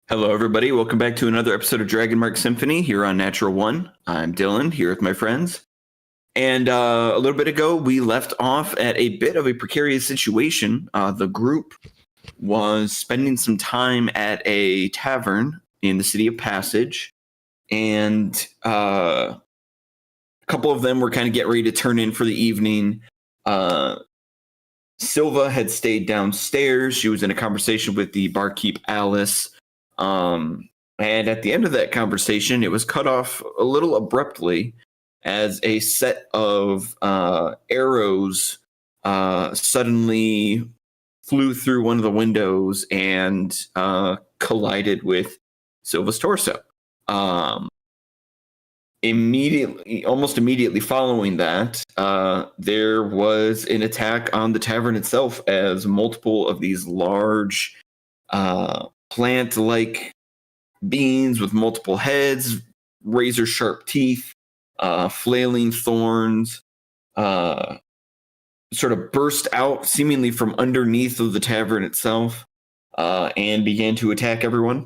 Hello, everybody. Welcome back to another episode of Dragonmark Symphony here on Natural One. I'm Dylan, here with my friends. And a little bit ago, we left off at a bit of a precarious situation. The group was spending some time at a tavern in the city of Passage, and a couple of them were kind of getting ready to turn in for the evening. Silva had stayed downstairs. She was in a conversation with the barkeep, Alice. And at the end of that conversation, it was cut off a little abruptly as a set of arrows suddenly flew through one of the windows and collided with Silva's torso. Almost immediately following that, there was an attack on the tavern itself as multiple of these large plant-like beings with multiple heads, razor-sharp teeth, flailing thorns, sort of burst out seemingly from underneath of the tavern itself and began to attack everyone.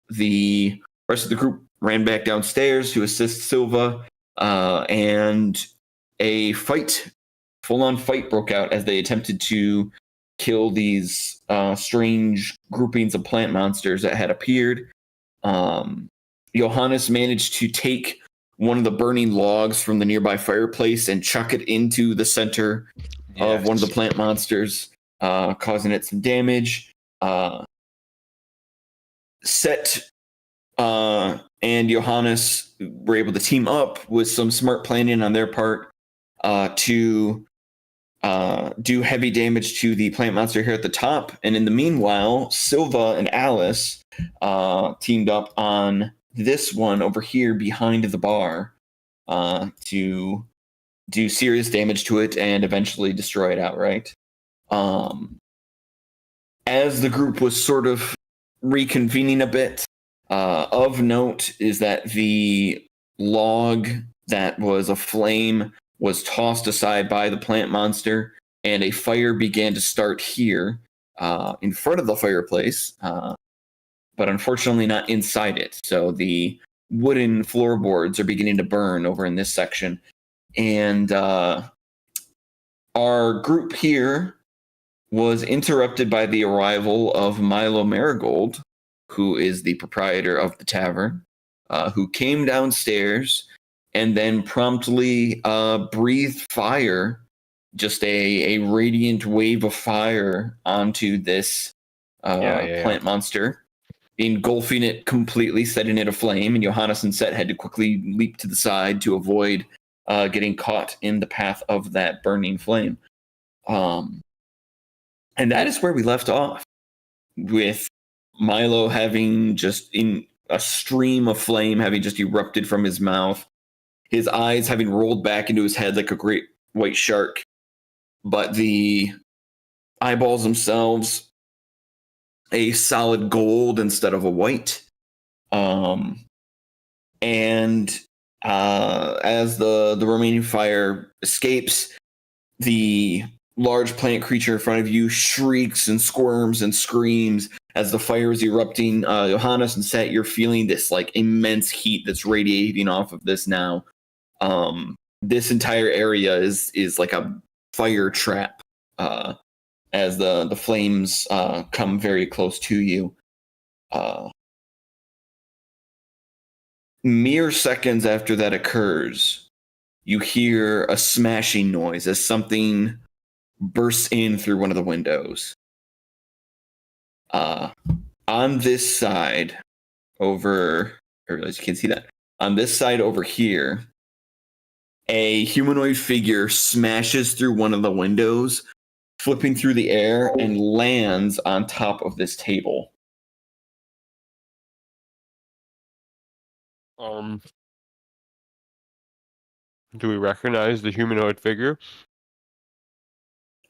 The rest of the group ran back downstairs to assist Silva, and a full-on fight broke out as they attempted to kill these strange groupings of plant monsters that had appeared. Johannes managed to take one of the burning logs from the nearby fireplace and chuck it into the center of one of the plant monsters, causing it some damage. Set and Johannes were able to team up with some smart planning on their part to do heavy damage to the plant monster here at the top. And in the meanwhile, Silva and Alice teamed up on this one over here behind the bar to do serious damage to it and eventually destroy it outright. As the group was sort of reconvening a bit, of note is that the log that was aflame was tossed aside by the plant monster, and a fire began to start here in front of the fireplace, but unfortunately not inside it. So the wooden floorboards are beginning to burn over in this section. And our group here was interrupted by the arrival of Milo Marigold, who is the proprietor of the tavern, who came downstairs and then promptly breathed fire, just a radiant wave of fire onto this plant monster, engulfing it completely, setting it aflame, and Johannes and Set had to quickly leap to the side to avoid getting caught in the path of that burning flame. And that is where we left off, with Milo having just in a stream of flame having just erupted from his mouth, his eyes having rolled back into his head like a great white shark, but the eyeballs themselves a solid gold instead of a white. And as the remaining fire escapes, the large plant creature in front of you shrieks and squirms and screams as the fire is erupting. Johannes and Set, you're feeling this like immense heat that's radiating off of this now. This entire area is like a fire trap as the flames come very close to you. Mere seconds after that occurs, you hear a smashing noise as something bursts in through one of the windows. On this side over, I realize you can't see that. On this side over here, a humanoid figure smashes through one of the windows, flipping through the air, and lands on top of this table. Do we recognize the humanoid figure?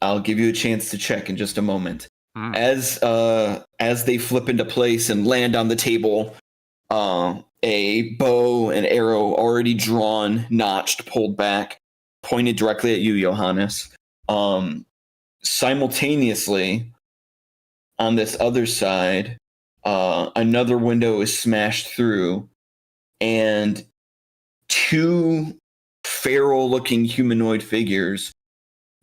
I'll give you a chance to check in just a moment. As they flip into place and land on the table, a bow and arrow already drawn, notched, pulled back, pointed directly at you, Johannes. Simultaneously, on this other side, another window is smashed through, and two feral-looking humanoid figures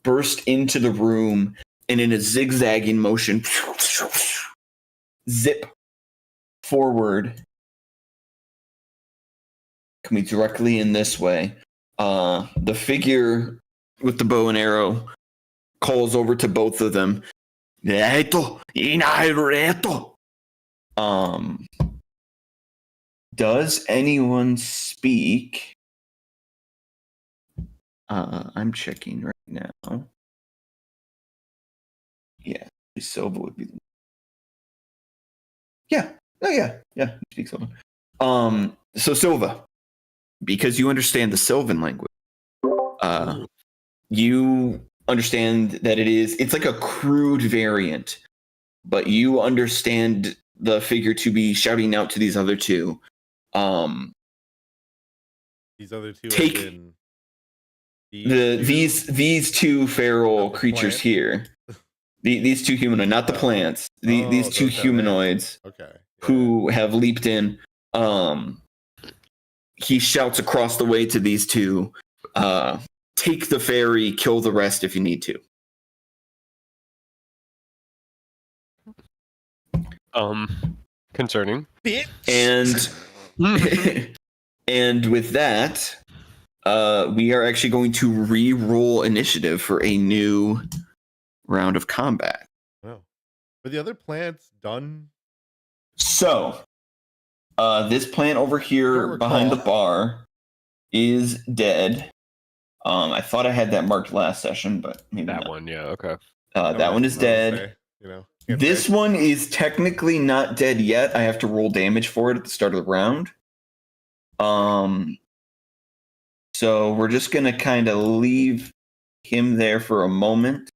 burst into the room, and in a zigzagging motion, zip forward, coming directly in this way. The figure with the bow and arrow calls over to both of them. Does anyone speak? I'm checking right now. Yeah, Silva would be. Yeah. Oh yeah. Yeah. He speaks Silva. So Silva, because you understand the Sylvan language, you understand that it's like a crude variant, but you understand the figure to be shouting out to these other two. These other two take have been these two feral creatures plant? here. These two humanoids, not the plants. These two humanoids who have leaped in. He shouts across the way to these two. Take the ferry, kill the rest if you need to. Concerning. And and with that, we are actually going to re-roll initiative for a new round of combat. Oh. Are the other plants done? So, this plant over here behind the bar is dead. I thought I had that marked last session, but maybe that not. one, yeah, okay. That one is dead. This one is technically not dead yet. I have to roll damage for it at the start of the round. So we're just gonna kind of leave him there for a moment.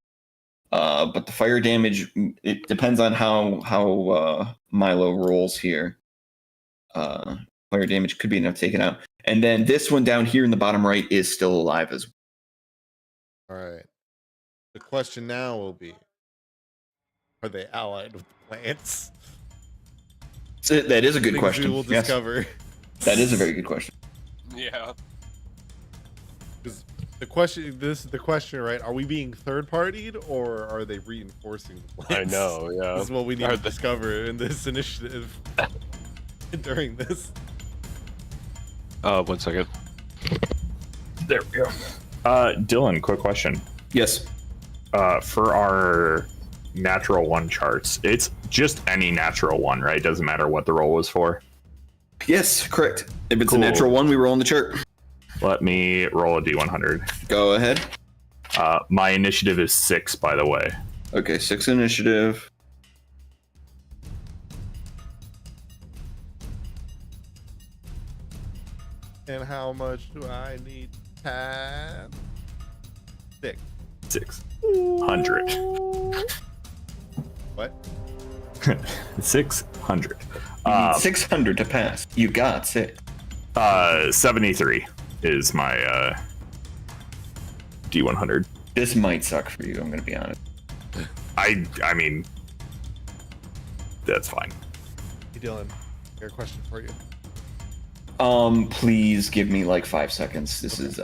But the fire damage, it depends on how Milo rolls here. Fire damage could be enough to take it out. And then this one down here in the bottom right is still alive as well. All right. The question now will be, are they allied with the plants? So that is a good Things question. we will discover. That is a very good question. Yeah. Because the question, right? Are we being third-partied, or are they reinforcing the plants? I know, yeah. This is what we need to discover in this initiative during this. 1 second. There we go. Dylan, quick question. Yes. For our natural one charts, it's just any natural one, right? Doesn't matter what the roll was for. Yes, correct. If it's Cool. a natural one, we roll on the chart. Let me roll a d100. Go ahead. My initiative is 6, by the way. Okay, 6 initiative. And how much do I need to pass? 6. 600. What? 600. You need 600 to pass. You got 6. 73 is my d100. This might suck for you, I'm going to be honest. I mean, that's fine. Hey, Dylan, I got a question for you. Please give me like 5 seconds. This is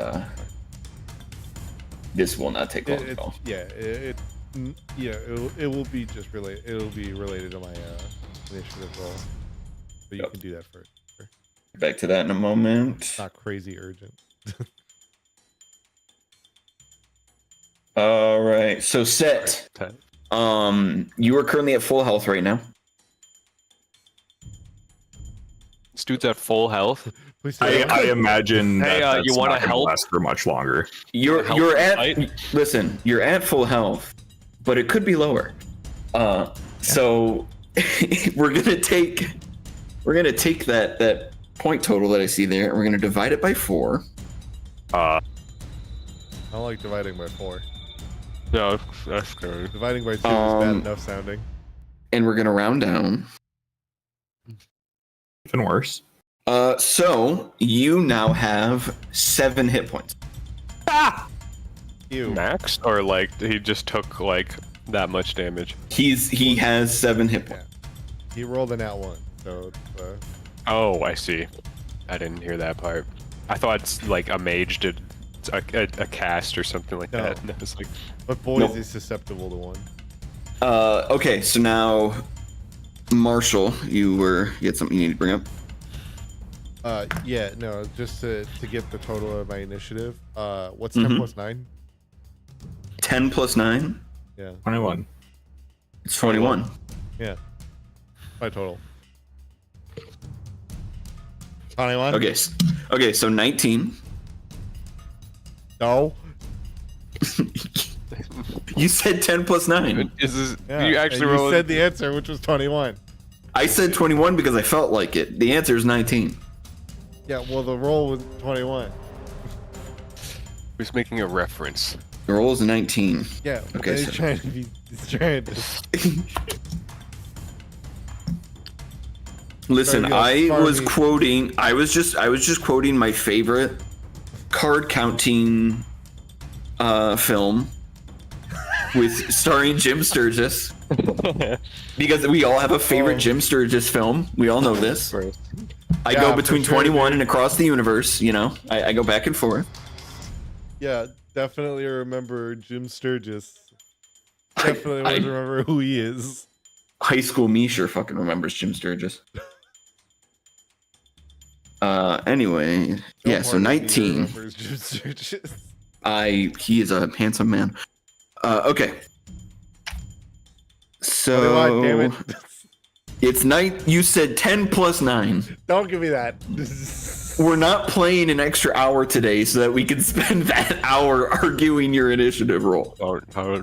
this will not take long at all. Yeah, it will be just related. It'll be related to my initiative roll. But you can do that first. Back to that in a moment. It's not crazy urgent. All right. So Set. You are currently at full health right now. This dude's at full health. I imagine Hey, that's you wanna not gonna help? last for much longer. You're at listen. You're at full health, but it could be lower. So we're gonna take that point total that I see there, and we're gonna divide it by 4. I don't like dividing by 4. No, that's scary. Dividing by 2 is bad enough sounding. And we're gonna round down. Even worse. So you now have 7 hit points. Ew. Max, or like he just took like that much damage? He has 7 hit points. He rolled a nat 1, so it's, Oh, I see. I didn't hear that part. I thought it's like a mage did a cast or something like No. that. And I was like, but boys Nope. is susceptible to 1. Okay, so now, Marshall, you had something you need to bring up? Yeah, no, just to get the total of my initiative. What's 10 plus 9? 10 plus 9? Yeah, 21. It's 21. yeah. My total. 21? Okay, so 19. No. You said 10 plus 9. is this, Yeah. you actually and rolled? you said the answer, which was 21. I said 21 because I felt like it. The answer is 19. Yeah, well, the roll was 21. Who's making a reference? The roll is 19. Yeah, Okay, he's so- trying to be. He's trying to. Listen, Sorry, I yeah, was sorry. quoting. I was just quoting my favorite card counting film with starring Jim Sturgis. Because we all have a favorite Oh. Jim Sturgis film. We all know this. I Yeah, go for between sure, 21 dude. and Across the Universe. You know, I go back and forth. Yeah, definitely remember Jim Sturgis. I- Definitely I- remember who he is. High school me sure fucking remembers Jim Sturgis. Anyway, yeah. So Joe Martin 19. remembers Jim Sturgis. He is a handsome man. Okay. So 21, damn it. it's night. You said 10 plus 9. Don't give me that. We're not playing an extra hour today so that we can spend that hour arguing your initiative roll.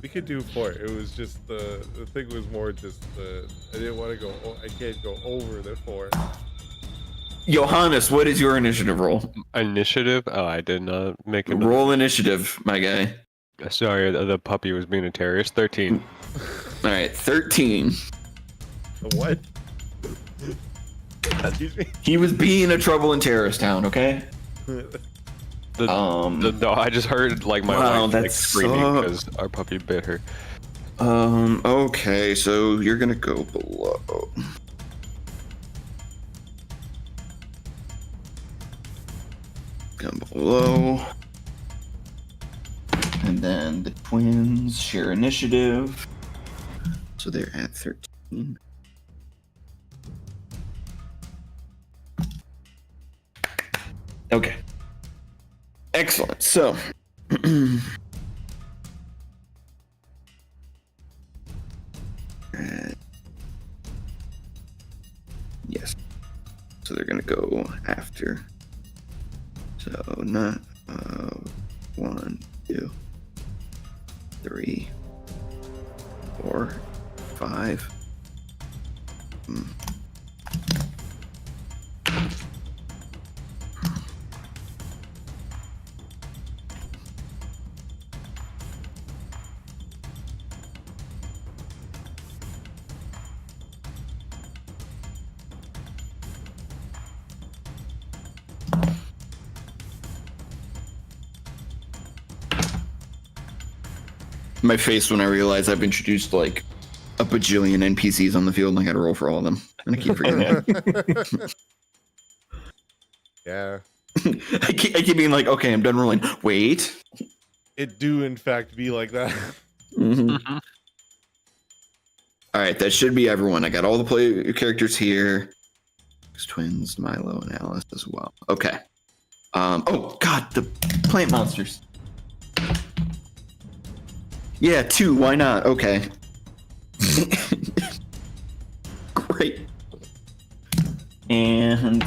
We could do 4. It was just the thing was more just I didn't want to go. I can't go over the 4. Johannes, what is your initiative roll? Initiative? Oh, I did not make a Roll initiative, my guy. Sorry, the puppy was being a terrorist. 13. All right, 13. The what? Excuse me. He was being a trouble in terrorist town. Okay. No, I just heard like my Wow, wife like that screaming sucks. because our puppy bit her. Okay, so you're gonna go below. Go below. And then the twins share initiative. So they're at 13. Okay. Excellent. So yes. So they're gonna go after. So not 1, 2, 3, 4, 5. My face when I realize I've introduced like a bajillion NPCs on the field and I gotta roll for all of them. And I keep forgetting that. Yeah. I keep being like, okay, I'm done rolling. Wait. It do in fact be like that. Mhm. All right, that should be everyone. I got all the play characters here. There's twins, Milo, and Alice as well. Okay. Oh God, the plant monsters. Yeah, 2. Why not? Okay. Great. And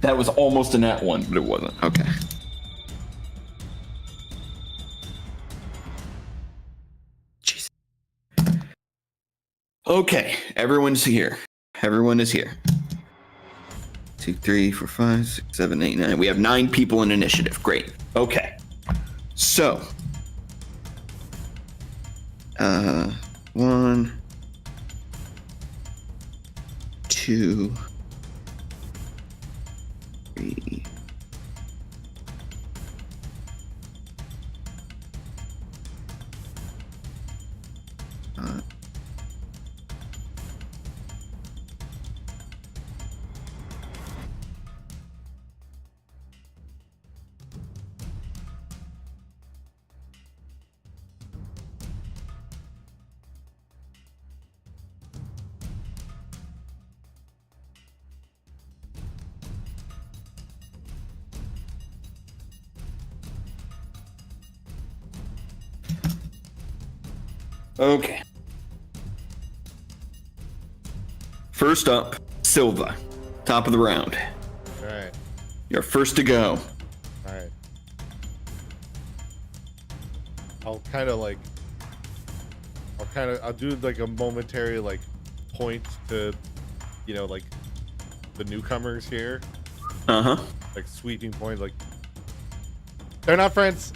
that was almost a nat 1, but it wasn't. Okay. Jeez. Okay, everyone's here. Everyone is here. 2, 3, 4, 5, 6, 7, 8, 9. We have 9 people in initiative. Great. Okay. So, 1, 2, 3. Okay. First up, Silva. Top of the round. All right. You're first to go. All right. I'll do like a momentary like point to, like the newcomers here, Uh-huh. like sweeping point, like they're not friends.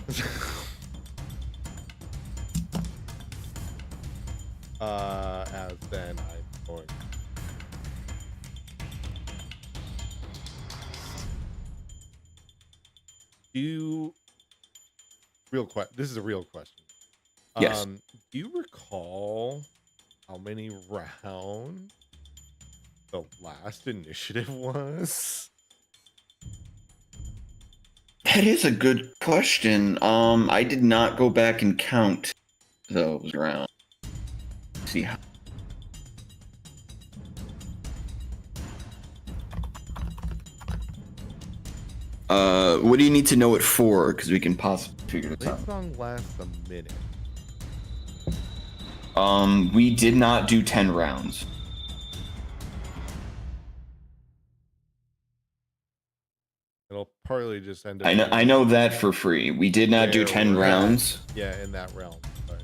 As then I'm going. This is a real question. Yes. Do you recall how many rounds the last initiative was? That is a good question. I did not go back and count those rounds. Let's see how. What do you need to know it for? Because we can possibly figure this out. This song lasts a minute. We did not do 10 rounds. It'll partly just end up. I know that for free. We did not do 10 rounds. Yeah, in that realm. But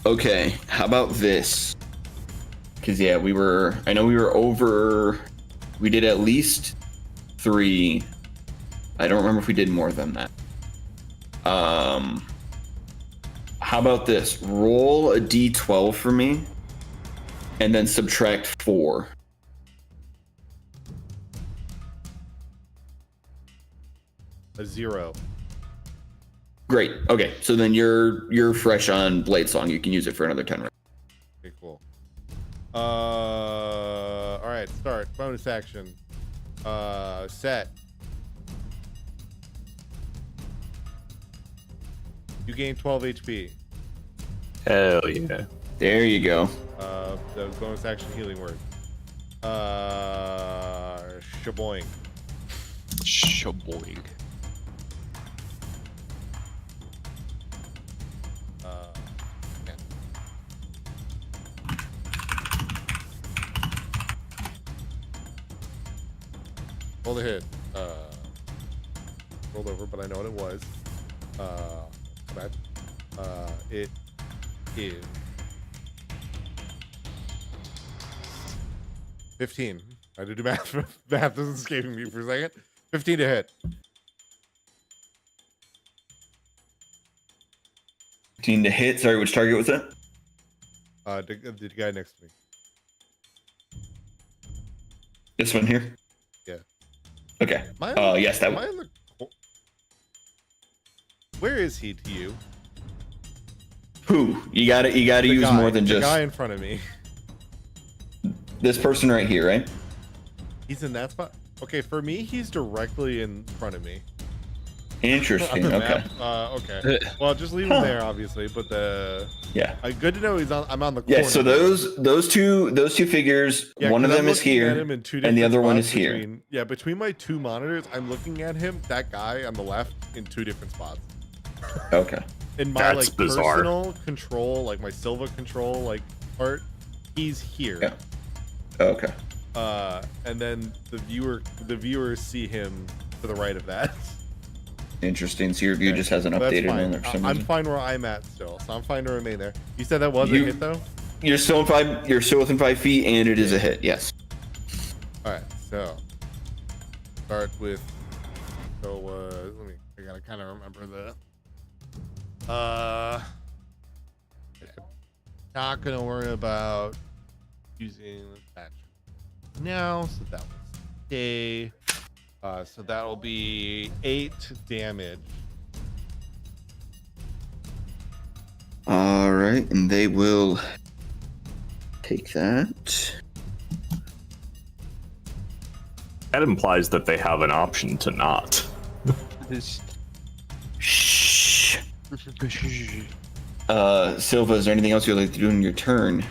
Okay. How about this? Because yeah, I know we were over. We did at least 3. I don't remember if we did more than that. How about this? Roll a d12 for me, and then subtract 4. a 0. Great. Okay, so then you're fresh on Blade Song. You can use it for another 10 rounds. Okay, cool. All right, start. Bonus action. Set. You gain 12 HP. Hell yeah. There you go. The bonus action healing word. Shaboing. Shaboing. Yeah. Roll the hit. Rolled over, but I know what it was. Bad. It is 15. I did do math. Math is escaping me for a second. 15 to hit. 15 to hit. Sorry, which target was that? The guy next to me. This one here? Yeah. Okay. Yes, that one. Where is he to you? Who? You gotta use more than the just guy in front of me. this person right here, right? He's in that spot. Okay, for me, he's directly in front of me. Interesting. On the Okay. map. Okay. Well, just leave him there, obviously. But Yeah. good to know I'm on the corner. Yeah. So those two figures, Yeah, one of 'cause them I'm is looking here, at him in two and the different other one spots is here. between my two monitors, I'm looking at him, that guy on the left, in two different spots. Okay. In my That's bizarre. personal control, like my Silva control, like part, he's here. Yeah. Okay. And then the viewers see him to the right of that. Interesting. So your view Okay, just hasn't that's updated fine. on there for some I'm reason. fine where I'm at still, so I'm fine to remain there. You said that was a hit though? You're still in 5. You're still within 5 feet, and it is a hit. Yes. All right, so start with. I gotta kind of remember the. Not gonna worry about using that now. So that was A. So that'll be 8 damage. All right, and they will take that. That implies that they have an option to not. Shh. Silva, is there anything else you'd like to do in your turn?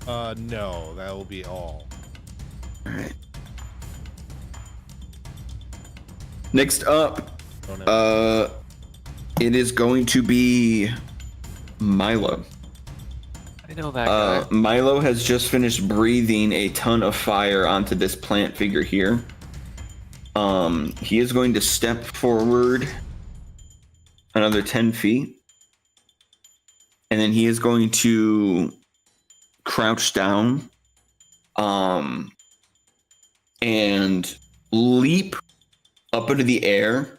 No, that will be all. All right. Next up, Don't have- it is going to be Milo. I know that guy. Milo has just finished breathing a ton of fire onto this plant figure here. He is going to step forward another 10 feet. And then he is going to crouch down and leap up into the air.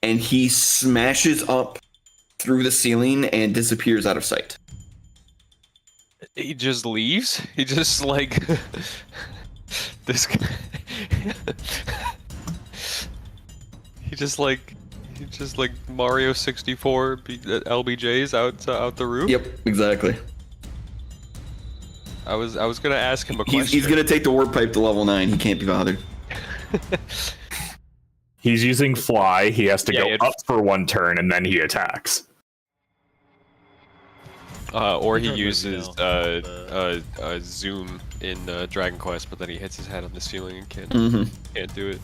And he smashes up through the ceiling and disappears out of sight. He just leaves? He just like this guy He just like Mario 64 LBJs out the roof? Yep, exactly. I was gonna ask him a question. He's gonna take the warp pipe to level 9. He can't be bothered. He's using fly. He has to Yeah, go up for one turn and then he attacks. Or he Turn uses right zoom in Dragon Quest, but then he hits his head on the ceiling and can't do it.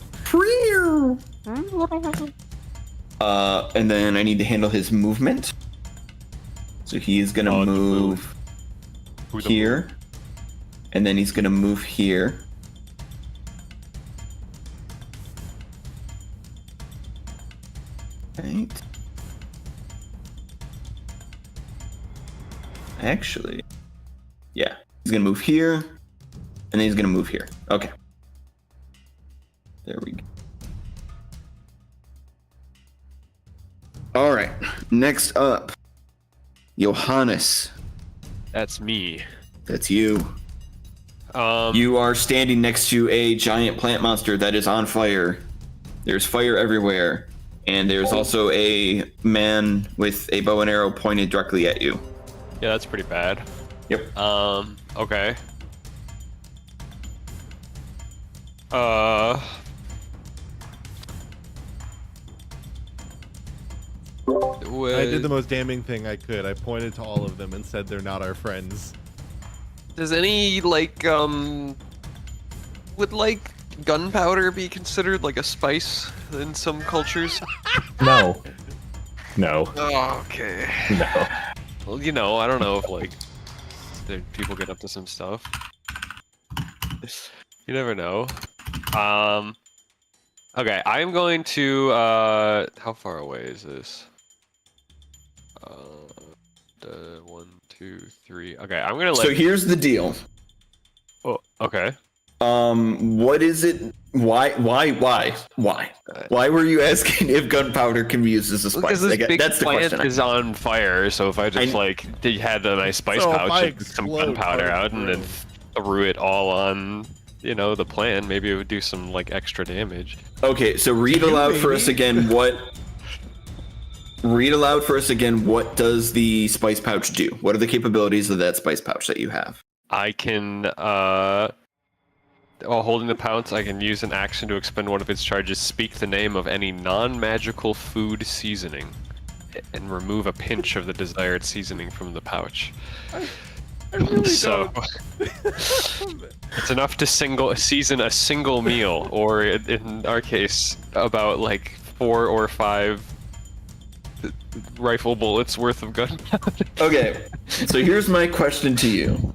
And then I need to handle his movement. So he is gonna move here, and then he's gonna move here. Right. Actually, yeah, he's gonna move here, and then he's gonna move here. Okay. There we go. All right. Next up, Johannes. That's me. That's you. You are standing next to a giant plant monster that is on fire. There's fire everywhere, and there's also a man with a bow and arrow pointed directly at you. Yeah, that's pretty bad. Yep. Okay. I did the most damning thing I could. I pointed to all of them and said they're not our friends. Does any would gunpowder be considered like a spice in some cultures? No. No. Oh, okay. No. Well, I don't know if people get up to some stuff. You never know. Okay, I'm going to how far away is this? 1, 2, 3. Okay, I'm gonna So here's the deal. Oh, okay. What is it? Why were you asking if gunpowder can be used as a spice? Because this big That's the plant question. is on fire, so if I just had a nice spice So if pouch I and some explode gunpowder out and then through. threw it all on, the plant, maybe it would do some extra damage. Okay, so read aloud for us maybe? again what. Read aloud for us again. What does the spice pouch do? What are the capabilities of that spice pouch that you have? I can, while holding the pouch, I can use an action to expend one of its charges, speak the name of any non-magical food seasoning, and remove a pinch of the desired seasoning from the pouch. I really So, it's enough to season a single meal, or in our case, about 4 or 5 rifle bullets worth of gunpowder. Okay, so here's my question to you.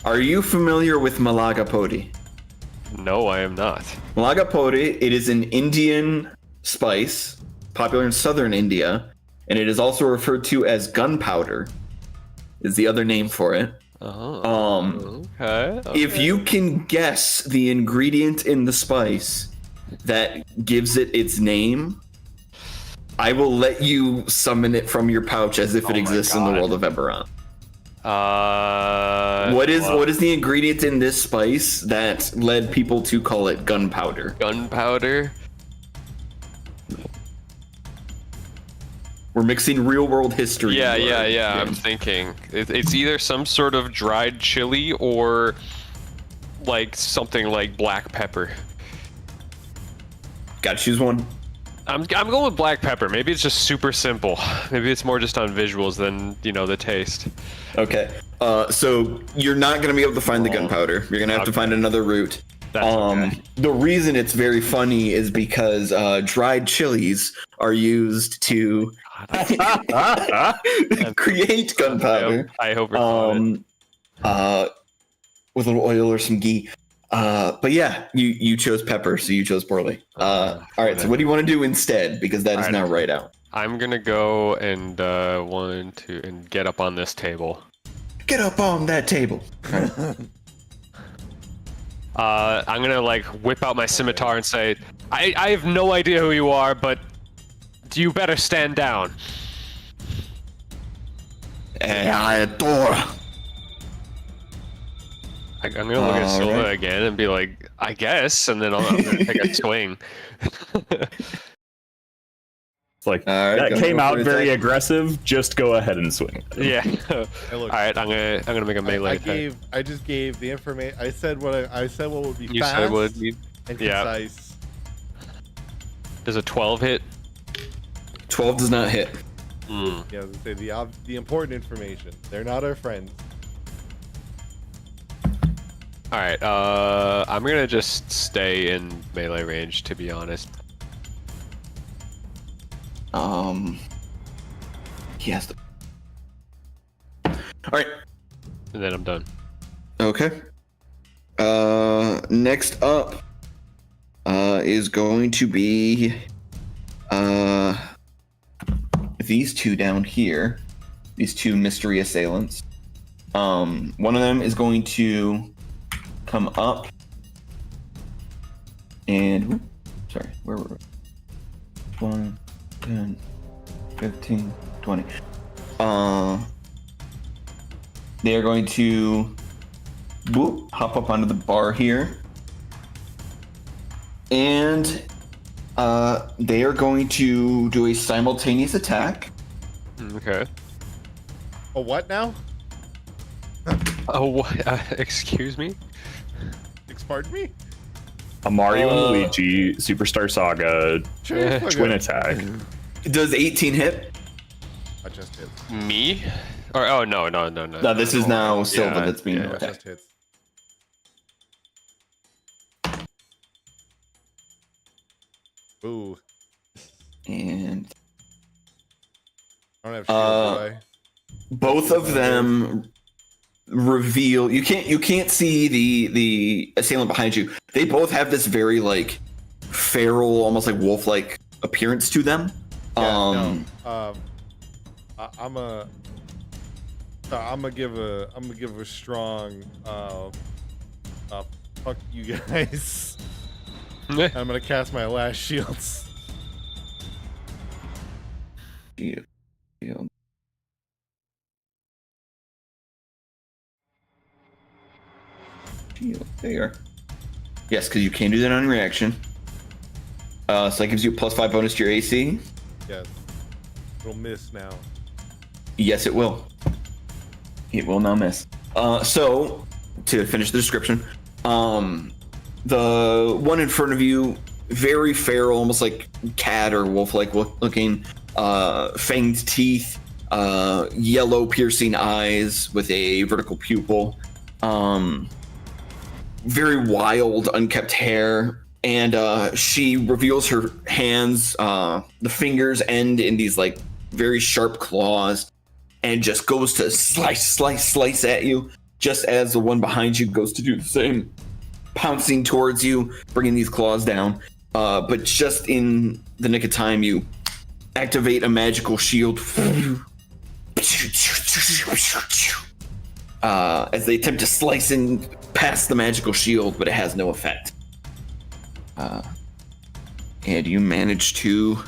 Are you familiar with Malagapodi? No, I am not. Malagapodi, it is an Indian spice, popular in southern India, and it is also referred to as gunpowder, is the other name for it. Oh. Okay. If you can guess the ingredient in the spice that gives it its name, I will let you summon it from your pouch as if it exists in the world of Eberron. What is the ingredient in this spice that led people to call it gunpowder? Gunpowder? We're mixing real world history. Yeah. I'm thinking it's either some sort of dried chili or something like black pepper. Gotta choose one. I'm going with black pepper. Maybe it's just super simple. Maybe it's more just on visuals than the taste. Okay. So you're not gonna be able to find the gunpowder. You're gonna have to find another route. That's okay. The reason it's very funny is because dried chilies are used to create gunpowder. I overthought it. With a little oil or some ghee. But yeah, you chose pepper, so you chose poorly. All right, so what do you want to do instead? Because that is now right out. I'm gonna go and and get up on this table. Get up on that table. I'm gonna like whip out my scimitar and say, I have no idea who you are, but you better stand down. I adore. I'm gonna look at Silva again and be like, I guess, and then I'm gonna take a swing. It's like right, that came out very aggressive. Just go ahead and swing. Yeah. Hey, look, All right, I'm gonna make a melee attack. I just gave the information. I said what would be You fast said would be. and Yeah. concise. Does a 12 hit? 12 does not hit. Mm. Yeah, I was gonna say the important information. They're not our friends. All right. I'm gonna just stay in melee range, to be honest. He has to. All right. And then I'm done. Okay. Next up, is going to be, these two down here. These two mystery assailants. One of them is going to come up and, sorry, where were we? 1, 10, 15, 20. They are going to hop up onto the bar here. And they are going to do a simultaneous attack. Okay. A what now? Oh, what? Excuse me? Pardon me? A Mario and Luigi Superstar Saga twin attack. Does 18 hit? I just hit. Me? Or oh no. No, this is now Silva that's being yeah. attacked. Just hits. Ooh. And I don't have shield, do I? both of them reveal you can't see the assailant behind you. They both have this very like feral, almost like wolf-like appearance to them. I'm gonna give a strong fuck you guys. I'm gonna cast my last shields. Shield. There you are. Yes, because you can do that on reaction. So that gives you a +5 bonus to your AC. Yes. It'll miss now. Yes, it will. It will now miss. So, to finish the description, the one in front of you, very feral, almost like cat or wolf-like looking, fanged teeth, yellow piercing eyes with a vertical pupil, very wild, unkept hair, and she reveals her hands. The fingers end in these like very sharp claws, and just goes to slice at you, just as the one behind you goes to do the same, pouncing towards you, bringing these claws down. But just in the nick of time, you activate a magical shield as they attempt to slice in past the magical shield, but it has no effect. And you manage to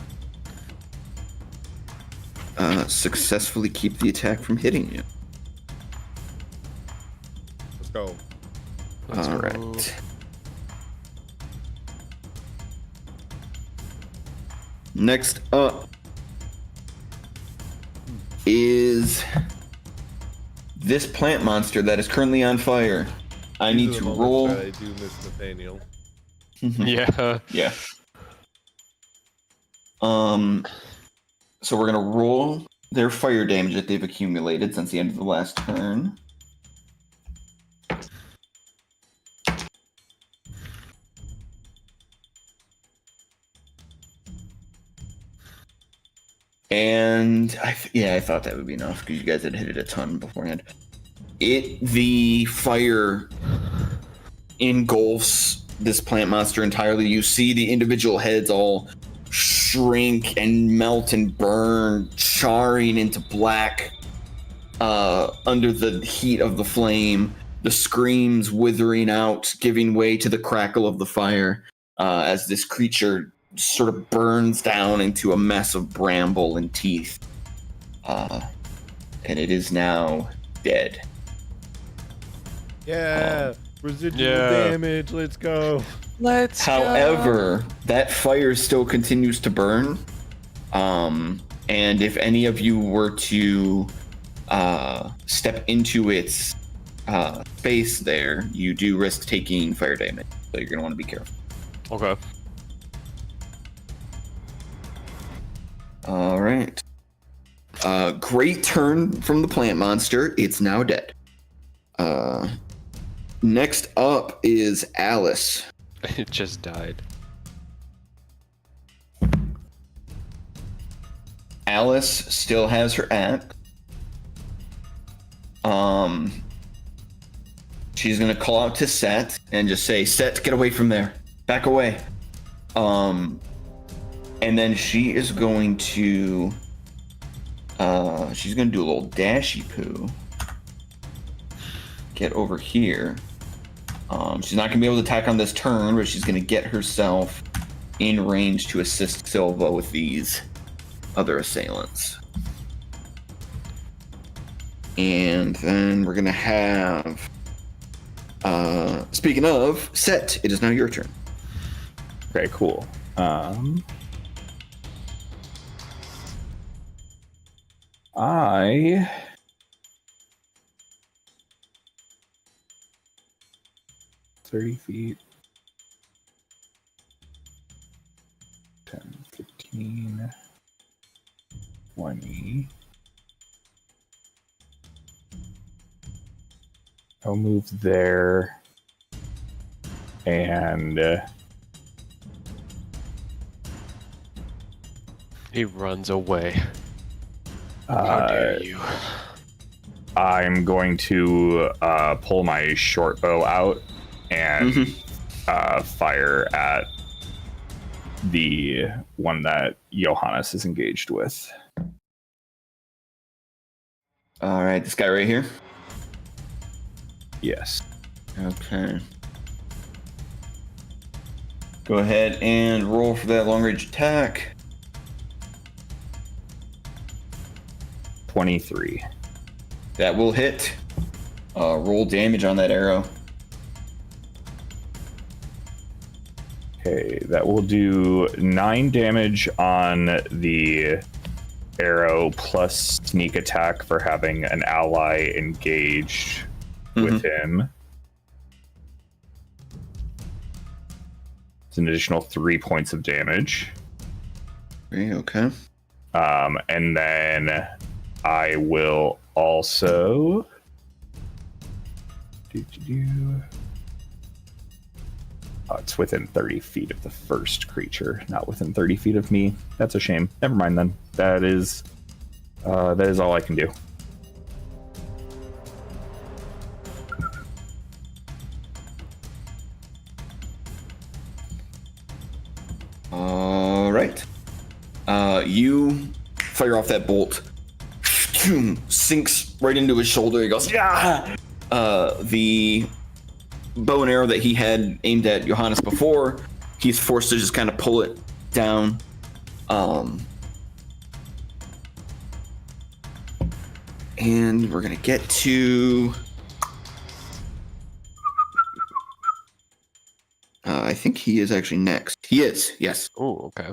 successfully keep the attack from hitting you. Let's go. All right. Next up is this plant monster that is currently on fire. I need to roll. I do miss Nathaniel. Yeah. Yeah. So we're gonna roll their fire damage that they've accumulated since the end of the last turn. And I thought that would be enough because you guys had hit it a ton beforehand. The fire engulfs this plant monster entirely. You see the individual heads all shrink and melt and burn, charring into black under the heat of the flame. The screams withering out, giving way to the crackle of the fire as this creature sort of burns down into a mess of bramble and teeth. And it is now dead. Yeah, residual Yeah. damage. Let's go. However, that fire still continues to burn. And if any of you were to step into its space there, you do risk taking fire damage. So you're going to want to be careful. Okay. All right. Great turn from the plant monster. It's now dead. Next up is Alice. It just died. Alice still has her axe. She's gonna call out to Set and just say, "Set, get away from there. Back away." And then she is going to she's gonna do a little dashy poo. Get over here. She's not gonna be able to attack on this turn, but she's gonna get herself in range to assist Silva with these other assailants. And then we're gonna have speaking of, Set, it is now your turn. Okay, cool. I 30 feet. 10, 15, 20. I'll move there. And He runs away. How dare you? I'm going to pull my short bow out and fire at the one that Johannes is engaged with. All right, this guy right here. Yes. Okay. Go ahead and roll for that long range attack. 23. That will hit. Roll damage on that arrow. Okay, that will do 9 damage on the arrow plus sneak attack for having an ally engaged with him. It's an additional 3 points of damage. Okay. And then I will also it's within 30 feet of the first creature, not within 30 feet of me. That's a shame. Never mind then. That is all I can do. All right. You fire off that bolt. Sinks right into his shoulder. He goes, yeah! The bow and arrow that he had aimed at Johannes before, he's forced to just kind of pull it down. And we're going to get to... I think he is actually next. He is, yes. Oh, okay.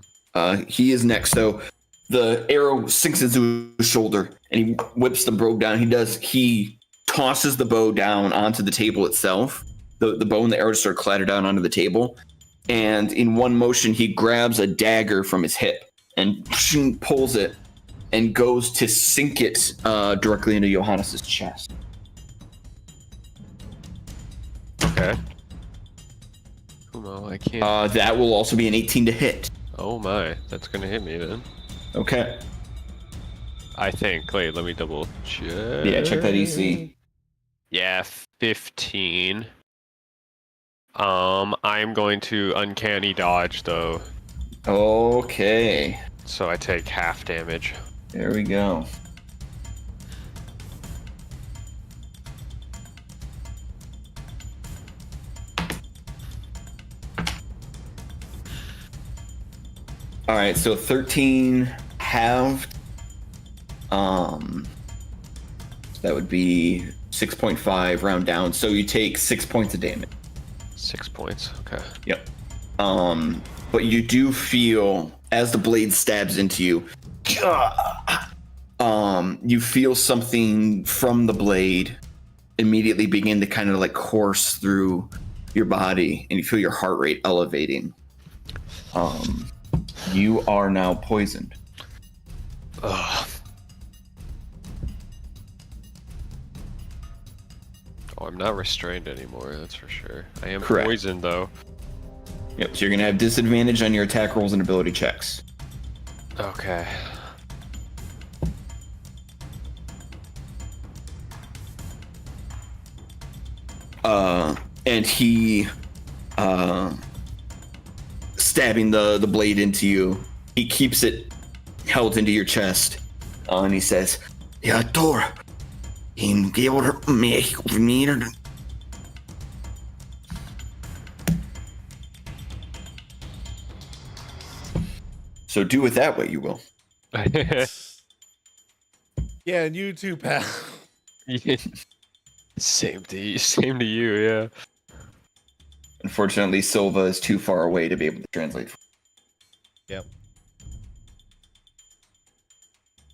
He is next. So the arrow sinks into his shoulder, and he whips the bow down. He tosses the bow down onto the table itself. The bow and the arrow just sort of clatter down onto the table. And in one motion, he grabs a dagger from his hip and pulls it and goes to sink it directly into Johannes' chest. Okay. Oh no, I can't. That will also be an 18 to hit. Oh my, that's gonna hit me then. Okay. I think. Wait, let me double check. Yeah, check that EC. Yeah, 15. I'm going to uncanny dodge though, Okay. so I take half damage. There we go. All right, so 13 halved. That would be 6.5 round down. So you take 6 points of damage. 6 points. Okay. Yep. But you do feel as the blade stabs into you, you feel something from the blade immediately begin to kind of like course through your body, and you feel your heart rate elevating. You are now poisoned. Ugh. Oh, I'm not restrained anymore, that's for sure. I am Correct. poisoned though. Yep, so you're gonna have disadvantage on your attack rolls and ability checks. Okay. And he stabbing the blade into you, he keeps it held into your chest, and he says, "Ja, Thor, him gör mig mer." So do with that what you will. Yeah, and you too, pal. Same to you, yeah. Unfortunately, Silva is too far away to be able to translate. Yep.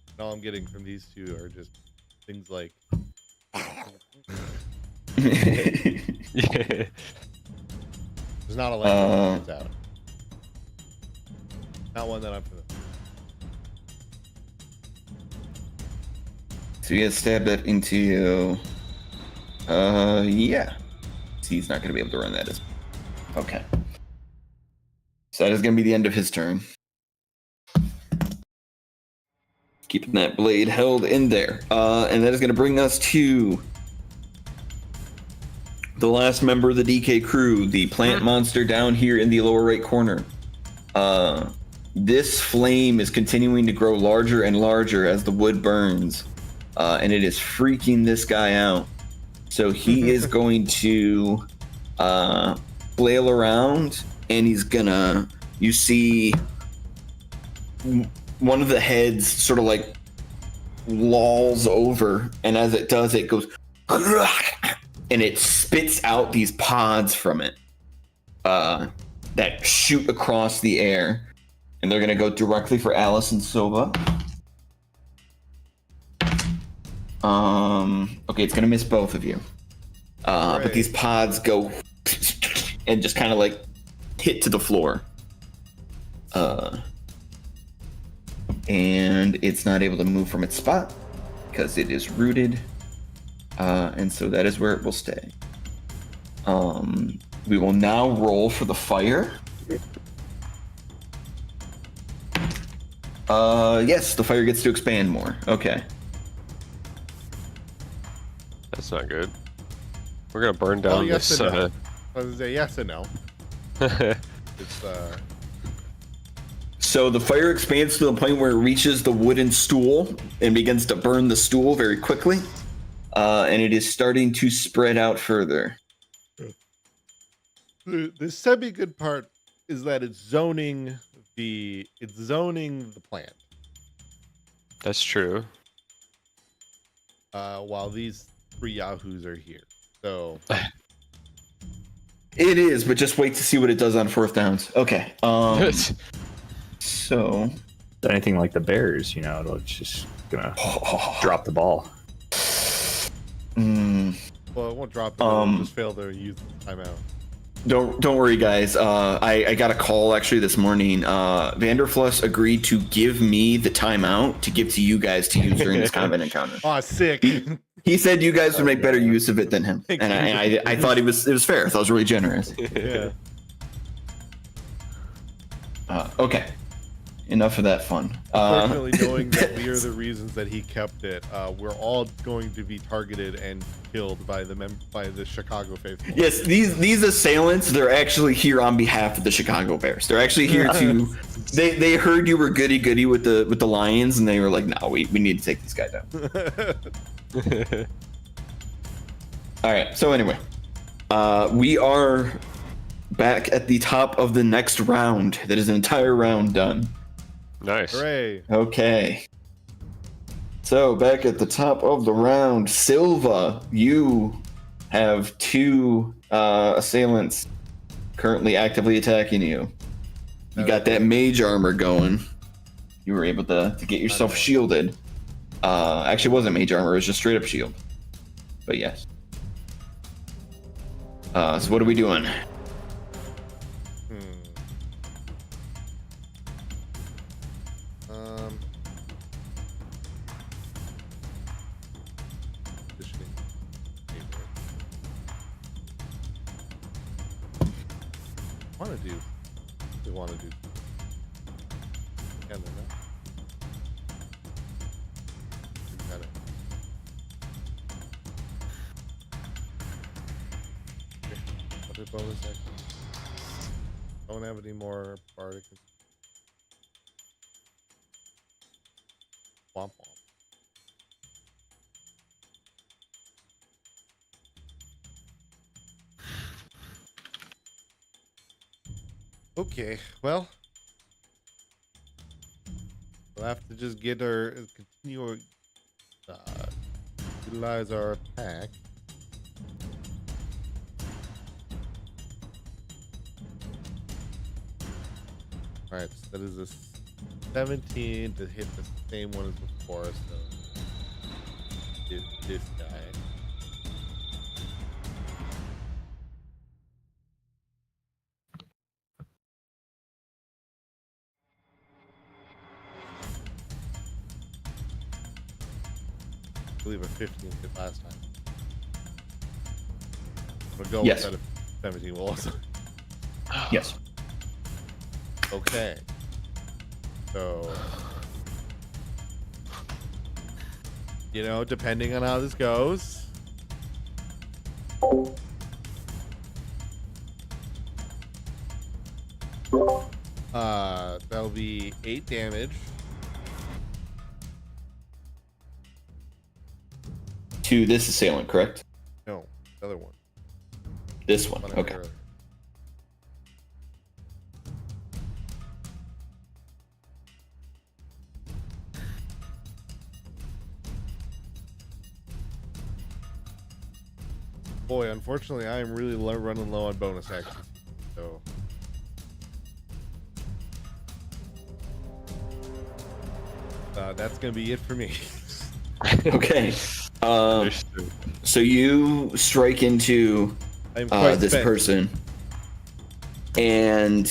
And all I'm getting from these two are just things like. Yeah. There's not a language that comes out. Not one that I'm familiar. So you guys stab that into you. Yeah. He's not going to be able to run that. Okay. So that is going to be the end of his turn. Keeping that blade held in there. And that is going to bring us to the last member of the DK crew, the plant monster down here in the lower right corner. This flame is continuing to grow larger and larger as the wood burns. And it is freaking this guy out. So he is going to flail around, and he's gonna, you see one of the heads sort of like lolls over, and as it does, it goes, and it spits out these pods from it that shoot across the air. And they're gonna go directly for Alice and Silva. Okay, it's gonna miss both of you. But these pods go and just kind of like hit to the floor. And it's not able to move from its spot because it is rooted. And so that is where it will stay. We will now roll for the fire. Yes, the fire gets to expand more. Okay. That's not good. We're gonna burn down yes this. and no. I was gonna say yes and no. It's So the fire expands to the point where it reaches the wooden stool and begins to burn the stool very quickly. And it is starting to spread out further. the semi-good part is that it's zoning the plant. That's true. While these three yahoos are here. So It is, but just wait to see what it does on fourth downs. Okay. So Anything like the Bears, you know, it's just gonna drop the ball. well, it won't drop it. It'll just fail to use the timeout. Don't worry, guys. I got a call actually this morning. Vanderfluss agreed to give me the timeout to give to you guys to use during this combat encounter. Oh, sick. He said you guys would make better use of it than him, and I thought it was fair. I thought it was really generous. Yeah. Okay. enough of that fun. Unfortunately, knowing that we are the reasons that he kept it, we're all going to be targeted and killed by the Chicago faithful. Yes, these assailants, they're actually here on behalf of the Chicago Bears. They're actually here to. They heard you were goody with the Lions, and they were like, "No, we need to take this guy down." All right. So anyway, we are back at the top of the next round. That is an entire round done. Nice. Hooray! Okay. So back at the top of the round, Silva, you have 2 assailants currently actively attacking you. You got that mage armor going. You were able to get yourself shielded. Actually, it wasn't mage armor; it was just straight up shield. But yes. So what are we doing? Want to do? Yeah, no. Got it. Okay. Other bonus action. Don't have any more bardic. Womp womp. Okay, well, we'll have to just continue utilize our attack. Alright, so that is a 17 to hit the same one as before, so this guy. I believe a 15 hit last time. We'll go Yes. with that 17 will also. Yes. Okay. So, depending on how this goes. That'll be 8 damage. To this assailant, correct? No, the other one. This one. One I Okay. heard earlier. Boy, unfortunately, I am really running low on bonus actions. So, that's gonna be it for me. Okay. Understood. So you strike into I'm quite this spent. person, and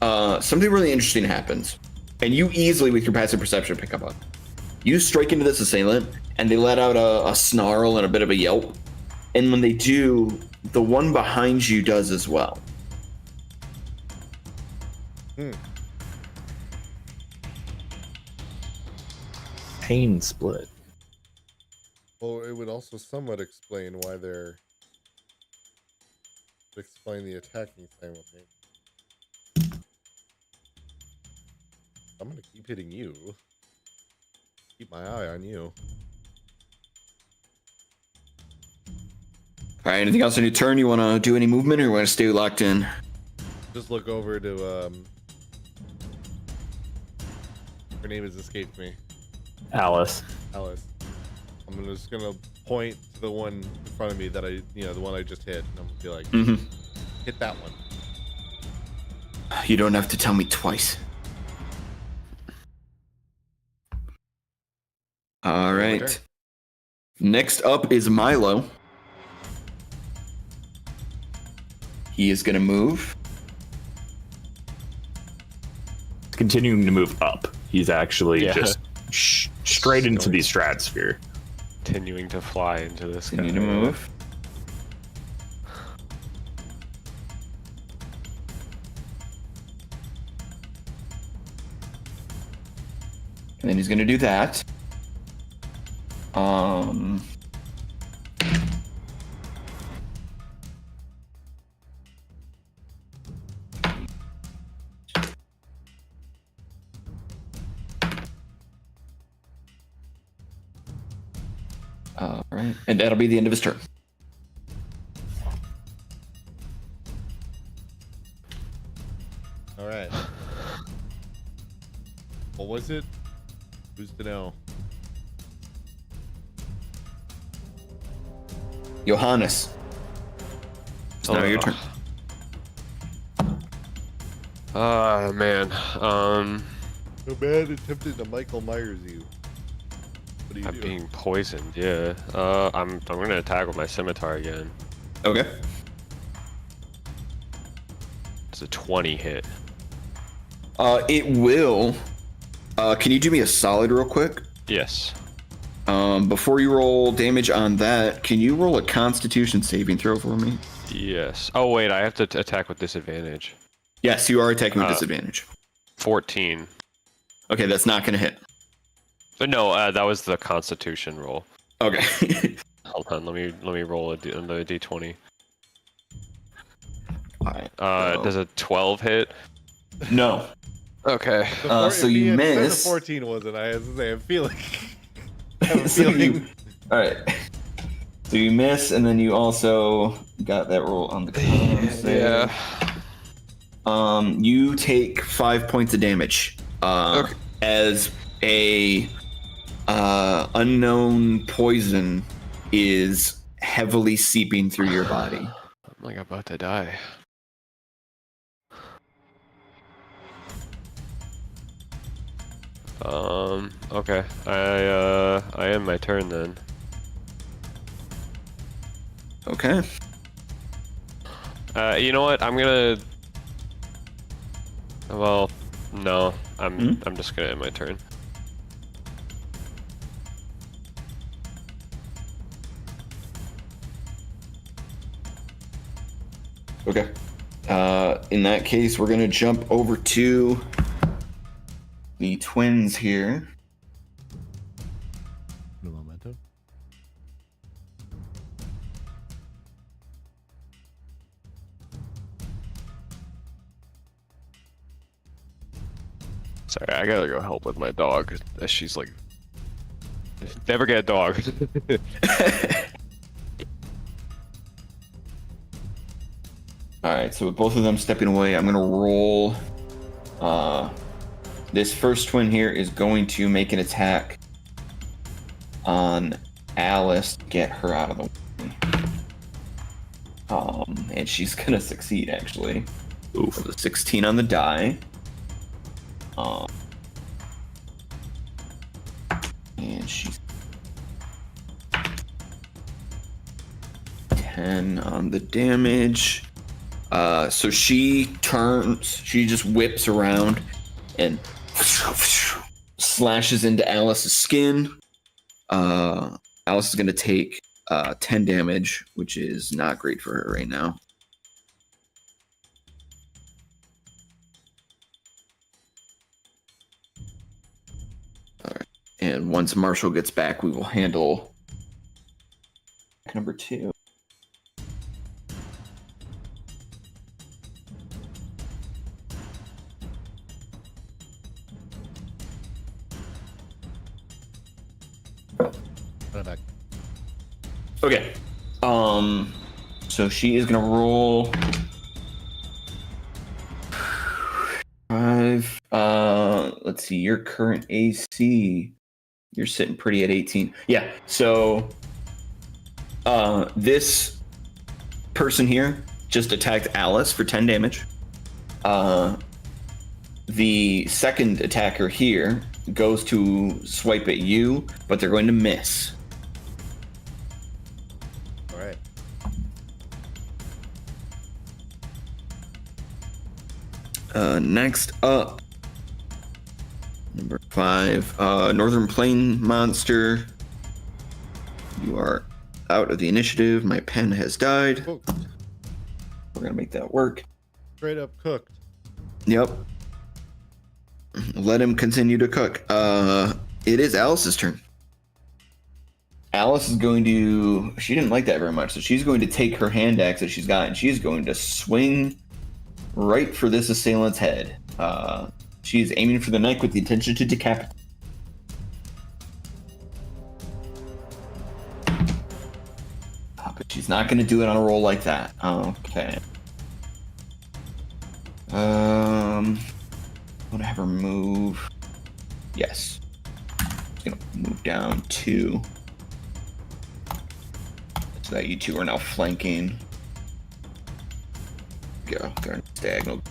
something really interesting happens. And you easily, with your passive perception, pick up on it. You strike into this assailant, and they let out a snarl and a bit of a yelp. And when they do, the one behind you does as well. Pain split. Well, it would also somewhat explain why they're explain the attacking thing with me. I'm gonna keep hitting you. Keep my eye on you. All right. Anything else on your turn? You want to do any movement, or you want to stay locked in? Just look over to her name has escaped me. Alice. Alice. Just gonna point to the one in front of me that the one I just hit, and I'm gonna be like, hit that one. You don't have to tell me twice. All right. turn. Next up is Milo. He is going to move. Continuing to move up. He's actually Yeah. just straight into the stratosphere. Continuing to fly into this guy. Continue to move. And then he's gonna do that. All right, and that'll be the end of his turn. All right. What was it? Who's to know? Johannes. It's now your turn. Man. So bad attempted to Michael Myers you. What do you I'm do? being poisoned. Yeah. I'm gonna attack with my scimitar again. Okay. It's a 20 hit. It will. Can you do me a solid real quick? Yes. Before you roll damage on that, can you roll a Constitution saving throw for me? Yes. Oh wait, I have to attack with disadvantage. Yes, you are attacking with disadvantage. 14. Okay, that's not gonna hit. But no, that was the Constitution roll. Okay. Hold on, let me roll another d20. All right. Does a 12 hit? No. Okay. So you miss. The 14 wasn't. I was gonna say, I'm feeling. I have a So feeling. all right. So you miss, and then you also got that roll on the con save. Yeah. You take 5 points of damage. Okay. As a unknown poison is heavily seeping through your body. I'm like about to die. Okay. I end my turn then. Okay. You know what? I'm gonna. Well, no. I'm just gonna end my turn. Okay. In that case, we're gonna jump over to the twins here. No momentum. Sorry, I gotta go help with my dog. She's like, never get a dog. All right, so with both of them stepping away, I'm gonna roll. This first twin here is going to make an attack on Alice to get her out of the way. And she's gonna succeed actually. Oof, with a 16 on the die. And she's 10 on the damage. So she turns, she just whips around and slashes into Alice's skin. Alice is going to take 10 damage, which is not great for her right now. All right. And once Marshall gets back, we will handle number 2. Back. Okay. So she is gonna roll 5. Let's see, your current AC. You're sitting pretty at 18. Yeah. So, this person here just attacked Alice for 10 damage. The second attacker here goes to swipe at you, but they're going to miss. All right. Next up, number 5, Northern Plain Monster. You are out of the initiative. My pen has died. Cooked. We're gonna make that work. Straight up cooked. Yep. Let him continue to cook. It is Alice's turn. Alice is going to... She didn't like that very much, so she's going to take her hand axe that she's got, and she's going to swing right for this assailant's head. She's aiming for the neck with the intention to decapitate. But she's not going to do it on a roll like that. Okay. I'm going to have her move. Yes. She's going to move down 2. So that you two are now flanking. Go. They're diagonal.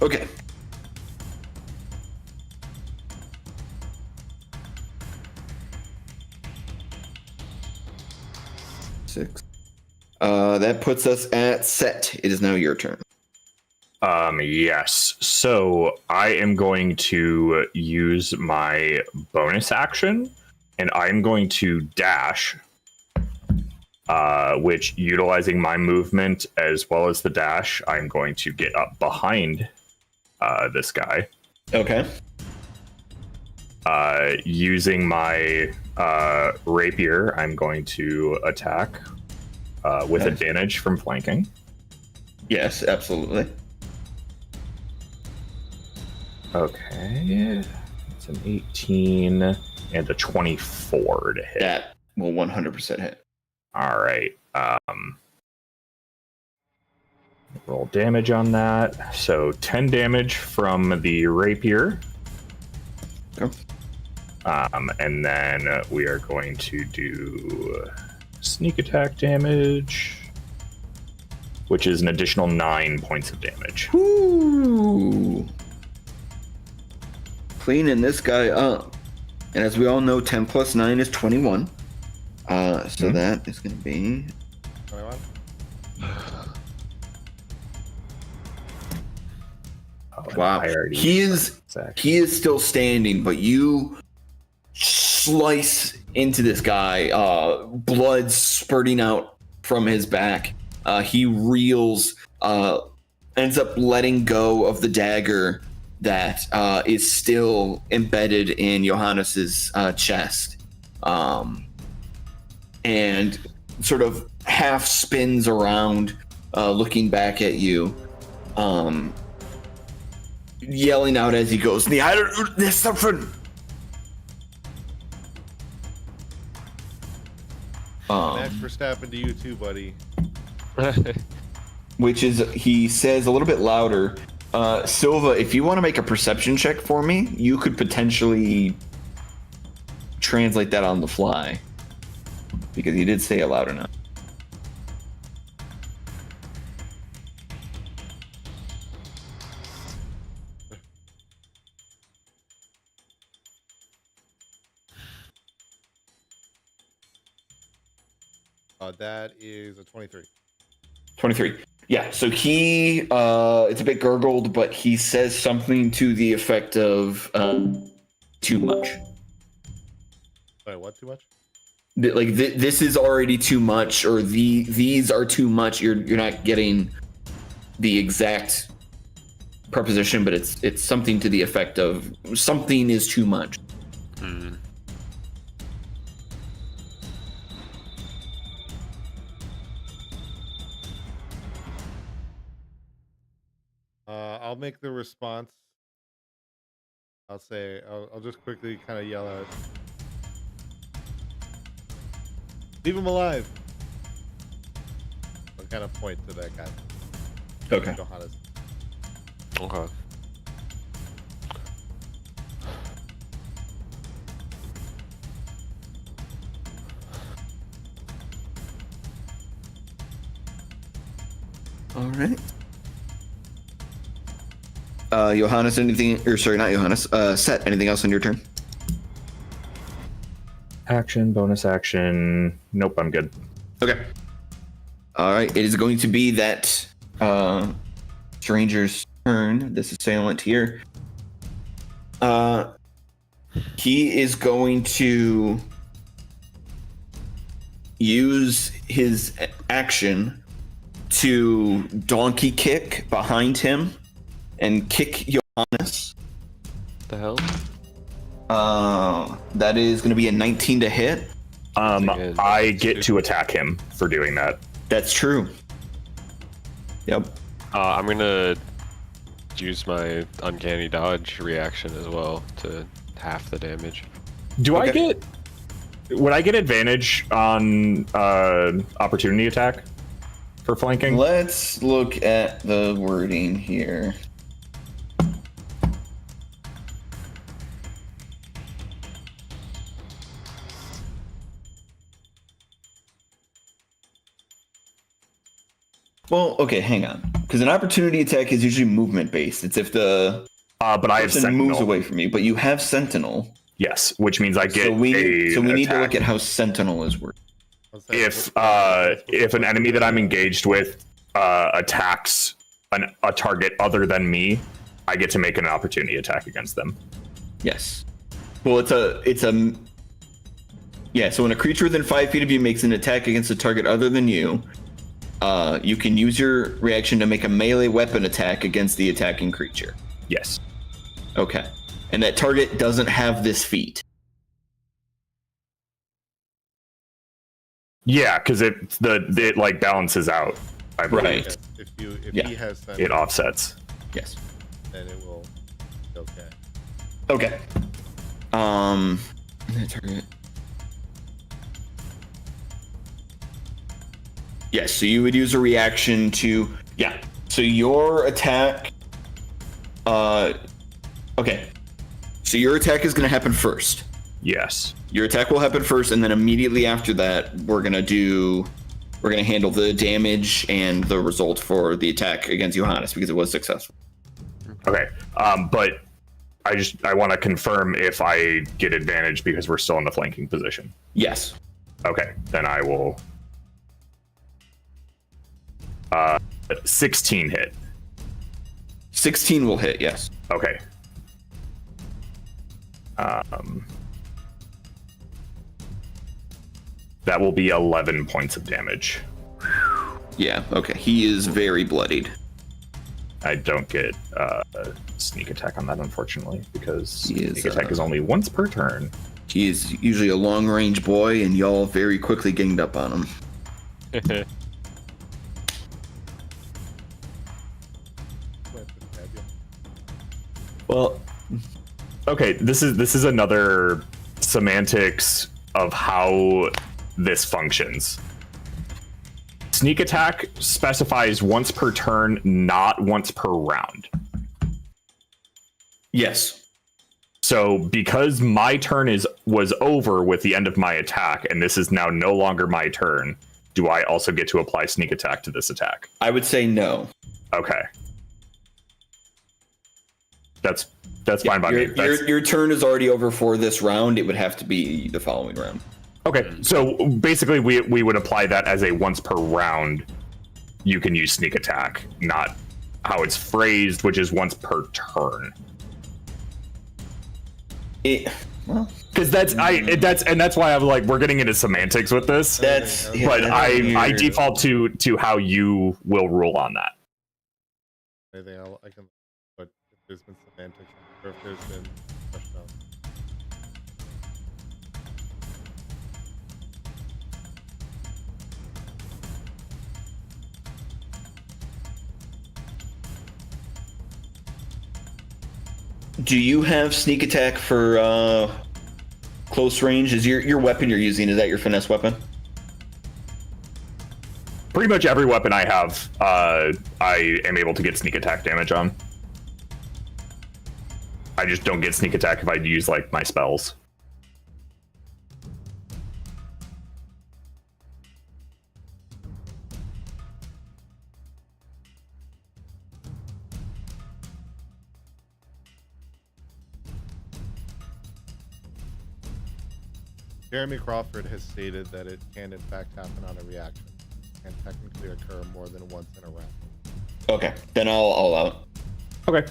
Okay. Six. That puts us at Set. It is now your turn. Yes. So I am going to use my bonus action, and I'm going to dash, which, utilizing my movement as well as the dash, I'm going to get up behind this guy. Okay. Using my rapier, I'm going to attack with advantage from flanking. Yes, absolutely. Okay. It's an 18 and a 24 to hit. That will 100% hit. All right. Roll damage on that. So 10 damage from the rapier. Okay. And then we are going to do sneak attack damage, which is an additional 9 points of damage. Woo! Cleaning this guy up. And as we all know, 10 plus 9 is 21. So that is going to be... 21. Wow. He is still standing, but you slice into this guy, blood spurting out from his back. He reels, ends up letting go of the dagger that is still embedded in Johannes's chest, and sort of half spins around, looking back at you, yelling out as he goes, "There's something." Max Verstappen to you too, buddy. Which is, he says a little bit louder, Silva, if you want to make a perception check for me, you could potentially translate that on the fly, because he did say it loud enough. That is a 23. 23. Yeah, so he, it's a bit gurgled, but he says something to the effect of, too much. Wait, what, too much? Like, this is already too much, or these are too much. You're not getting the exact preposition, but it's something to the effect of, something is too much. Hmm. I'll make the response. I'll say, I'll just quickly kind of yell out, "Leave him alive!" I'll kind of point to that guy. Okay. Johannes. Okay. All right. Johannes, anything, or sorry, not Johannes, Set, anything else on your turn? Action, bonus action. Nope, I'm good. Okay. All right, it is going to be that stranger's turn, this assailant here. He is going to use his action to donkey kick behind him and kick Johannes. the hell? That is going to be a 19 to hit. I get to attack him for doing that. That's true. Yep. I'm gonna use my uncanny dodge reaction as well to half the damage. Would I get advantage on opportunity attack for flanking? Let's look at the wording here. Well, okay, hang on. Because an opportunity attack is usually movement based. It's if the but I have person Sentinel. moves away from you. But you have Sentinel. Yes, which means I get So we need to attack. look at how Sentinel is working. If an enemy that I'm engaged with attacks a target other than me, I get to make an opportunity attack against them. Yes. Well, it's a yeah. So when a creature within 5 feet of you makes an attack against a target other than you, you can use your reaction to make a melee weapon attack against the attacking creature. Yes. Okay. And that target doesn't have this feat. Yeah, because it like balances out. I believe. Right. Yes, if Yeah. he has It offsets. Yes. then it will be okay. Okay. That target. Yes, so you would use a reaction to So your attack okay. So your attack is gonna happen first. Yes. Your attack will happen first, and then immediately after that, we're gonna handle the damage and the result for the attack against Johannes because it was successful. Okay. But I want to confirm if I get advantage because we're still in the flanking position. Yes. Okay. Then I will 16 hit. 16 will hit, yes. Okay. That will be 11 points of damage. Yeah, okay. He is very bloodied. I don't get sneak attack on that, unfortunately, because He is, sneak attack is only once per turn. He is usually a long range boy, and y'all very quickly ganged up on him. Well, okay, this is another semantics of how this functions. Sneak attack specifies once per turn, not once per round. Yes. So because my turn was over with the end of my attack, and this is now no longer my turn, do I also get to apply sneak attack to this attack? I would say no. Okay. That's fine by me. Your turn is already over for this round. It would have to be the following round. Okay, so basically we would apply that as a once per round you can use sneak attack, not how it's phrased, which is once per turn. Because that's why I'm like, we're getting into semantics with this. But I default to how you will rule on that. Anything I can, but if there's been semantics or if there's been question out. Do you have sneak attack for close range? Is your weapon you're using, is that your finesse weapon? Pretty much every weapon I have, I am able to get sneak attack damage on. I just don't get sneak attack if I use like my spells. Jeremy Crawford has stated that it can in fact happen on a reaction and technically occur more than once in a round. Okay, then I'll allow it. Okay.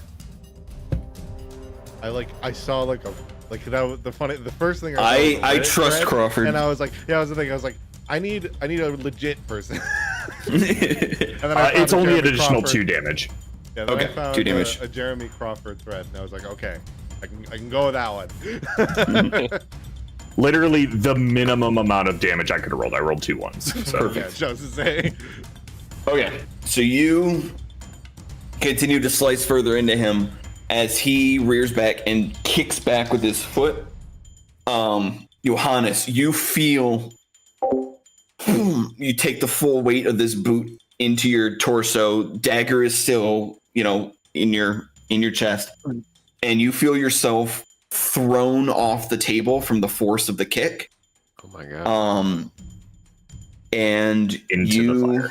I saw the first thing I trust Crawford. and I was like, yeah, that was the thing. I was like, I need a legit person. And then I found It's a only an Jeremy additional Crawford. 2 damage. Yeah, then Okay, I found 2 damage. a Jeremy Crawford thread, and I was like, okay, I can go with that one. Literally the minimum amount of damage I could have rolled. I rolled 2 ones. So Yeah, just to say. Okay, so you continue to slice further into him as he rears back and kicks back with his foot. Johannes, you feel you take the full weight of this boot into your torso. Dagger is still, in your chest, and you feel yourself thrown off the table from the force of the kick. Oh my god. And Into you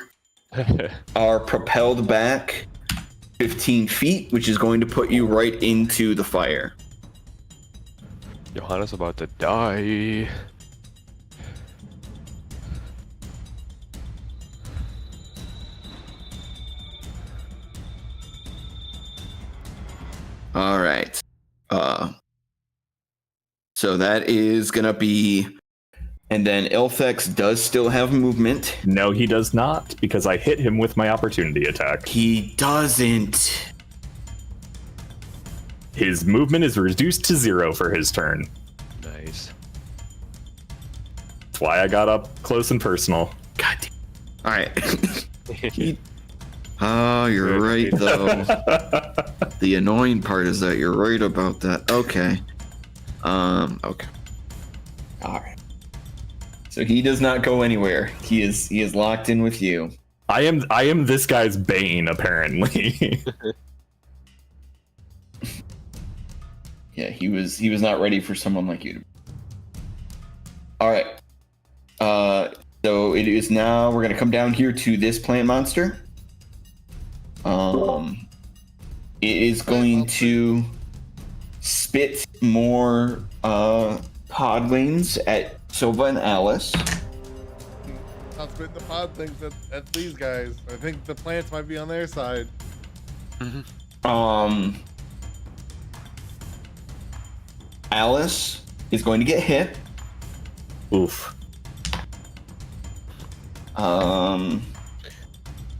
are propelled back 15 feet, which is going to put you right into the fire. Johanna's about to die. All right. So that is gonna be, and then Ilfex does still have movement. no, he does not, because I hit him with my opportunity attack. He doesn't. His movement is reduced to 0 for his turn. Nice. That's why I got up close and personal. God damn. All right. Oh, you're right though. The annoying part is that you're right about that. Okay. Okay. All right. So he does not go anywhere. He is locked in with you. I am this guy's bane, apparently. Yeah, he was not ready for someone like you to. All right. So it is now. We're gonna come down here to this plant monster. It is going to spit more podlings at Silva and Alice. Not spitting the pod things at these guys. I think the plants might be on their side. Alice is going to get hit. Oof.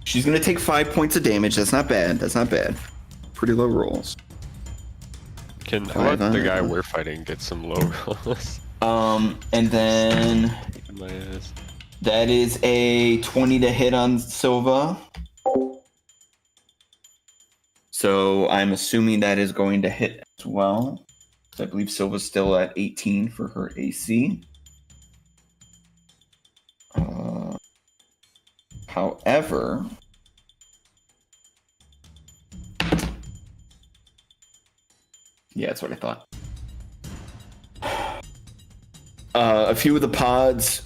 She's going to take 5 points of damage. That's not bad. Pretty low rolls. How about the guy we're fighting get some low rolls? And then My ass. that is a 20 to hit on Silva. So I'm assuming that is going to hit as well. So I believe Silva's still at 18 for her AC. However, yeah, that's what I thought. A few of the pods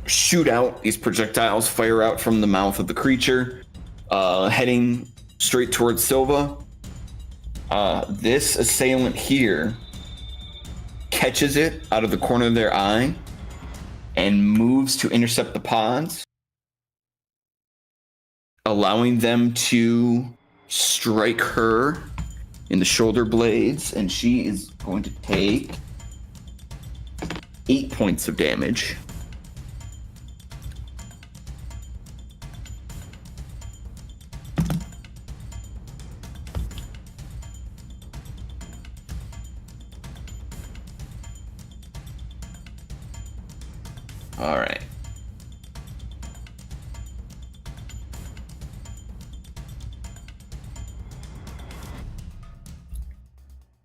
shoot out. These projectiles fire out from the mouth of the creature, heading straight towards Silva. This assailant here catches it out of the corner of their eye and moves to intercept the pods, allowing them to strike her in the shoulder blades, and she is going to take 8 points of damage. All right.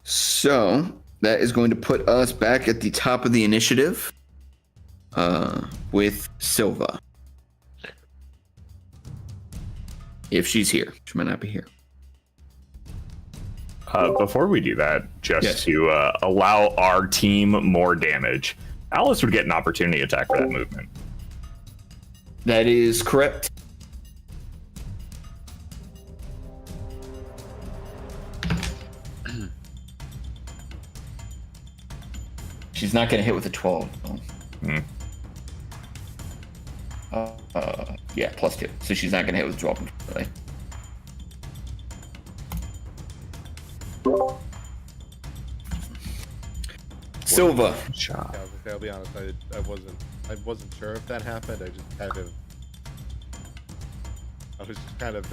So that is going to put us back at the top of the initiative with Silva. If she's here. She might not be here. Before we do that, just Yes. to allow our team more damage, Alice would get an opportunity attack for that movement. That is correct. She's not going to hit with a 12. though. Yeah, +2. So she's not going to hit with 12. Really. Silva. Yeah, I'll be honest. I wasn't sure if that happened. I was just kind of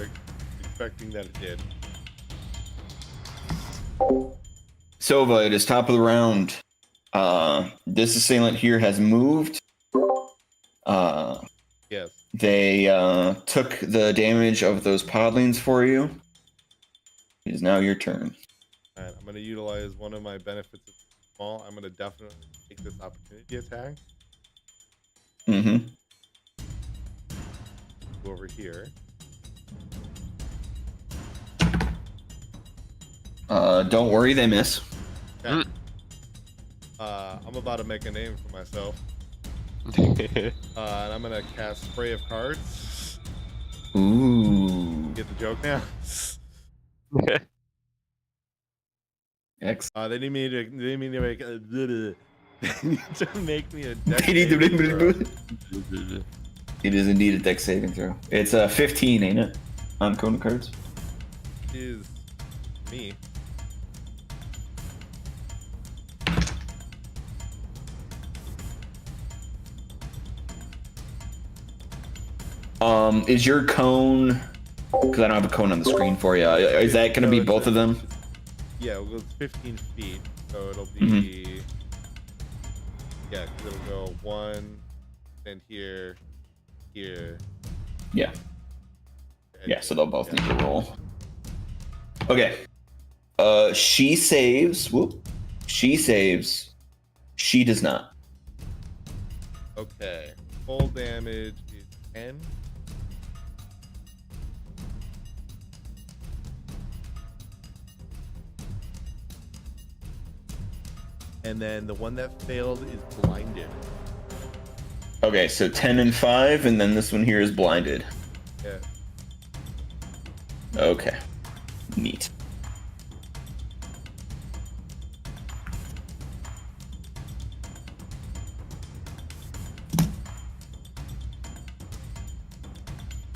expecting that it did. Sova, it is top of the round. This assailant here has moved. Yes. They took the damage of those podlings for you. It is now your turn. All right, I'm going to utilize one of my benefits of small. I'm going to definitely take this opportunity attack. Mm-hmm. Go over here. Don't worry, they miss. Okay. I'm about to make a name for myself. And I'm going to cast Spray of Cards. Ooh. Get the joke now? X. They need me to make they need to make me a deck It saving throw. is indeed a dex saving throw. It's 15, ain't it? On Cone of Cards. Is me. Is your cone? Because I don't have a cone on the screen for you. Is that going to be both of them? Yeah, well, it's 15 feet, so it'll be. Mm-hmm. Yeah, 'cause it'll go 1, and here. Yeah. Yeah, so they'll both need to roll. Okay. She saves. Whoop. She saves. She does not. Okay. Full damage is 10. And then the one that failed is blinded. Okay, so 10 and 5, and then this one here is blinded. Yeah. Okay. Neat.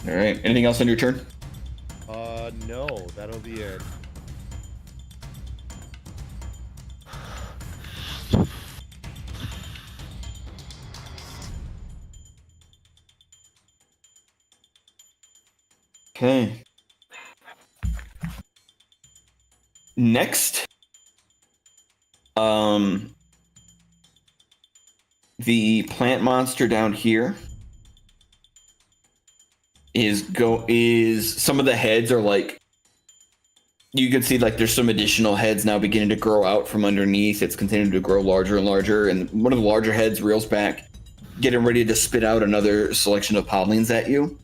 All right. Anything else on your turn? No, that'll be it. Okay. Next, the plant monster down here is some of the heads are like, you can see like there's some additional heads now beginning to grow out from underneath. It's continuing to grow larger and larger, and one of the larger heads reels back, getting ready to spit out another selection of podlings at you.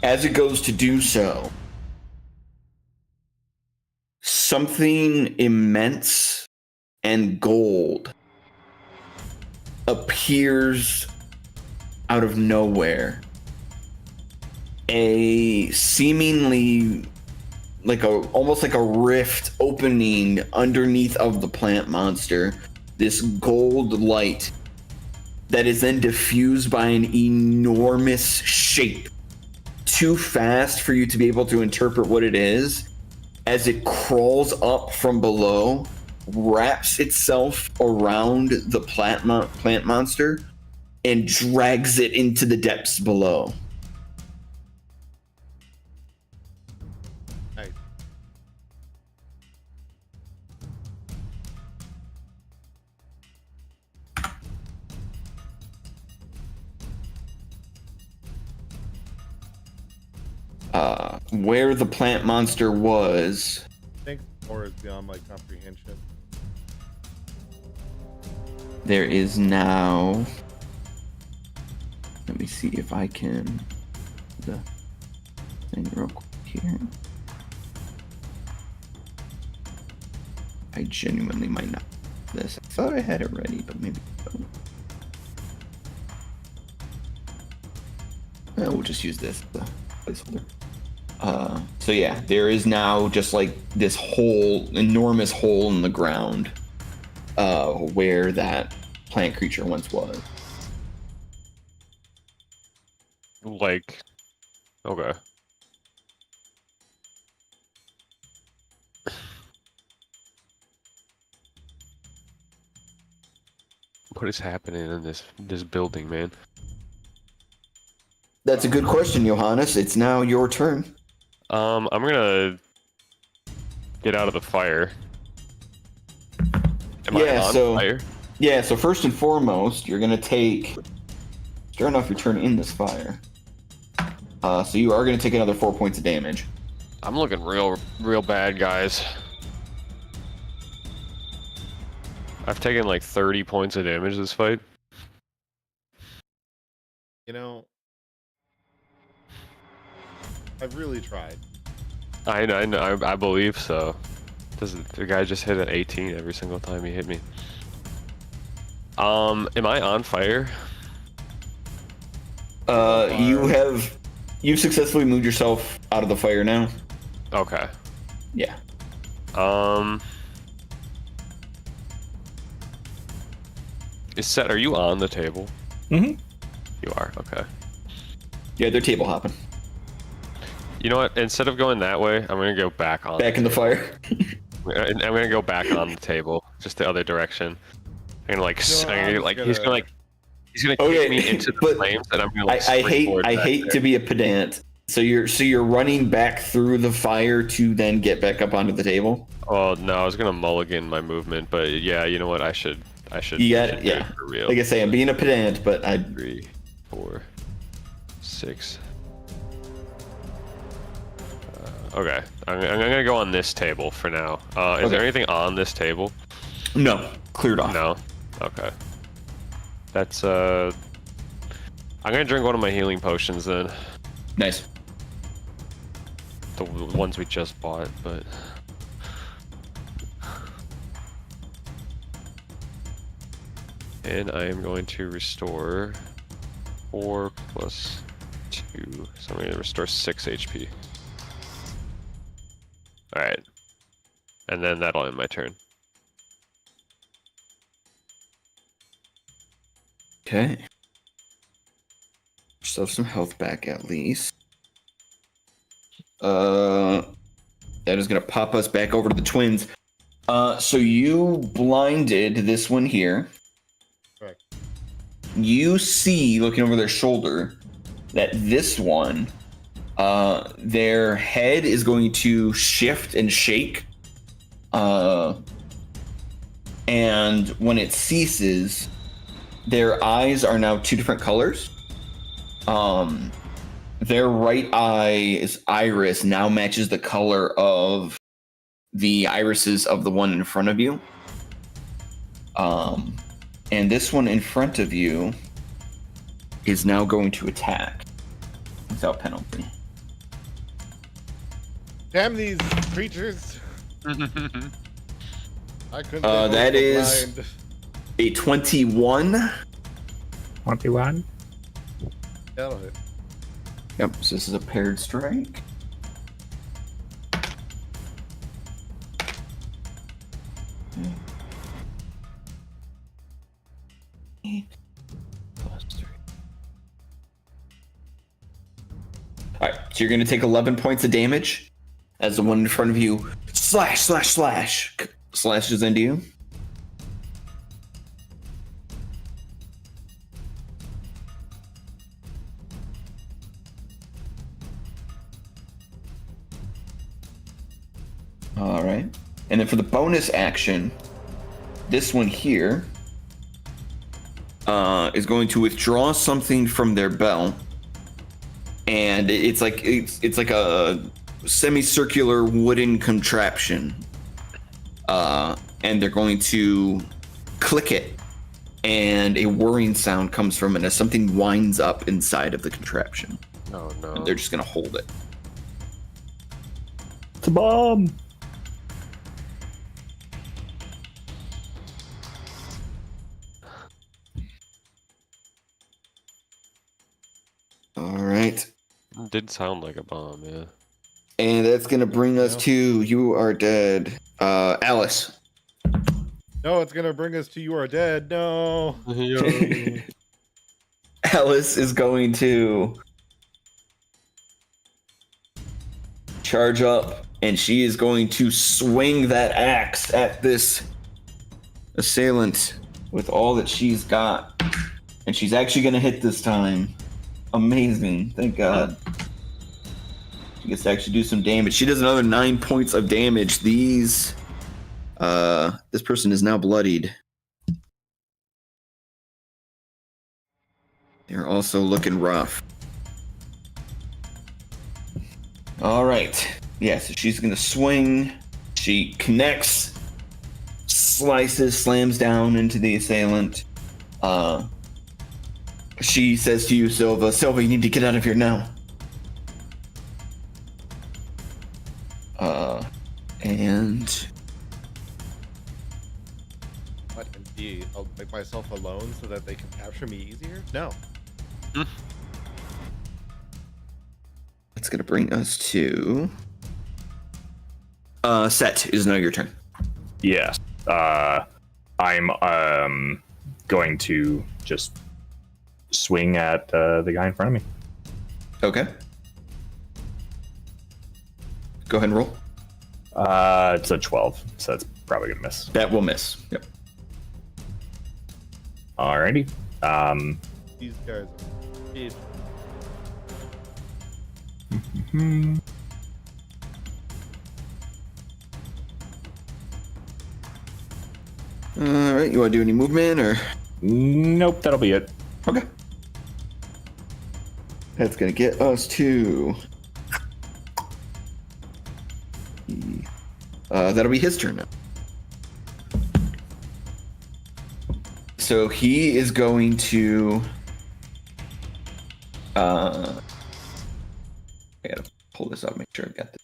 As it goes to do so, something immense and gold appears out of nowhere. A seemingly almost like a rift opening underneath of the plant monster. This gold light that is then diffused by an enormous shape, too fast for you to be able to interpret what it is, as it crawls up from below, wraps itself around the plant monster, and drags it into the depths below. Nice. Where the plant monster was, I think more is beyond my comprehension. there is now. Let me see if I can. The thing real quick here. I genuinely might not have this. I thought I had it ready, but maybe I don't. We'll just use this placeholder. So yeah, there is now just like this enormous hole in the ground, where that plant creature once was. Like, okay. What is happening in this building, man? That's a good question, Johannes. It's now your turn. I'm gonna get out of the fire. Am I on fire? Yeah, so first and foremost, you're gonna take, starting off your turn in this fire. So you are gonna take another 4 points of damage. I'm looking real bad, guys. I've taken like 30 points of damage this fight. You know, I've really tried. I know, I believe so. The guy just hit an 18 every single time he hit me. Am I on fire? You've successfully moved yourself out of the fire now. Okay. Yeah. Are you on the table? Mm-hmm. You are, okay. Yeah, they're table hopping. You know what? Instead of going that way, I'm gonna go back on. Back in the fire. I'm gonna go back on the table, just the other direction. I'm gonna he's gonna kick me into the flames, and I'm gonna I hate to be a pedant. So you're running back through the fire to then get back up onto the table. Oh no, I was gonna mulligan my movement, but yeah, you know what? I should. Yeah. Do it for real. Like I say, I'm being a pedant, but 3, 4, 6. Okay, I'm gonna go on this table for now. Is there anything on this table? No, cleared off. No. Okay. That's I'm gonna drink one of my healing potions then. Nice. The ones we just bought, but. And I am going to restore 4 plus 2. So I'm going to restore 6 HP. Alright. And then that'll end my turn. Okay. Yourself some health back at least. That is going to pop us back over to the twins. So you blinded this one here. Correct. You see, looking over their shoulder, that this one, their head is going to shift and shake. And when it ceases, their eyes are now 2 different colors. Their right eye's iris now matches the color of the irises of the one in front of you. And this one in front of you is now going to attack without penalty. Damn these creatures! I couldn't. That is blind. a 21. 21. That'll hit. Yep, so this is a paired strike. Alright, so you're going to take 11 points of damage as the one in front of you slashes into you. Alright, and then for the bonus action, this one here is going to withdraw something from their belt. And it's like a semicircular wooden contraption, and they're going to click it, and a whirring sound comes from it as something winds up inside of the contraption. Oh no! And they're just gonna hold it. It's a bomb. All right. It did sound like a bomb, yeah. And that's gonna bring us to You Are Dead. Alice. No, it's gonna bring us to You Are Dead. No. Alice is going to charge up, and she is going to swing that axe at this assailant with all that she's got. And she's actually going to hit this time. Amazing. Thank God. She gets to actually do some damage. She does another 9 points of damage. This person is now bloodied. They're also looking rough. All right. Yeah, so she's going to swing. She connects, slices, slams down into the assailant. She says to you, Silva, you need to get out of here now. And What? I'll make myself alone so that they can capture me easier? No. that's going to bring us to Set. Is now your turn. Yes. I'm going to just swing at the guy in front of me. Okay. Go ahead and roll. It's a 12, so that's probably gonna miss. That will miss. Yep. Alrighty. These guys are big. All right. You want to do any movement or? Nope, that'll be it. Okay. That's gonna get us to. That'll be his turn now. So he is going to. I gotta pull this up, make sure I got this.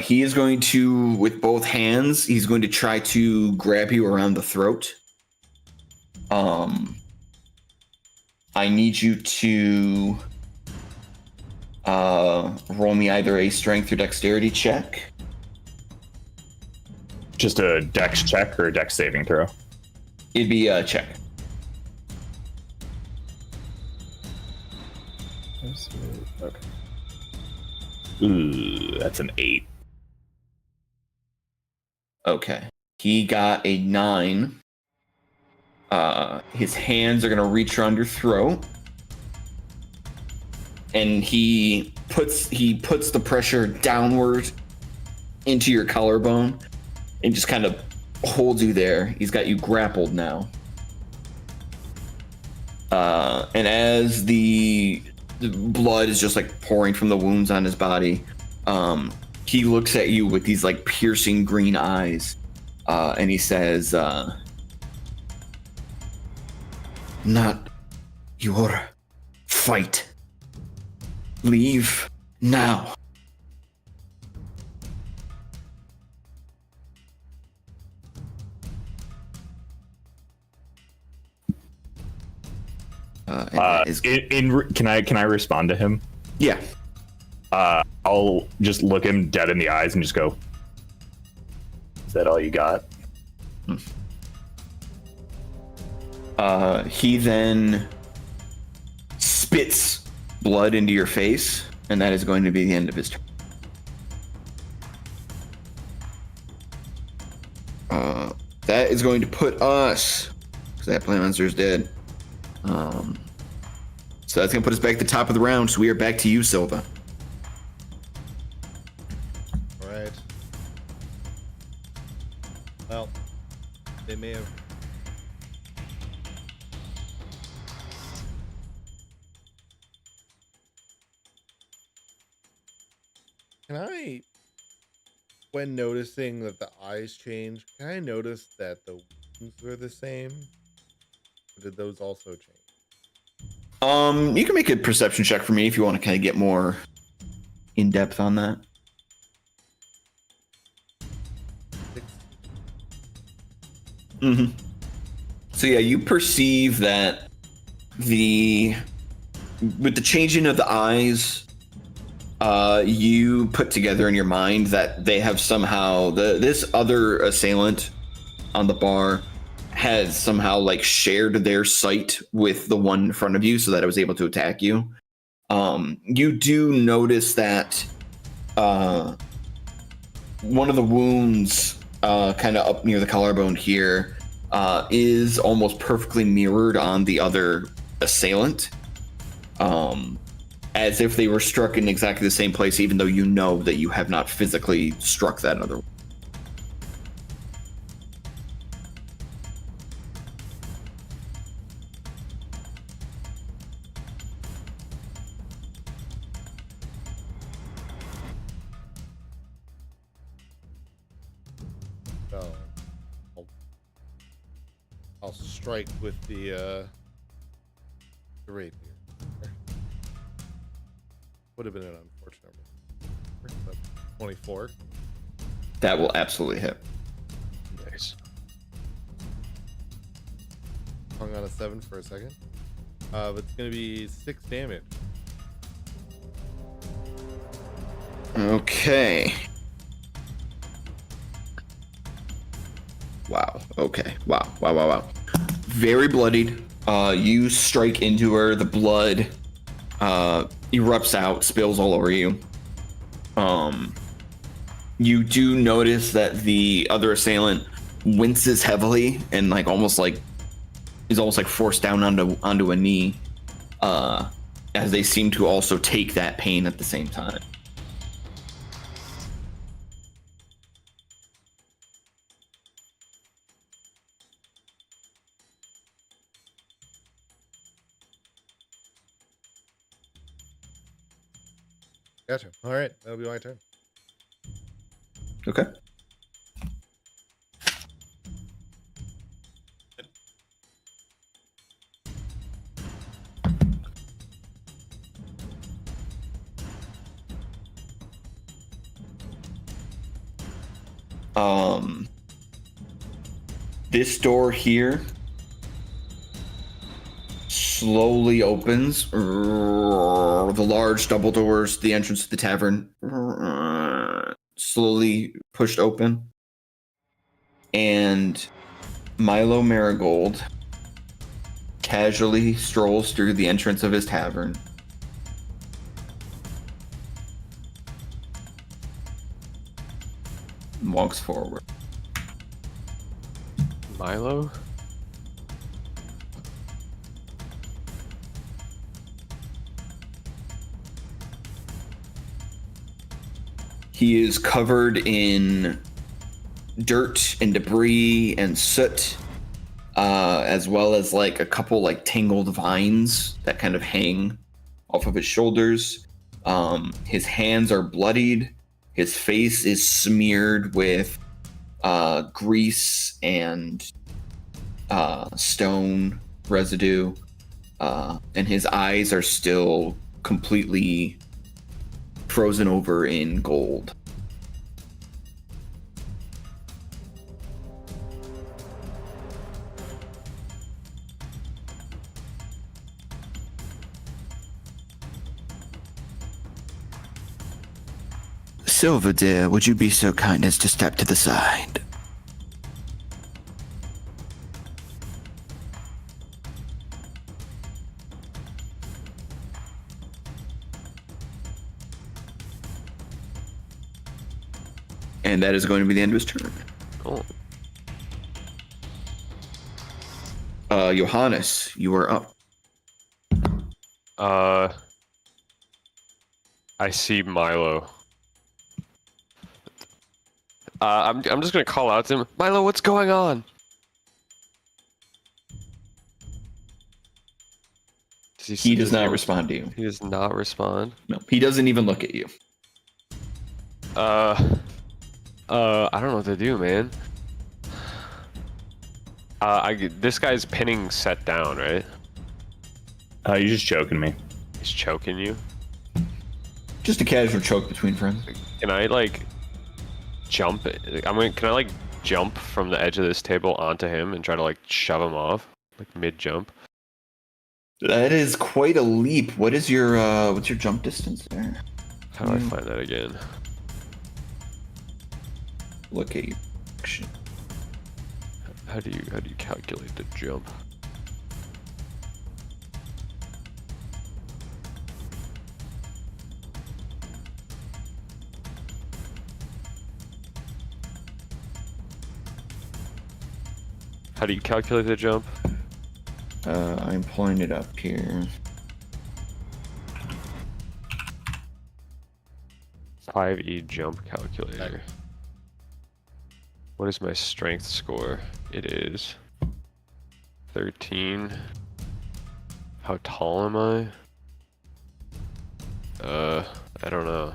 He is going to, with both hands, he's going to try to grab you around the throat. I need you to roll me either a strength or dexterity check. Just a dex check or a dex saving throw? It'd be a check. Okay. Ooh, that's an 8. Okay. He got a 9. His hands are gonna reach around your throat, and he puts the pressure downward into your collarbone, and just kind of holds you there. He's got you grappled now. And as the blood is just like pouring from the wounds on his body, he looks at you with these like piercing green eyes, and he says, "Not your fight. Leave now." Can I respond to him? Yeah. I'll just look him dead in the eyes and just go, "Is that all you got?" He then spits blood into your face, and that is going to be the end of his turn. That is going to put us, because that plant monster is dead. So that's going to put us back at the top of the round. So we are back to you, Silva. All right. Well, they may have. Can I, when noticing that the eyes change, can I notice that the wounds were the same? Or did those also change? You can make a perception check for me if you want to kind of get more in depth on that. 6. Mm-hmm. So yeah, you perceive that with the changing of the eyes, you put together in your mind that they have somehow this other assailant on the bar has somehow like shared their sight with the one in front of you so that it was able to attack you. You do notice that one of the wounds, kind of up near the collarbone here, is almost perfectly mirrored on the other assailant, as if they were struck in exactly the same place, even though you know that you have not physically struck that other one. So I'll strike with the rapier. Would have been an unfortunate roll. But 24. That will absolutely hit. Nice. Hung on a 7 for a second. But it's gonna be 6 damage. Okay. Wow. Okay. Wow. Very bloodied. You strike into her. The blood erupts out, spills all over you. You do notice that the other assailant winces heavily and is almost like forced down onto a knee, as they seem to also take that pain at the same time. Gotcha. All right, that'll be my turn. Okay. This door here slowly opens. The large double doors, the entrance to the tavern, slowly pushed open. And Milo Marigold casually strolls through the entrance of his tavern. And walks forward. Milo? He is covered in dirt and debris and soot, as well as like a couple like tangled vines that kind of hang off of his shoulders. His hands are bloodied. His face is smeared with grease and stone residue, and his eyes are still completely frozen over in gold. Silver, dear, would you be so kind as to step to the side? And that is going to be the end of his turn. Cool. Johannes, you are up. I see Milo. I'm just gonna call out to him. Milo, what's going on? He does not respond to you. He does not respond. No, he doesn't even look at you. I don't know what to do, man. This guy's pinning Set down, right? You're just choking me. He's choking you. Just a casual choke between friends. Can I like jump? Can I like jump from the edge of this table onto him and try to like shove him off, like mid jump? That is quite a leap. What is your what's your jump distance there? How do I find that again? Look at you. How do you calculate the jump? How do you calculate the jump? I'm pulling it up here. 5e jump calculator. Okay. What is my strength score? It is 13. How tall am I? I don't know.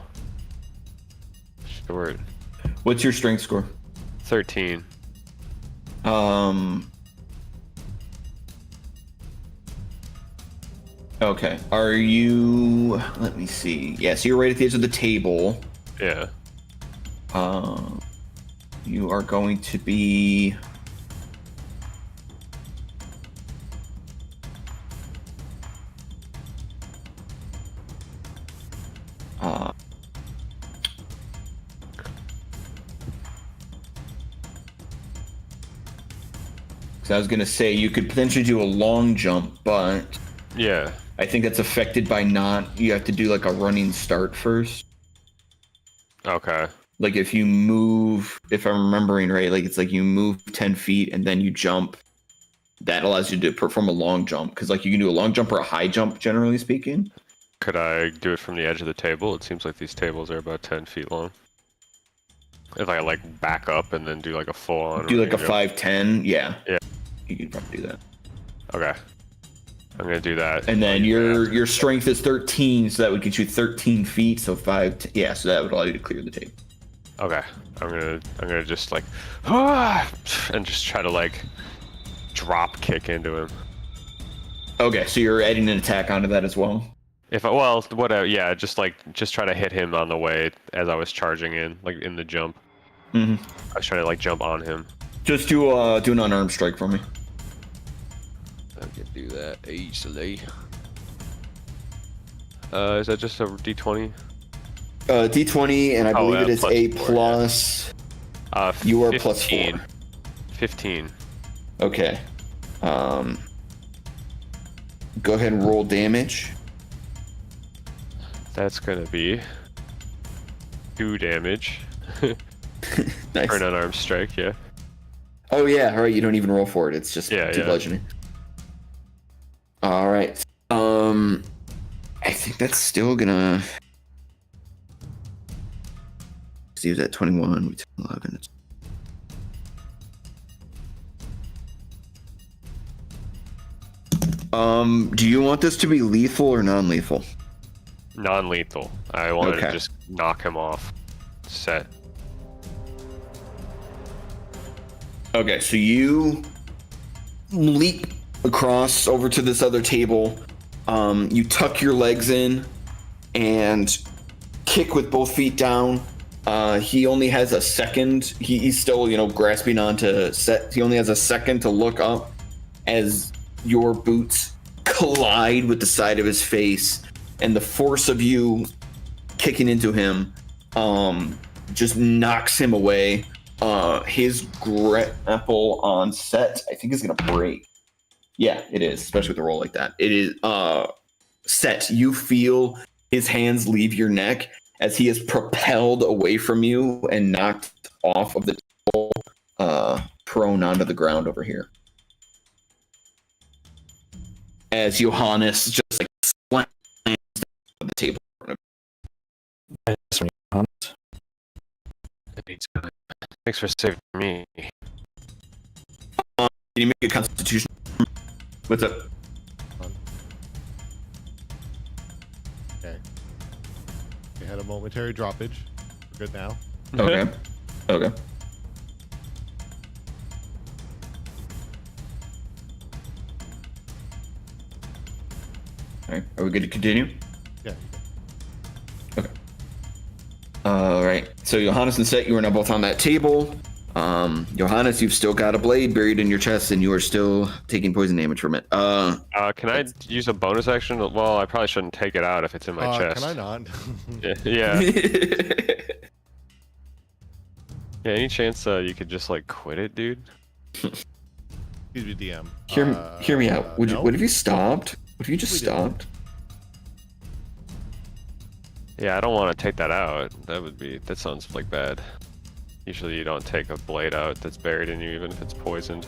Short. What's your strength score? 13. Okay. Are you? Let me see. Yeah, so you're right at the edge of the table. Yeah. You are going to be. So I was gonna say you could potentially do a long jump, but Yeah. I think that's affected by not. You have to do like a running start first. Okay. Like if you move, if I'm remembering right, like it's like you move 10 feet and then you jump. That allows you to perform a long jump because like you can do a long jump or a high jump, generally speaking. Could I do it from the edge of the table? It seems like these tables are about 10 feet long. If I like back up and then do like a full on. Do like a jump. 5-10, yeah. Yeah. You could probably do that. Okay. I'm gonna do that. And then your strength is 13, so that would get you 13 feet. So 5, yeah. So that would allow you to clear the table. Okay. I'm gonna just like, and just try to like drop kick into him. Okay, so you're adding an attack onto that as well. If I, well, whatever, yeah, just try to hit him on the way as I was charging in, like in the jump. Mm-hmm. I was trying to like jump on him. Just do an unarmed strike for me. I can do that easily. Is that just a D20? D20, and I believe it is plus a 4, plus. You are plus 4. 15. Okay. Go ahead and roll damage. That's gonna be 2 damage. Nice. For an unarmed strike, yeah. Oh yeah, all right. You don't even roll for it. It's just Yeah, yeah. bludgeoning. All right. I think that's still gonna. Steve's at 21. We took 11. Do you want this to be lethal or non-lethal? Non-lethal. I wanted Okay. to just knock him off. Set. Okay, so you leap across over to this other table. You tuck your legs in and kick with both feet down. He only has a second. He's still, grasping onto set. He only has a second to look up as your boots collide with the side of his face, and the force of you kicking into him just knocks him away. His grapple on set, I think, is gonna break. Yeah, it is, especially with a roll like that. It is set. You feel his hands leave your neck as he is propelled away from you and knocked off of the table, prone onto the ground over here. As Johannes just like slams down on the table. Thanks for saving me. Can you make a constitution? What's up? Okay. We had a momentary droppage. We're good now. Okay. Okay. All right. Are we good to continue? Yeah. Okay. All right. So Johannes and Set, you are now both on that table. Johannes, you've still got a blade buried in your chest, and you are still taking poison damage from it. Can I use a bonus action? Well, I probably shouldn't take it out if it's in my chest. Can I not? Yeah. Yeah, any chance you could just like quit it, dude? Excuse me, DM. Hear me out. No? What if you stopped? What if you just We didn't. stopped? Yeah, I don't want to take that out. That sounds like bad. Usually you don't take a blade out that's buried in you, even if it's poisoned.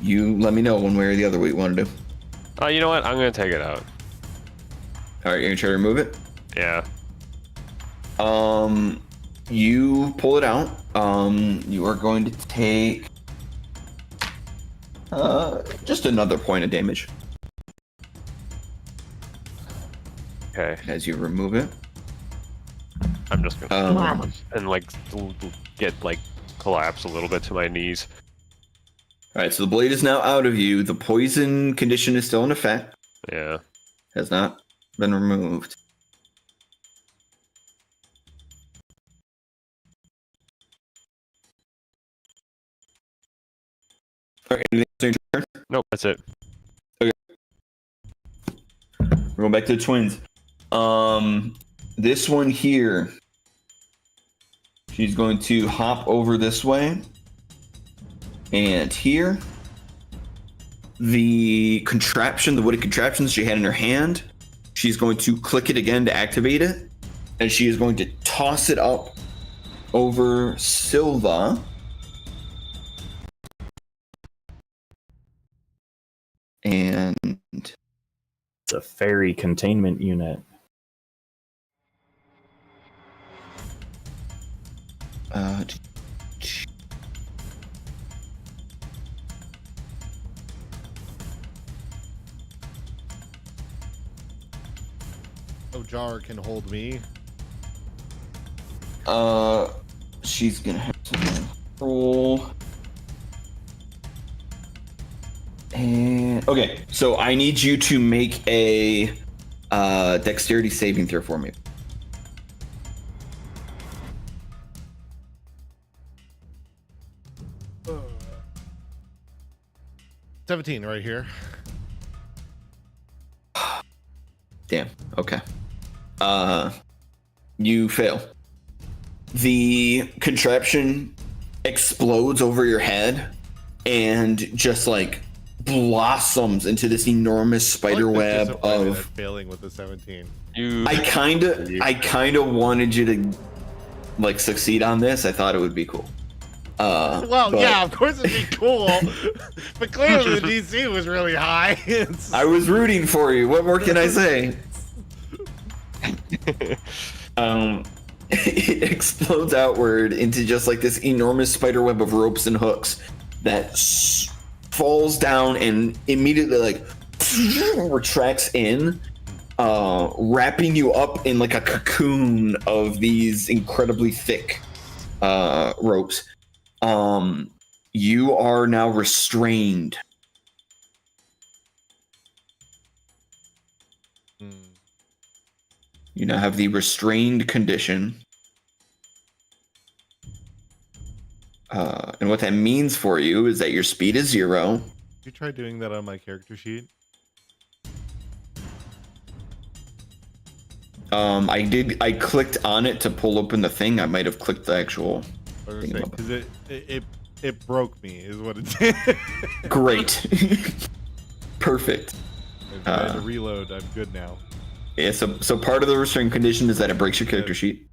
You let me know one way or the other what you want to do. You know what? I'm gonna take it out. All right, you're gonna try to remove it. Yeah. You pull it out. You are going to take just another point of damage Okay. as you remove it. I'm just gonna and like get like collapse a little bit to my knees. All right, so the blade is now out of you. The poison condition is still in effect. Yeah. Has not been removed. All right, anything else on your turn? Nope. That's it. We're going back to the twins. This one here, she's going to hop over this way. And here, the contraption, the wooden contraption she had in her hand, she's going to click it again to activate it. And she is going to toss it up over Silva. And It's a fairy containment unit. Oh, Jar can hold me. She's gonna have to roll. And okay, so I need you to make a dexterity saving throw for me. Uh, 17 right here. Damn. Okay. You fail. The contraption explodes over your head and just like blossoms into this enormous spider web of failing with the 17. I kind of wanted you to like succeed on this. I thought it would be cool. Well, yeah, of course it'd be cool, but clearly the DC was really high. I was rooting for you. What more can I say? It explodes outward into just like this enormous spider web of ropes and hooks that falls down and immediately like retracts in, wrapping you up in like a cocoon of these incredibly thick ropes. You are now restrained. You now have the restrained condition. And what that means for you is that your speed is 0. You try doing that on my character sheet? I clicked on it to pull open the thing. I might have clicked the actual thing. Because it broke me, is what it did. Great. Perfect. I've tried to reload. I'm good now. Yeah, so part of the restraint condition is that it breaks your character sheet.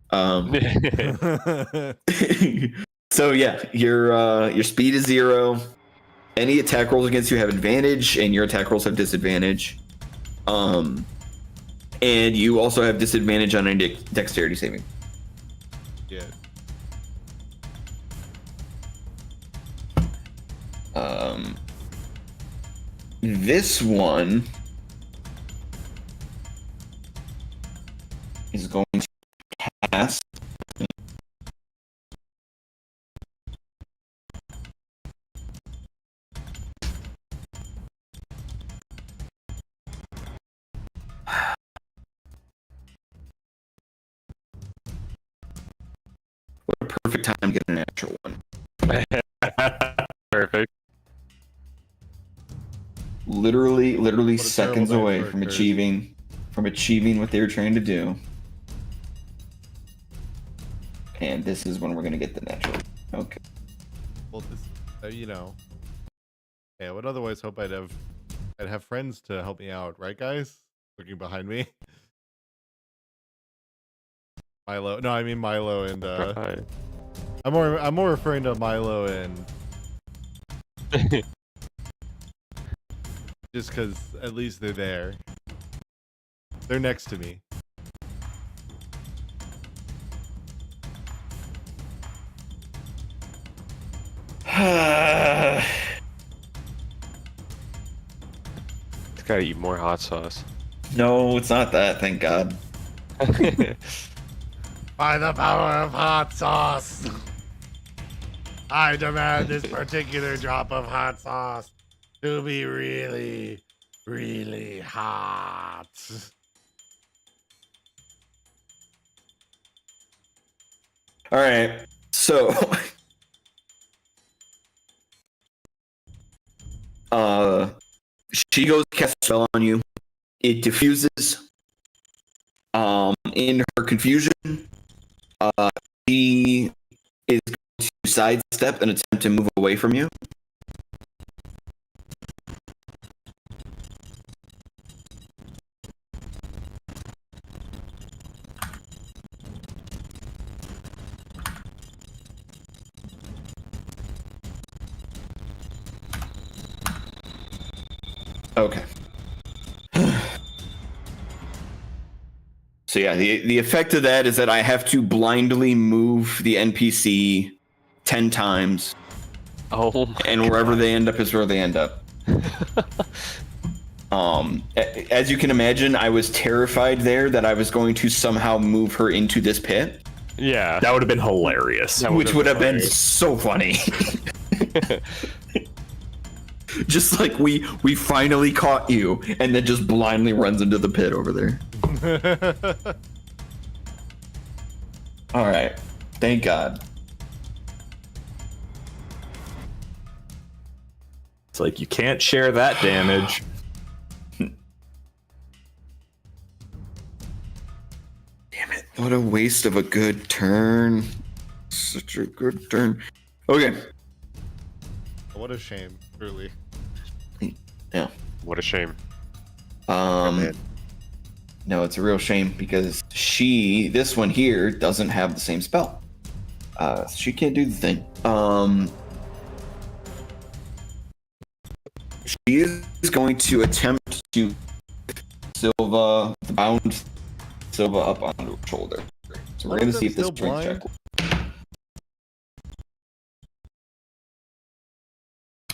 So yeah, your speed is 0. Any attack rolls against you have advantage, and your attack rolls have disadvantage. And you also have disadvantage on any dexterity saving. Yeah. This one is going to cast what a perfect time to get a natural one. Perfect. Literally What a seconds terrible away night for from a curse. achieving what they were trying to do. And this is when we're gonna get the natural. Okay. Well, this, you know. Yeah, I would otherwise hope I'd have friends to help me out, right, guys? Looking behind me. Milo. No, I mean Milo and Right. I'm more referring to Milo and Just because at least they're there. They're next to me. It's gotta eat more hot sauce. No, it's not that, thank God. By the power of hot sauce, I demand this particular drop of hot sauce to be really, really hot. All right, so she goes to cast a spell on you. It diffuses. In her confusion, she is going to sidestep and attempt to move away from you. Okay. So yeah, the effect of that is that I have to blindly move the NPC 10 times, Oh my and wherever they end up is where they end up. As you can imagine, I was terrified there that I was going to somehow move her into this pit, Yeah. That would have been hilarious. which would have been so funny. Just like we finally caught you, and then just blindly runs into the pit over there. All right, thank God. It's like you can't share that damage. Damn it! What a waste of a good turn. Such a good turn. Okay. What a shame, truly. Yeah. What a shame. No, it's a real shame because this one here doesn't have the same spell. She can't do the thing. She is going to attempt to bound Silva up onto her shoulder. So we're going to see if this Still strength check.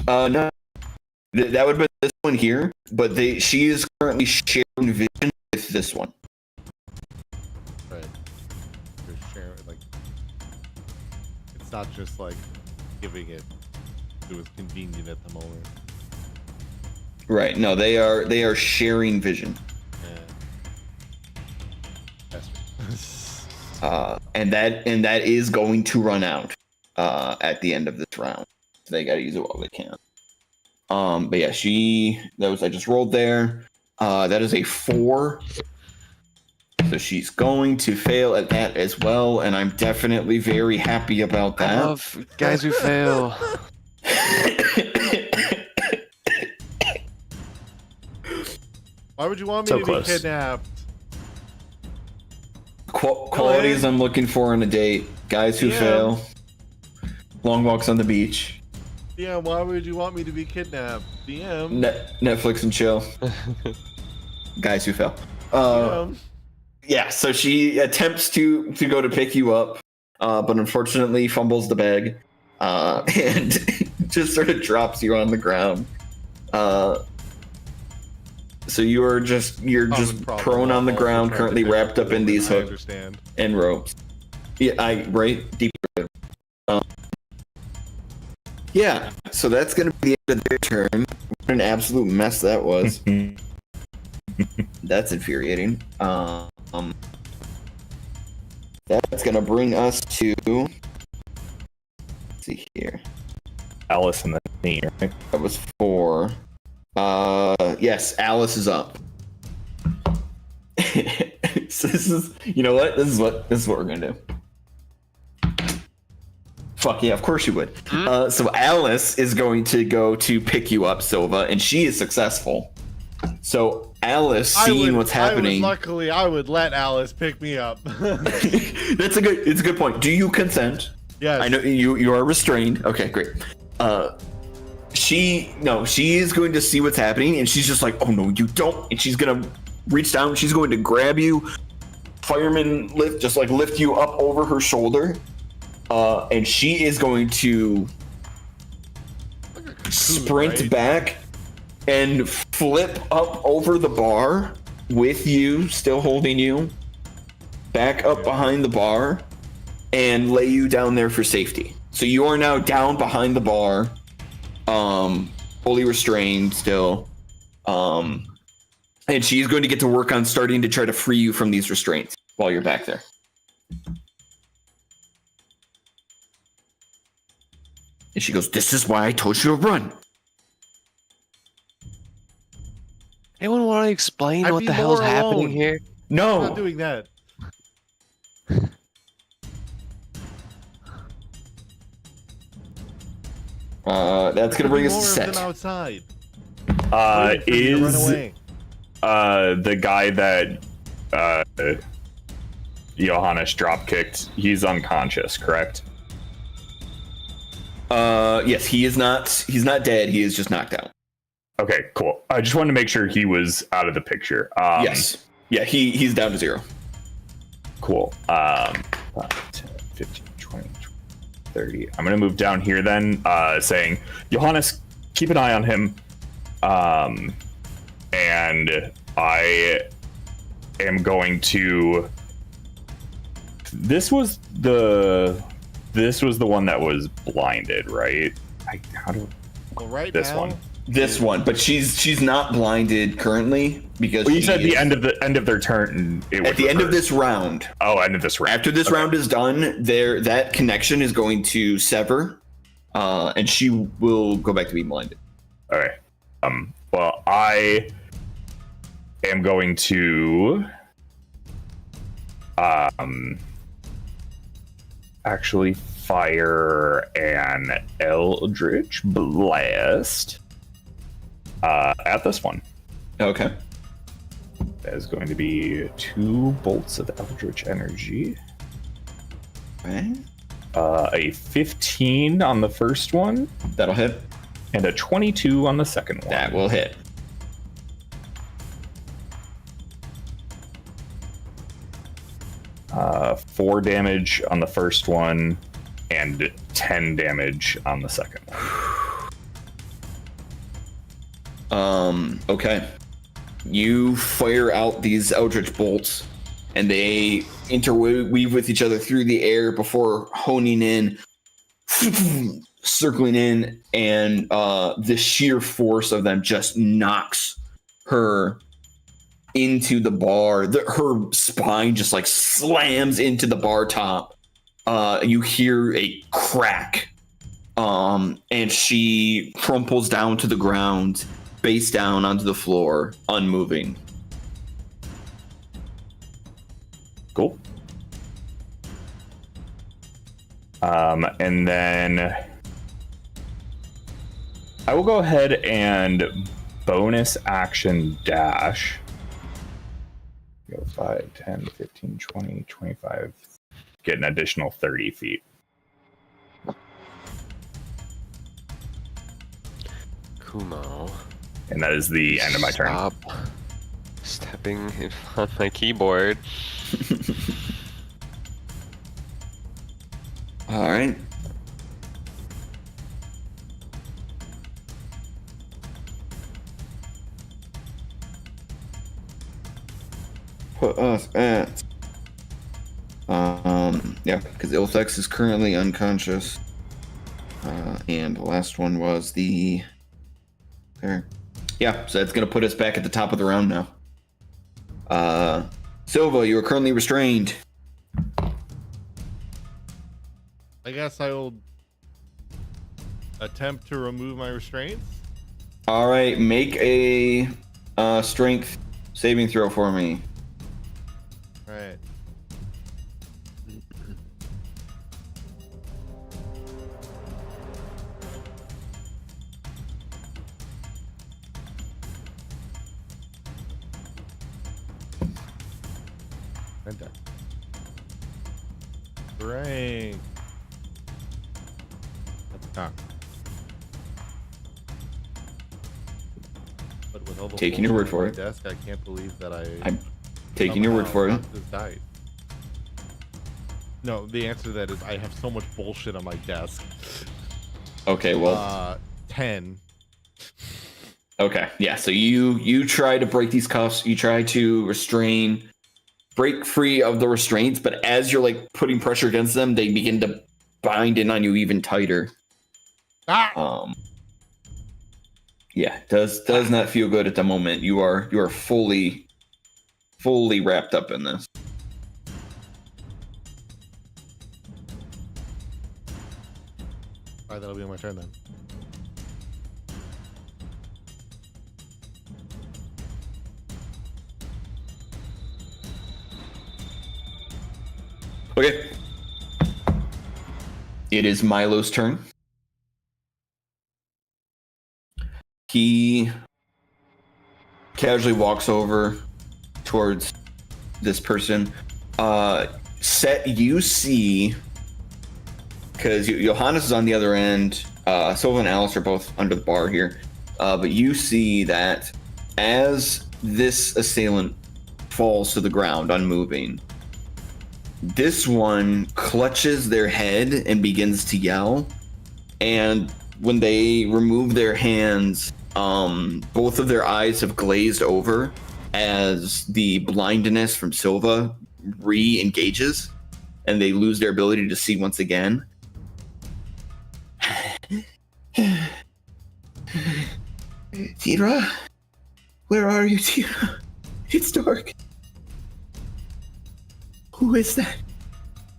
No. That would be this one here, but she is currently sharing vision with this one. Right. They're sharing, like, it's not just like giving it was convenient at the moment. Right. No, they are sharing vision. Yeah. That's And that is going to run out at the end of this round. So they gotta use it while they can. But yeah, I just rolled there. That is a 4. So she's going to fail at that as well, and I'm definitely very happy about I that. love guys who fail. Why would you want me So to close. be kidnapped? Qualities I'm looking for in a date: guys who Yeah. fail, long walks on the beach, DM, why would you want me to be kidnapped? DM. Netflix and chill, guys who fail. DM. Yeah, so she attempts to go to pick you up, but unfortunately fumbles the bag, and just sort of drops you on the ground. So you're just Common problem prone on the with ground, trying to currently pick wrapped up in these I hooks understand. and ropes. Yeah, deep. Yeah, so that's gonna be the end of their turn. What an absolute mess that was. That's infuriating. That's gonna bring us to. Let's see here. Alice and the knee, right? That was 4. Yes, Alice is up. So this is, you know what? This is what we're gonna do. Fuck yeah, of course you would. So Alice is going to go to pick you up, Silva, and she is successful. So Alice, seeing what's happening, Luckily, I would let Alice pick me up. it's a good point. Do you consent? Yes. I know you are restrained. Okay, great. she is going to see what's happening, and she's just like, oh no, you don't. And she's gonna reach down, she's going to grab you, fireman lift you up over her shoulder, and she is going to sprint back and flip up over the bar with you still holding you back up behind the bar and lay you down there for safety. So you are now down behind the bar, fully restrained still, and she's going to get to work on starting to try to free you from these restraints while you're back there. And she goes, this is why I told you to run. Anyone want to explain what the hell's happening here? No. I'm not doing that. That's gonna bring us to set. Outside. Is run away. The guy that Johannes drop kicked? He's unconscious, correct? Yes, he is not. He's not dead. He is just knocked out. Okay, cool. I just wanted to make sure he was out of the picture. Yes. Yeah, he's down to 0. Cool. 5, 10, 15, 20, 30. I'm gonna move down here then, saying, Johannes, keep an eye on him. And I am going to. This was the one that was blinded, right? Well, right this now, one. This one, but she's not blinded currently because Well, you said the end of their turn. At the end of this round. Oh, end of this round. After this round is done, that connection is going to sever, and she will go back to being blinded. All right. Well, I am going to actually fire an Eldritch Blast at this one. Okay. That is going to be 2 bolts of Eldritch Energy. Okay. A 15 on the first one. That'll hit. And a 22 on the second one. That will hit. Uh, 4 damage on the first one, and 10 damage on the second one. Okay. You fire out these Eldritch bolts, and they interweave with each other through the air before honing in, circling in, and the sheer force of them just knocks her into the bar. Her spine just like slams into the bar top. You hear a crack, and she crumples down to the ground, face down onto the floor, unmoving. Cool. And then I will go ahead and bonus action dash. Go 5, 10, 15, 20, 25. Get an additional 30 feet. Kumo. And that is the end of my turn. Stop stepping on my keyboard. All right. Put us at yeah, because Ilfex is currently unconscious, and the last one was the there. Yeah, so that's gonna put us back at the top of the round now. Silva, you are currently restrained. I guess I will attempt to remove my restraints. All right, make a strength saving throw for me. All right. Strength. That's not. With all the Taking your word bullshit on for my it. Desk, I can't believe that I'm taking your word for it. somehow got this dice. No, the answer to that is I have so much bullshit on my desk. Okay, well, 10. okay, yeah. So you try to break these cuffs. You try to break free of the restraints, but as you're like putting pressure against them, they begin to bind in on you even tighter. Ah! Yeah, does not feel good at the moment. You are fully wrapped up in this. Alright, that'll be my turn then. Okay. It is Milo's turn. He casually walks over towards this person. Set, you see, because Johannes is on the other end. Silva and Alice are both under the bar here. But you see that as this assailant falls to the ground, unmoving, this one clutches their head and begins to yell. And when they remove their hands, both of their eyes have glazed over as the blindness from Silva re-engages, and they lose their ability to see once again. Tira? Where are you, Tira? It's dark. Who is that?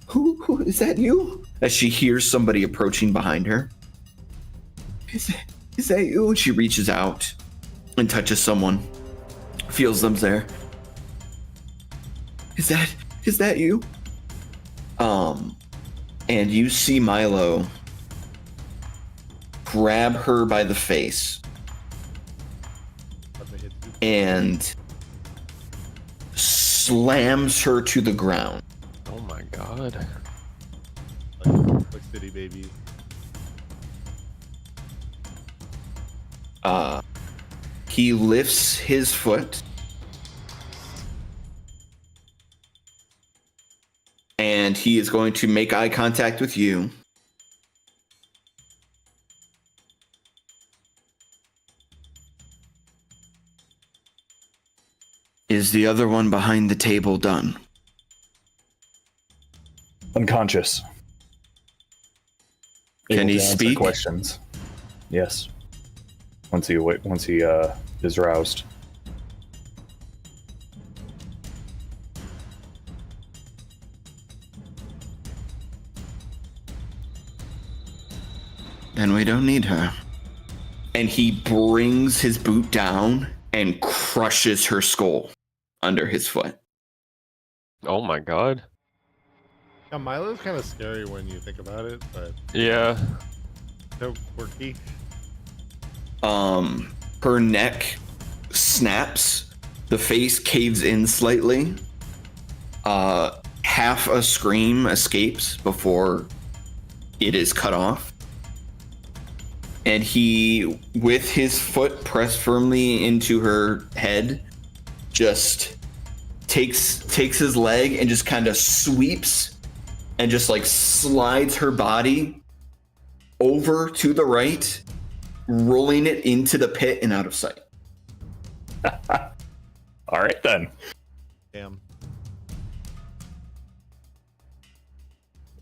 Who is that you? As she hears somebody approaching behind her. Is that you? And she reaches out and touches someone. Feels them there. Is that you? And you see Milo grab her by the face and slams her to the ground. Oh my god. Like City Baby. He lifts his foot and he is going to make eye contact with you. Is the other one behind the table done? Unconscious. Can Able he to answer speak? questions? Yes. Once he is roused. Then we don't need her. And he brings his boot down and crushes her skull under his foot. Oh my god. Yeah, Milo's kind of scary when you think about it, but Yeah. so quirky. Her neck snaps, the face caves in slightly. Half a scream escapes before it is cut off. And he, with his foot pressed firmly into her head, just takes his leg and just kind of sweeps and just like slides her body over to the right, rolling it into the pit and out of sight. All right then. Damn.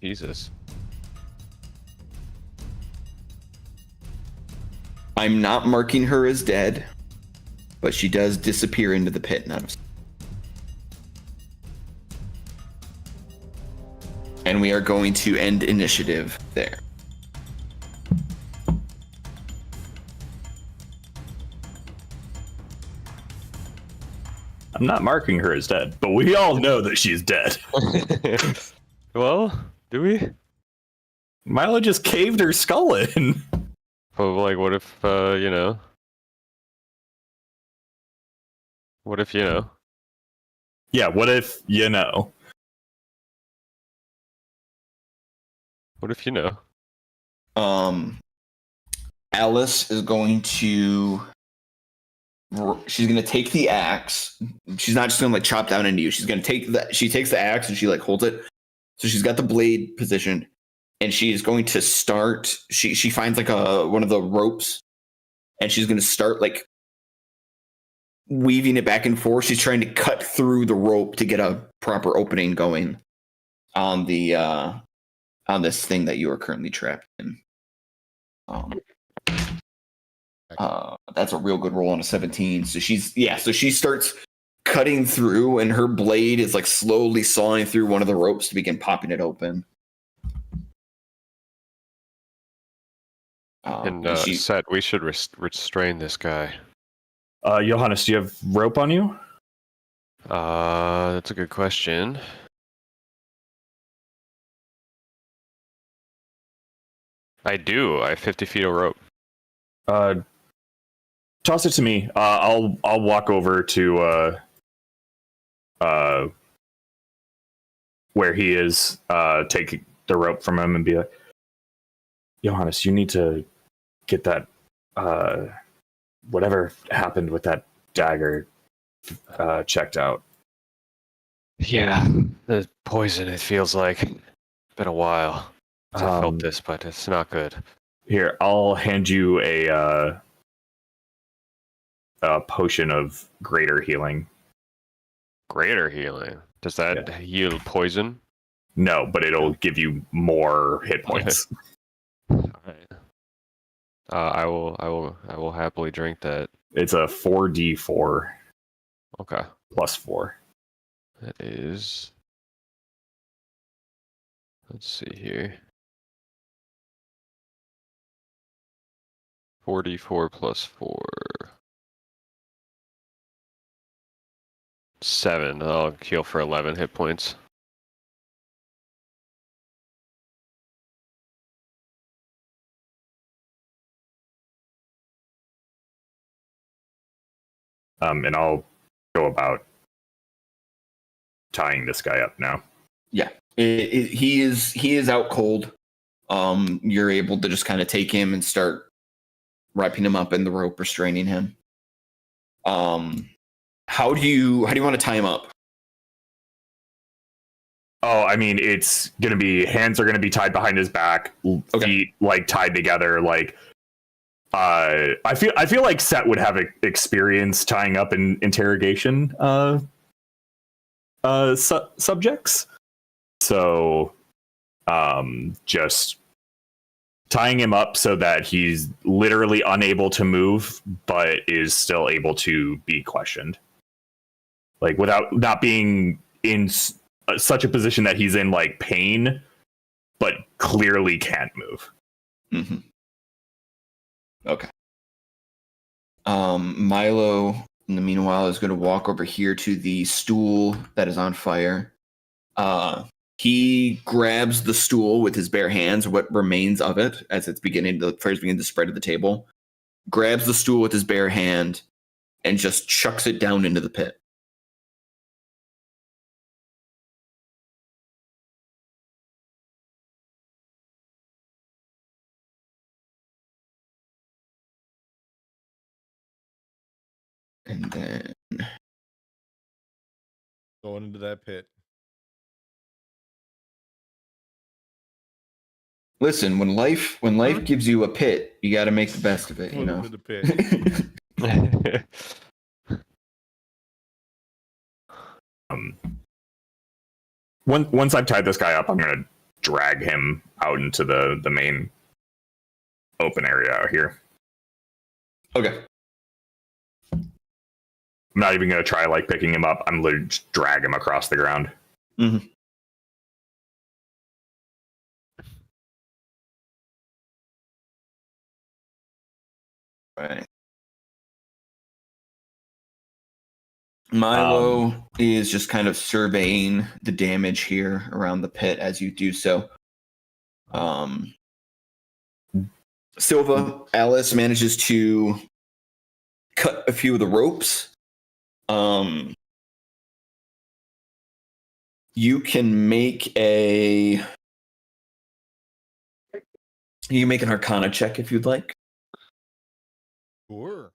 Jesus. I'm not marking her as dead, but she does disappear into the pit and out of sight. And we are going to end initiative there. I'm not marking her as dead, but we all know that she's dead. Well, do we? Milo just caved her skull in. But like, what if, you know? What if, you know? Yeah, what if you know? What if, you know? Alice is going to take the axe. She's not just gonna like chop down into you. She's gonna take that. She takes the axe and she like holds it. So she's got the blade positioned, and she's going to start. She finds like one of the ropes, and she's gonna start like weaving it back and forth. She's trying to cut through the rope to get a proper opening going on the on this thing that you are currently trapped in. That's a real good roll on a 17. So she starts cutting through, and her blade is like slowly sawing through one of the ropes to begin popping it open. Said we should restrain this guy. Johannes, do you have rope on you? That's a good question. I do. I have 50 feet of rope. Toss it to me. I'll walk over to where he is. Take the rope from him and be like, Johannes, you need to get that whatever happened with that dagger checked out. Yeah, the poison. It feels like it's been a while. I felt this, but it's not good. Here, I'll hand you a potion of greater healing. Greater healing. Does that heal poison? No, but it'll give you more hit points. I will happily drink that. It's a 4d4. Okay. Plus 4. That is. Let's see here. 44 plus 4. 7. I'll heal for 11 hit points. And I'll go about tying this guy up now. Yeah, he is out cold. You're able to just kind of take him and start wrapping him up in the rope, restraining him. How do you want to tie him up? Oh, I mean, it's gonna be hands are gonna be tied behind his back, feet like tied together. Like, I feel like Set would have experience tying up in interrogation subjects. So, just tying him up so that he's literally unable to move, but is still able to be questioned. Like, without not being in such a position that he's in like pain, but clearly can't move. Mm-hmm. Okay. Milo, in the meanwhile, is going to walk over here to the stool that is on fire. He grabs the stool with his bare hands, what remains of it, as it's the fires begin to spread to the table. Grabs the stool with his bare hand and just chucks it down into the pit. And then Going into that pit. listen, when life gives you a pit, you got to make the best of it. You know. Into the pit. Once I've tied this guy up, I'm gonna drag him out into the main open area out here. Okay. I'm not even gonna try like picking him up. I'm literally just drag him across the ground. Mm-hmm. Right. Milo is just kind of surveying the damage here around the pit as you do so. Silva, Alice manages to cut a few of the ropes. You can make an Arcana check if you'd like. Sure.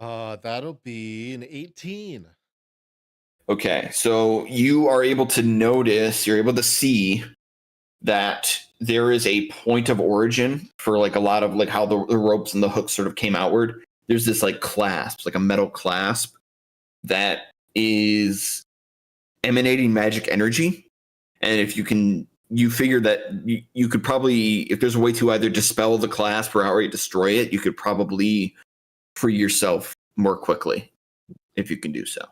That'll be an 18. Okay, so you are able to notice, you're able to see that there is a point of origin for like a lot of like how the ropes and the hooks sort of came outward. There's this like clasp, like a metal clasp that is emanating magic energy. And if you can, you figure that you could probably, if there's a way to either dispel the clasp or outright destroy it, you could probably free yourself more quickly if you can do so.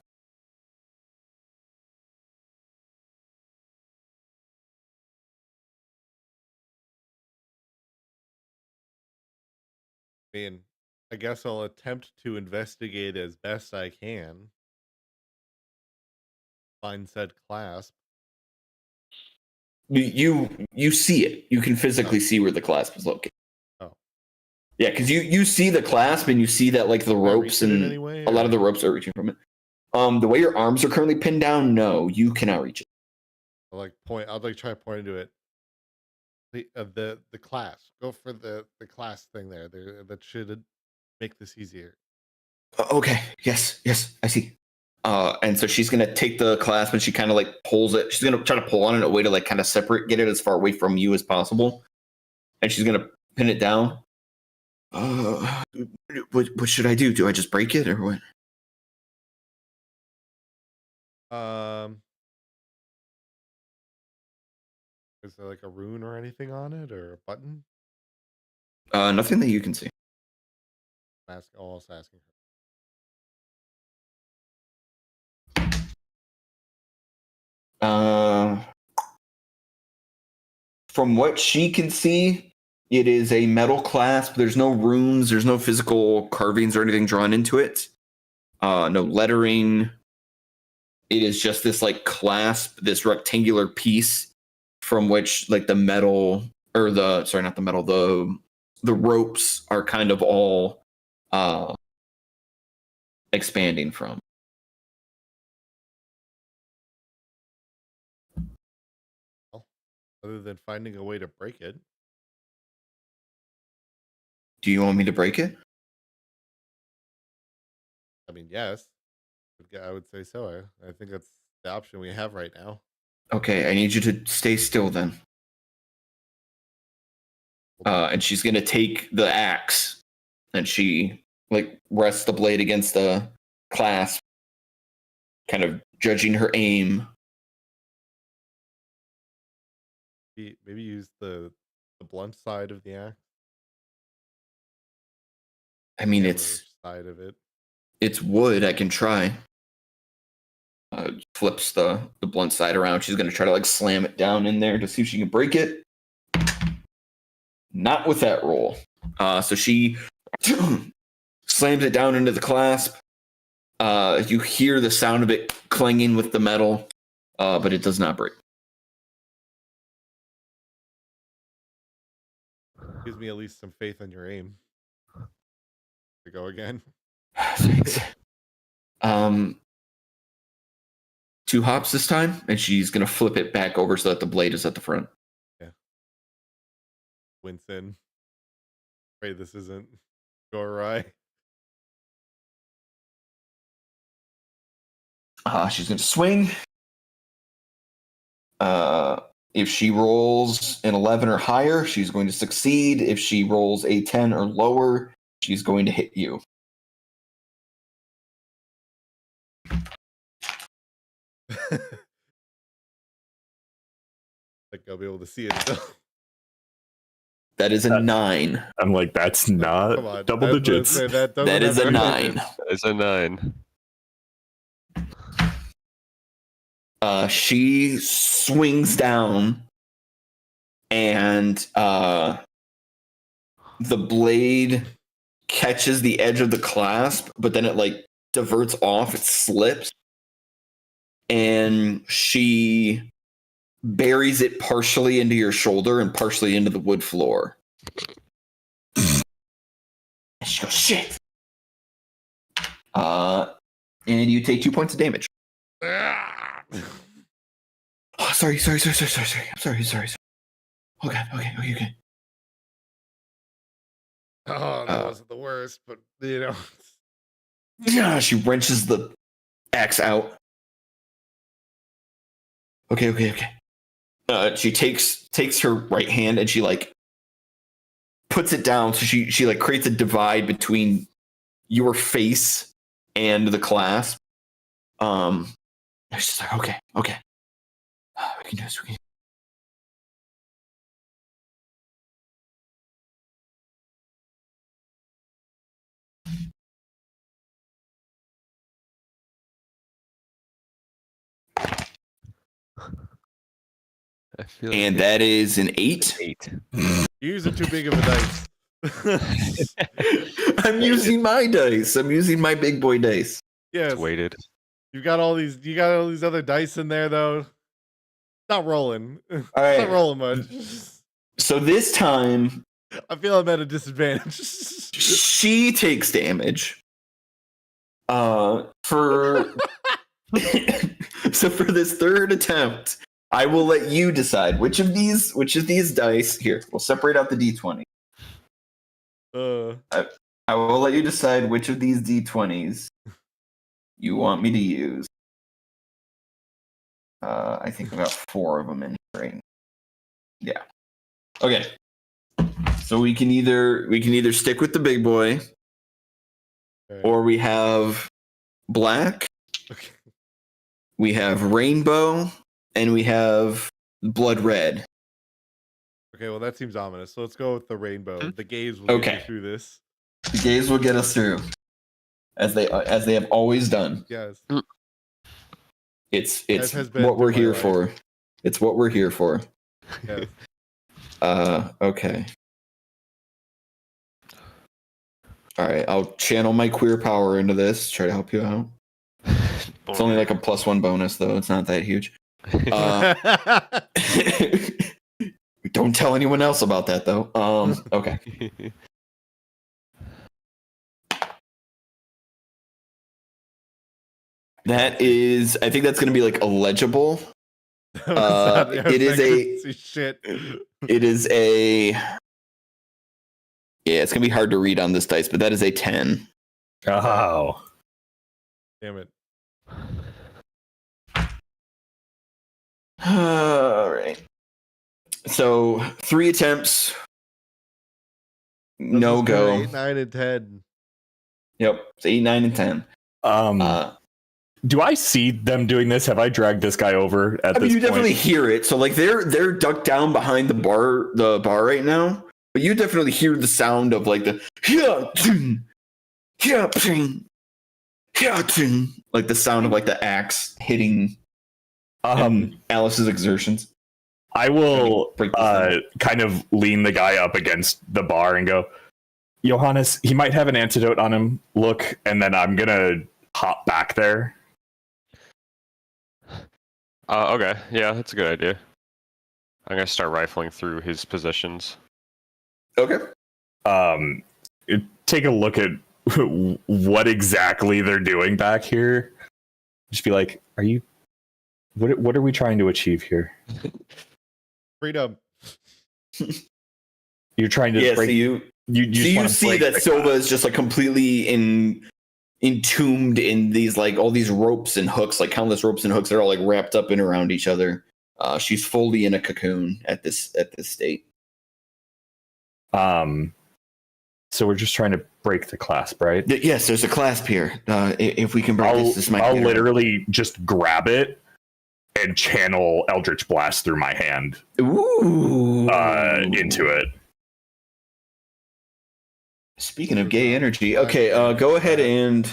I mean, I guess I'll attempt to investigate as best I can. Find said clasp. You see it. You can physically see where the clasp is located. Oh. Yeah, because you see the clasp and you see that like the ropes and a lot of the ropes are reaching from it. The way your arms are currently pinned down, no, you cannot reach it. I'll like try to point to it. The clasp. Go for the clasp thing there. That should make this easier. Okay. Yes. I see. And so she's gonna take the clasp and she kind of like pulls it. She's gonna try to pull on it in a way to like kind of get it as far away from you as possible. And she's gonna pin it down. What should I do? Do I just break it or what? Is there like a rune or anything on it or a button? Nothing that you can see. Also asking her. From what she can see, it is a metal clasp. There's no runes. There's no physical carvings or anything drawn into it. No lettering. It is just this like clasp, this rectangular piece from which like the metal or not the metal, the ropes are kind of all expanding from. Other than finding a way to break it. Do you want me to break it? I mean, yes. I would say so. I think that's the option we have right now. Okay, I need you to stay still then. And she's gonna take the axe and she like rests the blade against the clasp, kind of judging her aim. Maybe use the blunt side of the axe. I mean, it's side of it. It's wood. I can try. Flips the blunt side around. She's gonna try to like slam it down in there to see if she can break it. Not with that roll. So she slams it down into the clasp. You hear the sound of it clanging with the metal, but it does not break. Gives me at least some faith in your aim. To go again. Thanks. 2 hops this time, and she's gonna flip it back over so that the blade is at the front. Yeah. Winston. Pray this isn't go awry. She's gonna swing. If she rolls an 11 or higher, she's going to succeed. If she rolls a 10 or lower, she's going to hit you. Like I'll be able to see it still. That is a 9. I'm like, that's not double digits. That is a 9. That is a 9. She swings down, and the blade catches the edge of the clasp, but then it like diverts off. It slips, and she buries it partially into your shoulder and partially into the wood floor. And she goes, "Shit!" And you take 2 points of damage. Oh, sorry. I'm sorry. Okay. Oh, that wasn't the worst, but you know, She wrenches the axe out. Okay. She takes her right hand and she like puts it down. So she like creates a divide between your face and the clasp. She's like, okay. We can do this. I feel like And that is an 8. 8. You're using too big of a dice. I'm using my dice. I'm using my big boy dice. Yes. It's weighted. You got all these other dice in there though. Not rolling. All right. Not rolling much. So this time I feel I'm at a disadvantage. she takes damage. For so for this third attempt, I will let you decide which of these dice here. We'll separate out the D20. I will let you decide which of these D20s you want me to use. I think about 4 of them in here. Right? Yeah. Okay. So we can either stick with the big boy, Okay. or we have black, Okay. we have rainbow, and we have blood red. Okay, well that seems ominous. So let's go with the rainbow. The gaze will get Okay. you through this. The gaze will get us through, as they have always done. Yes. It's As has been what we're through my here life. for. It's what we're here for. Yes. Okay. All right, I'll channel my queer power into this. Try to help you out. It's only like a +1 bonus, though. It's not that huge. Don't tell anyone else about that, though. Okay. That is, I think that's going to be like illegible. It is a shit. It is a. Yeah, it's going to be hard to read on this dice, but that is a 10. Oh. Damn it. All right. So 3 attempts. No go. 8, 9, and 10. Yep. It's 8, 9, and 10. Do I see them doing this? Have I dragged this guy over at I mean, this you point? definitely hear it. So like they're ducked down behind the bar right now. But you definitely hear the sound of like the like the sound of like the axe hitting Alice's exertions. I will Break this down. kind of lean the guy up against the bar and go, Johannes, he might have an antidote on him. Look, and then I'm gonna hop back there. Okay, yeah, that's a good idea. I'm gonna start rifling through his positions. Okay. Take a look at what exactly they're doing back here. Just be like, are you? What are we trying to achieve here? Freedom. You're trying to Yeah. break. So you just wanna see break that the Silva glass. is just like completely entombed in these like all these ropes and hooks, like countless ropes and hooks that are all like wrapped up and around each other. She's fully in a cocoon at this state. So we're just trying to break the clasp, right? Yes, there's a clasp here. If we can break this might I'll be literally just grab it and channel Eldritch Blast through my hand into it. Speaking of gay energy, okay, go ahead and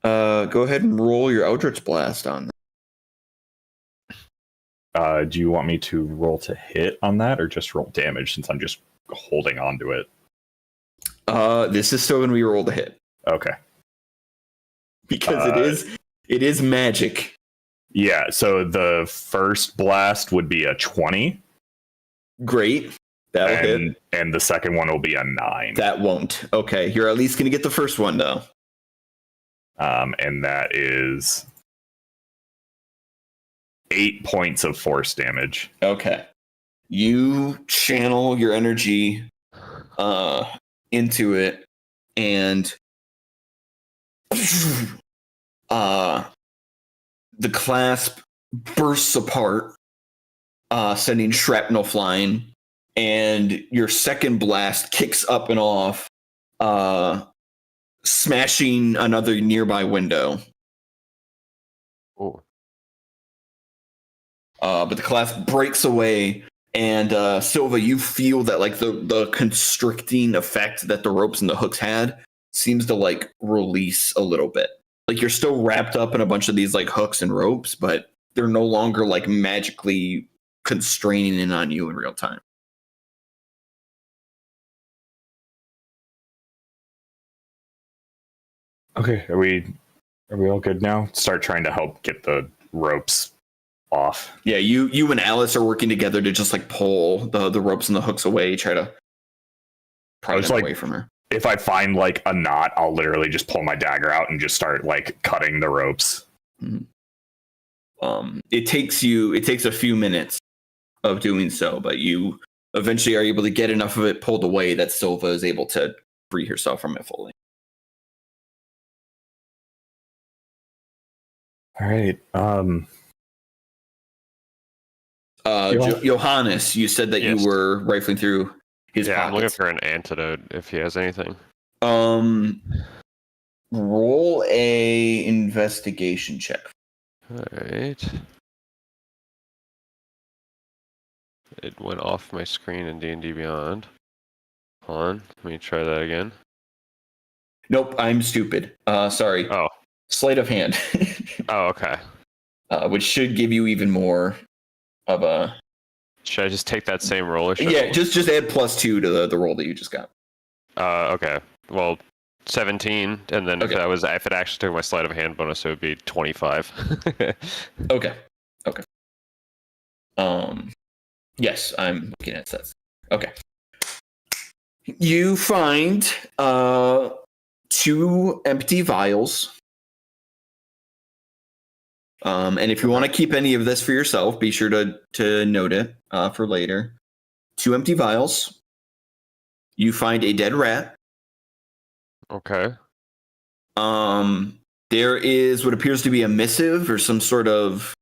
roll your Eldritch Blast on that. Do you want me to roll to hit on that, or just roll damage since I'm just holding on to it? This is still going to be rolled to hit Okay. because it is magic. Yeah. So the first blast would be a 20. Great, that'll hit. And the second one will be a 9. That won't. Okay, you're at least going to get the first one though. And that is 8 points of force damage. Okay, you channel your energy into it, and The clasp bursts apart, sending shrapnel flying, and your second blast kicks up and off, smashing another nearby window. Oh. But the clasp breaks away, and Silva, you feel that like the constricting effect that the ropes and the hooks had seems to like release a little bit. Like you're still wrapped up in a bunch of these like hooks and ropes, but they're no longer like magically constraining in on you in real time. Okay, are we all good now? Start trying to help get the ropes off. Yeah, you and Alice are working together to just like pull the ropes and the hooks away, try to pry them away from her. If I find like a knot, I'll literally just pull my dagger out and just start like cutting the ropes. Mm-hmm. It takes a few minutes of doing so, but you eventually are able to get enough of it pulled away that Silva is able to free herself from it fully. All right. Johannes, you said that Yes. you were rifling through his Yeah, I'm looking pockets. for an antidote if he has anything. Roll a investigation check. Alright. It went off my screen in D&D Beyond. Hold on, let me try that again. Nope, I'm stupid. Sorry. Oh. Sleight of hand. Oh, okay. Which should give you even more of a... Should I just take that same roll or should Yeah, I... just add +2 to the roll that you just got. Okay. Well, 17, and then Okay. if it actually took my sleight of hand bonus, it would be 25. Okay. Yes, I'm looking at sets. Okay. You find 2 empty vials. And if you want to keep any of this for yourself, be sure to note it for later. 2 empty vials. You find a dead rat. Okay. There is what appears to be a missive or some sort of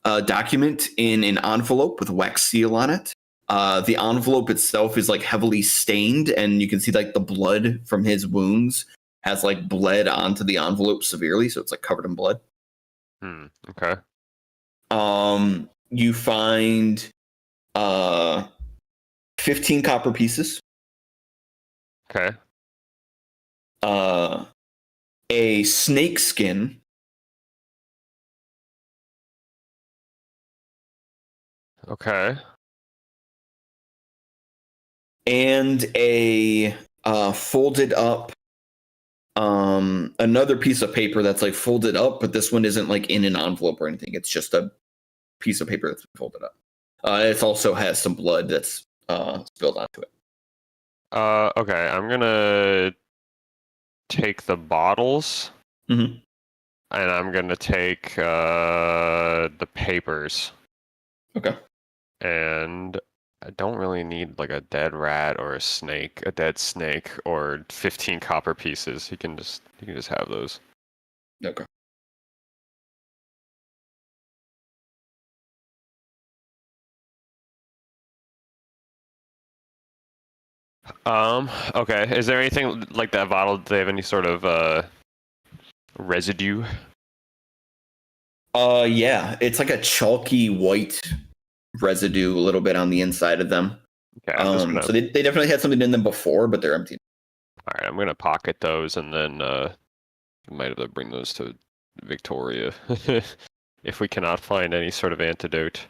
document in an envelope with a wax seal on it. The envelope itself is like heavily stained, and you can see like the blood from his wounds has like bled onto the envelope severely, so it's like covered in blood. Okay. You find 15 copper pieces. Okay. A snake skin. Okay. And a folded up another piece of paper that's like folded up, but this one isn't like in an envelope or anything. It's just a piece of paper that's folded up. It also has some blood that's spilled onto it. Okay, I'm gonna take the bottles, Mhm. and I'm gonna take the papers. Okay. And I don't really need like a dead rat or a dead snake, or 15 copper pieces. You can just have those. Okay. Okay. Is there anything like that bottle? Do they have any sort of residue? Yeah, it's like a chalky white residue a little bit on the inside of them. Okay, I'm just gonna... So they definitely had something in them before, but they're empty. All right, I'm gonna pocket those, and then we might have to bring those to Victoria if we cannot find any sort of antidote.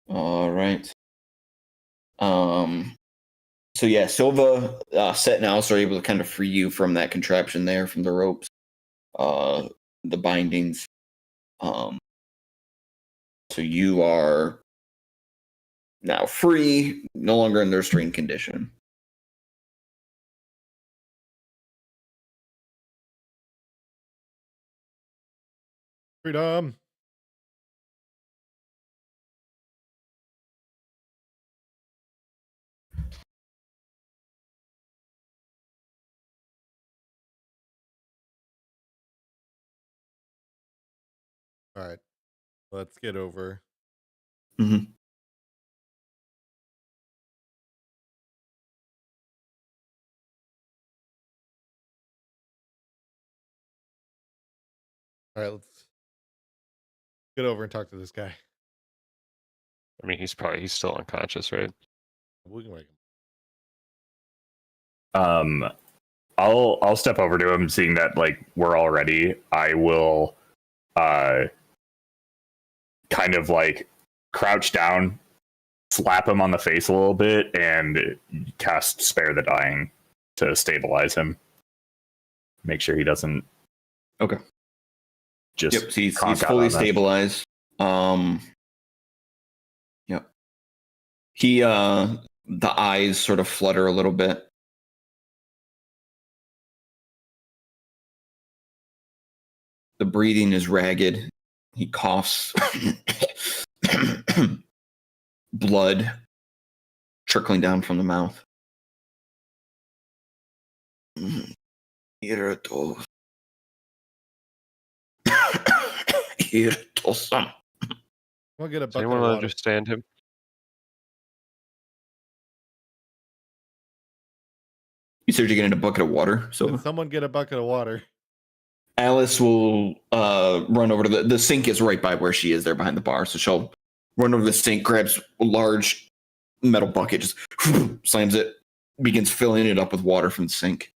All right. So yeah, Silva, Set and Alice are able to kind of free you from that contraption there, from the ropes, the bindings. So you are now free, no longer in their restrained condition. Freedom. All right, let's get over. Mm-hmm. All right, let's get over and talk to this guy. I mean, he's still unconscious, right? We can wake him. I'll step over to him, seeing that like we're all ready. I will kind of like crouch down, slap him on the face a little bit, and cast Spare the Dying to stabilize him. Make sure he doesn't Okay. just Yep, he's conk out fully on us. stabilized. Yep. He the eyes sort of flutter a little bit. The breathing is ragged. He coughs. Blood trickling down from the mouth. Irritos. Irritosum. We'll get a Does bucket of anyone water. understand him? You said you're getting a bucket of water. So Can someone get a bucket of water? Alice will run over to the sink is right by where she is there behind the bar. So she'll run over to the sink, grabs a large metal bucket, just slams it, begins filling it up with water from the sink.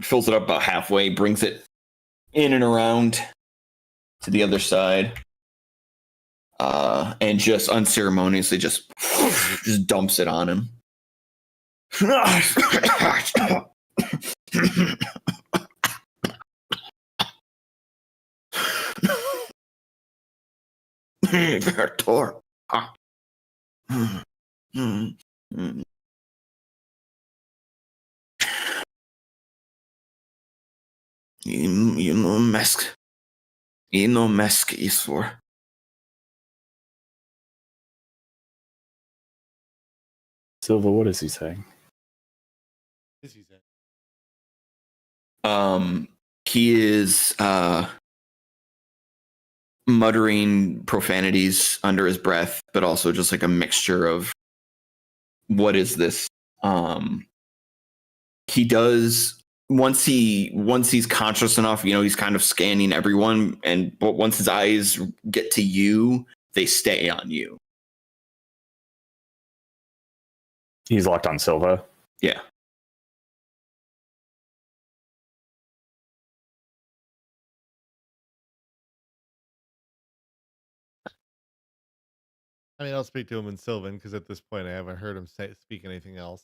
Fills it up about halfway, brings it in and around to the other side, and just unceremoniously just dumps it on him. Bertor. You know mask. You know mask is for. Silva, what is he saying? This he said. He is muttering profanities under his breath, but also just like a mixture of what is this? He does once he's conscious enough, you know, he's kind of scanning everyone, but once his eyes get to you, they stay on you. He's locked on Silva. Yeah. I mean, I'll speak to him in Sylvan because at this point I haven't heard him speak anything else.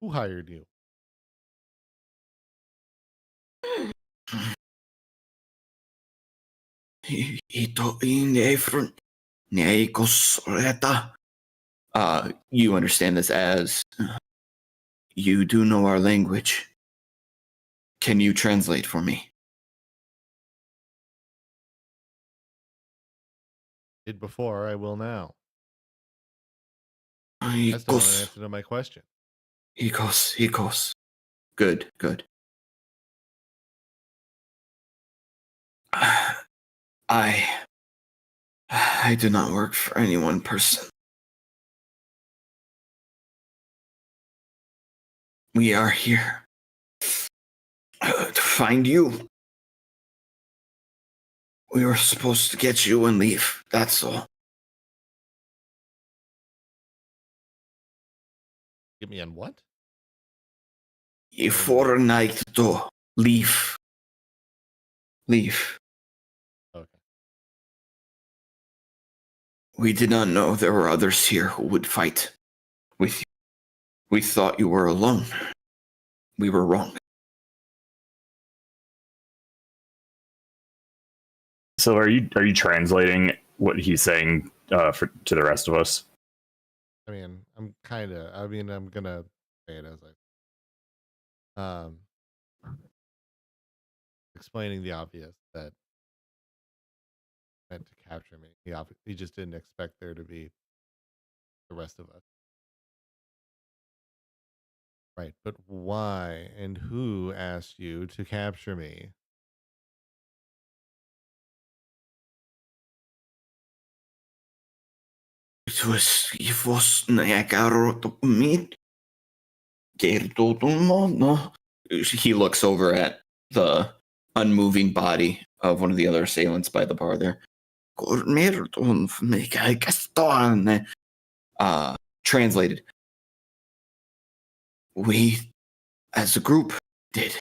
Who hired you? You understand this as you do know our language. Can you translate for me? Did before, I will now. That's not an answer to my question. Hikos. Good. I do not work for any one person. We are here to find you. We were supposed to get you and leave. That's all. Get me on what? For a night to leave. Okay. We did not know there were others here who would fight with you. We thought you were alone. We were wrong. So are you translating what he's saying to the rest of us? I mean, I'm gonna say it as explaining the obvious that meant to capture me. He just didn't expect there to be the rest of us. Right, but why and who asked you to capture me? It was me. He looks over at the unmoving body of one of the other assailants by the bar there. Translated. We, as a group, did.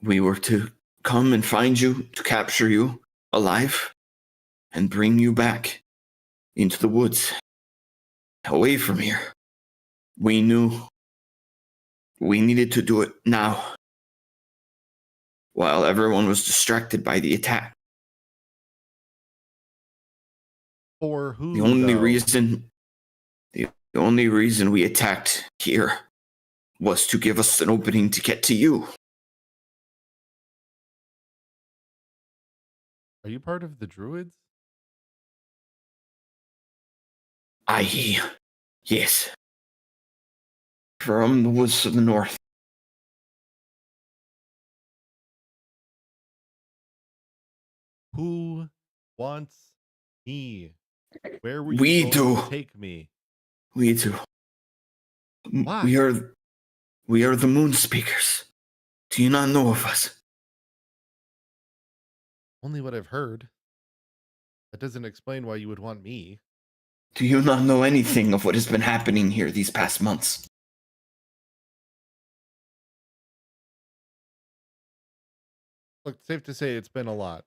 We were to come and find you, to capture you alive, and bring you back into the woods, away from here. We knew we needed to do it now, while everyone was distracted by the attack. For who? The only though? the only reason we attacked here was to give us an opening to get to you. Are you part of the druids? Yes. From the woods of the north. Who wants me? Where were We you going do. to take me? We do. Why? We are the moon speakers. Do you not know of us? Only what I've heard. That doesn't explain why you would want me. Do you not know anything of what has been happening here these past months? Look, safe to say it's been a lot.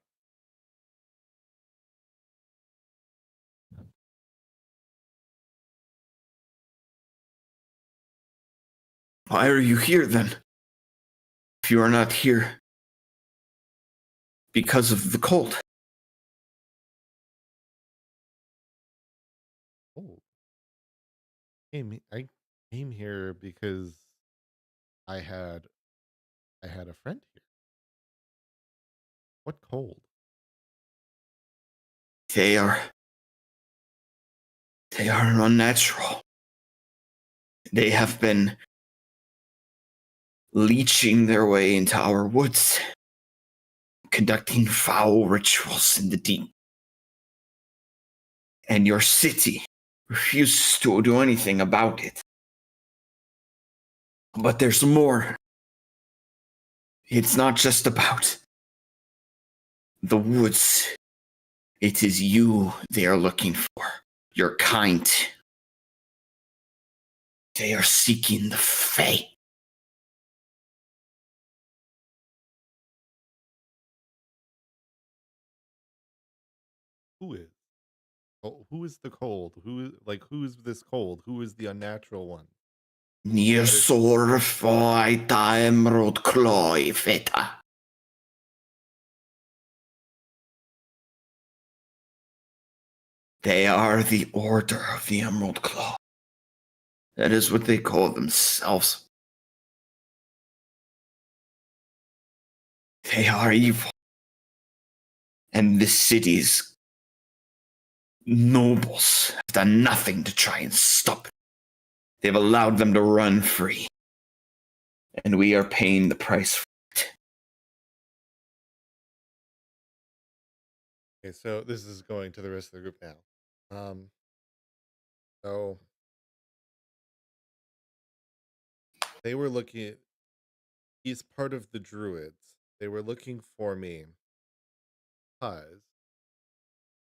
Why are you here then? If you are not here because of the cold. Oh. I came here because I had a friend here. What cold? They are unnatural. They have been leeching their way into our woods, conducting foul rituals in the deep. And your city refuses to do anything about it. But there's more. It's not just about the woods. It is you they are looking for. Your kind. They are seeking the Fae. Who is? Oh, who is the cold? Who's this cold? Who is the unnatural one? Near sore foita emerald cloy feta. They are the Order of the Emerald Claw. That is what they call themselves. They are evil. And the city's nobles have done nothing to try and stop it. They've allowed them to run free. And we are paying the price for it. Okay, so this is going to the rest of the group now. So they were looking at, he's part of the druids. They were looking for me because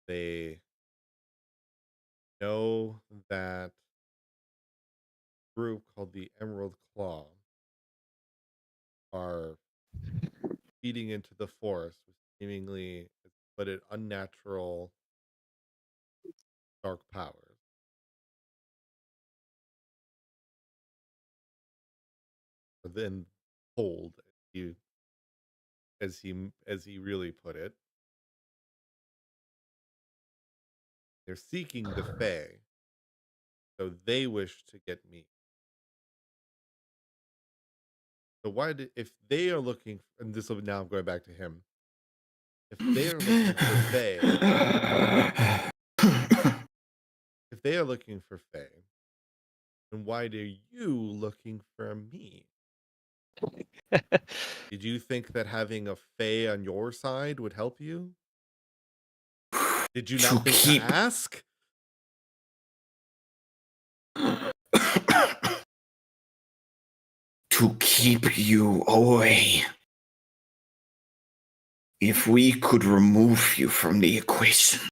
they know that group called the Emerald Claw are feeding into the forest with seemingly but an unnatural dark powers. But then cold, you as he really put it. They're seeking the Fae, so they wish to get me. So if they are looking, and this will now going back to him, if they are looking for Fae, if they are looking for Fae, And why are you looking for me? Did you think that having a fae on your side would help you? Did you To not think to keep ask? to keep you away. If we could remove you from the equation,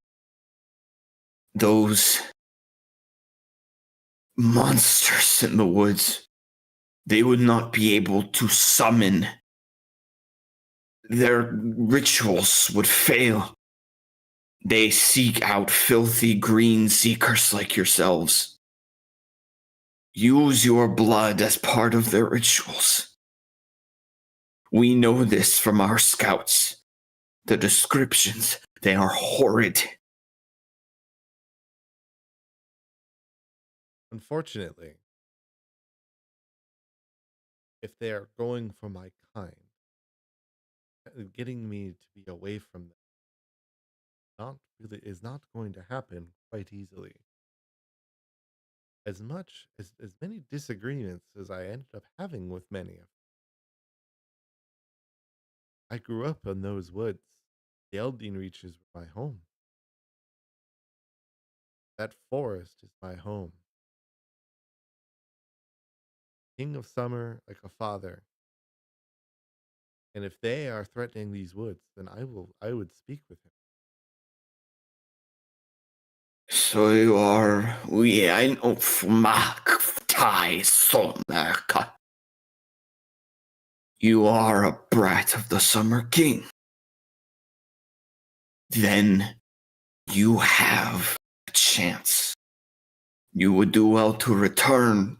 those monsters in the woods, they would not be able to summon. Their rituals would fail. They seek out filthy green seekers like yourselves. Use your blood as part of their rituals. We know this from our scouts. The descriptions, they are horrid. Unfortunately, if they are going for my kind, getting me to be away from them is not going to happen quite easily. As much as many disagreements as I ended up having with many of them. I grew up in those woods. The Eldeen Reaches were my home. That forest is my home. King of Summer, like a father. And if they are threatening these woods, then I would speak with him. So you are ein Ofmak Somerka. You are a brat of the Summer King. Then you have a chance. You would do well to return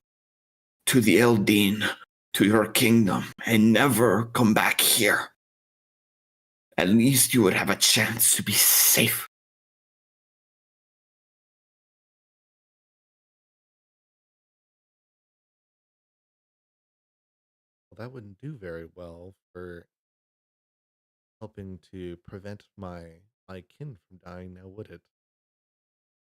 to the Eldeen, to your kingdom, and never come back here. At least you would have a chance to be safe. Well, that wouldn't do very well for helping to prevent my kin from dying now, would it?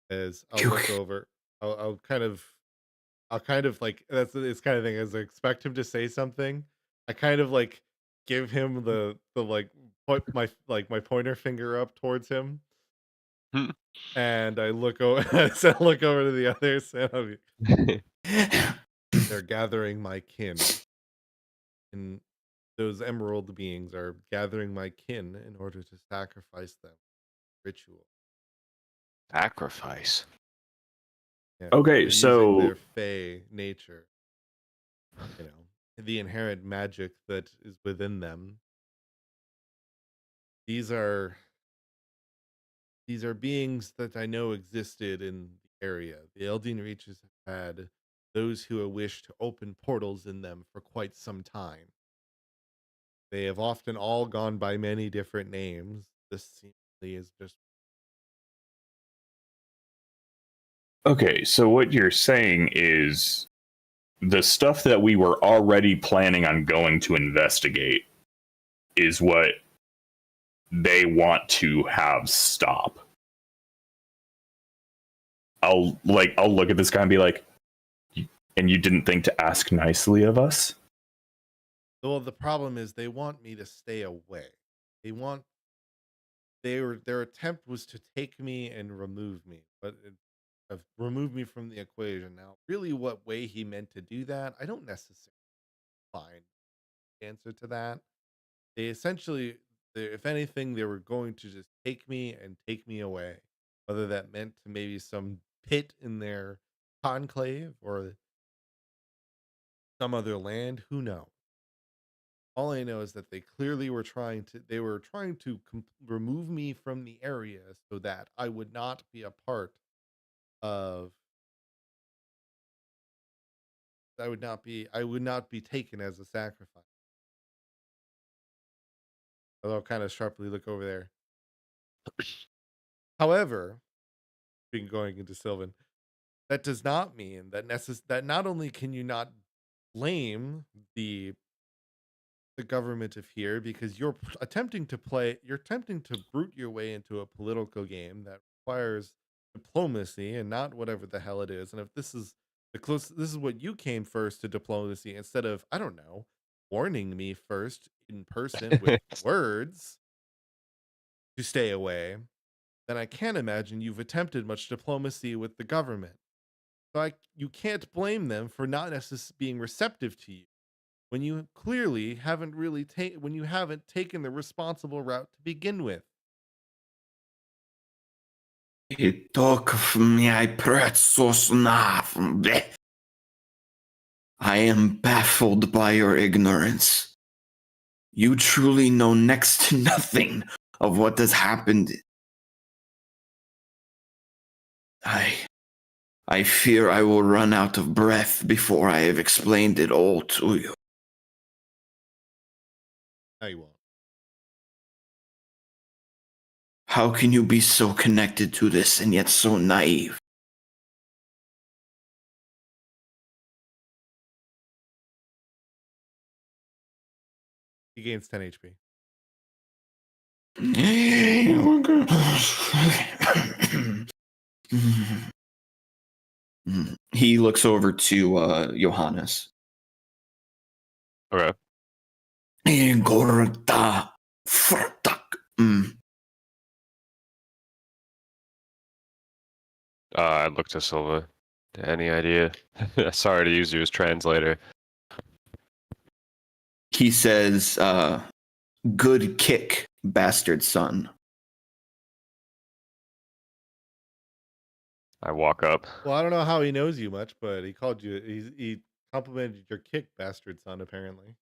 As I'll You, look over, I'll kind of like that's this kind of thing. As I expect him to say something, I kind of like give him the like point my pointer finger up towards him, Hmm. and I look over. So I look over to the others, and they're gathering my kin, and those emerald beings are gathering my kin in order to sacrifice them. Ritual. Sacrifice. Yeah, Okay, they're using their so fey nature, the inherent magic that is within them. These are beings that I know existed in the area. The Eldeen Reaches have had those who have wished to open portals in them for quite some time. They have often all gone by many different names. This seemingly is just okay, so what you're saying is the stuff that we were already planning on going to investigate is what they want to have stop. I'll look at this guy and be like, and you didn't think to ask nicely of us? well. The problem is they want me to stay away. They want their attempt was to take me and remove me, but remove me from the equation. Now, really, what way he meant to do that, I don't necessarily find the answer to that. They essentially, if anything, they were going to just take me and take me away, whether that meant to maybe some pit in their conclave or some other land. Who knows? All I know is that they clearly were trying to remove me from the area so that I would not be a part of I would not be taken as a sacrifice. I'll kind of sharply look over there. However, being going into Sylvan, that does not mean that that not only can you not blame the government of here because you're attempting to brute your way into a political game that requires diplomacy and not whatever the hell it is. And if this is This is what you came first to diplomacy instead of, I don't know, warning me first in person with words to stay away. Then I can't imagine you've attempted much diplomacy with the government. So you can't blame them for not necessarily being receptive to you when you clearly haven't really when you haven't taken the responsible route to begin with. You talk of me, I am baffled by your ignorance. You truly know next to nothing of what has happened. I fear I will run out of breath before I have explained it all to you. No, you won't. How can you be so connected to this and yet so naive? He gains 10 HP. He looks over to Johannes. Okay. I looked to Silva. Any idea? Sorry to use you as translator. He says, good kick, bastard son. I walk up. Well, I don't know how he knows you much, but he called you. He complimented your kick, bastard son. Apparently.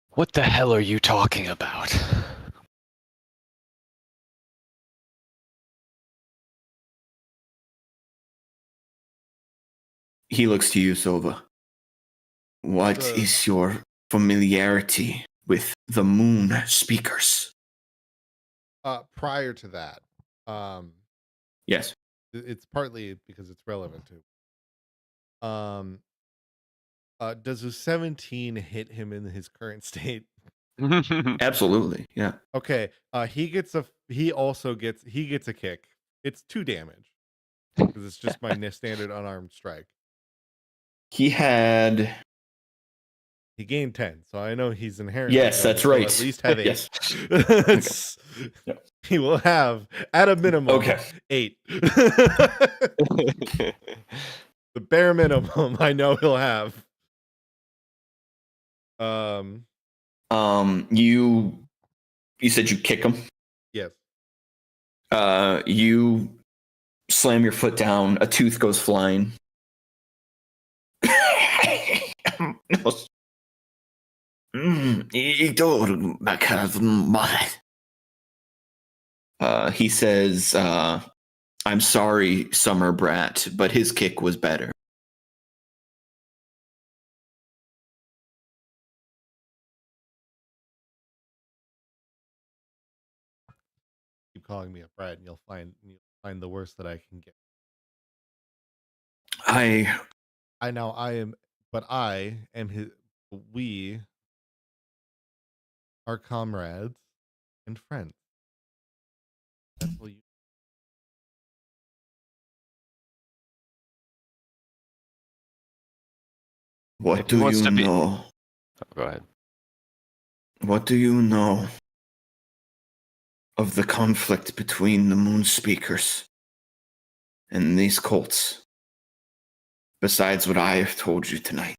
What the hell are you talking about? He looks to you, Silva. What is your familiarity with the moon speakers? Prior to that, Yes. it's partly because it's relevant to. Does a 17 hit him in his current state? Absolutely. Yeah. Okay. He gets a kick. It's 2 damage because it's just my standard unarmed strike. He gained 10, so I know he's inherently. Yes, that's right. At least have 8. Yes. Okay. He will have at a minimum 8. The bare minimum I know he'll have. You said you kick him? Yes. You slam your foot down, a tooth goes flying. He says, I'm sorry, Summer Brat, but his kick was better. Keep calling me a brat, and you'll find the worst that I can get. I am his. We are comrades and friends. That's what you. What do you know? Go ahead. What do you know of the conflict between the moon speakers and these cults, besides what I have told you tonight?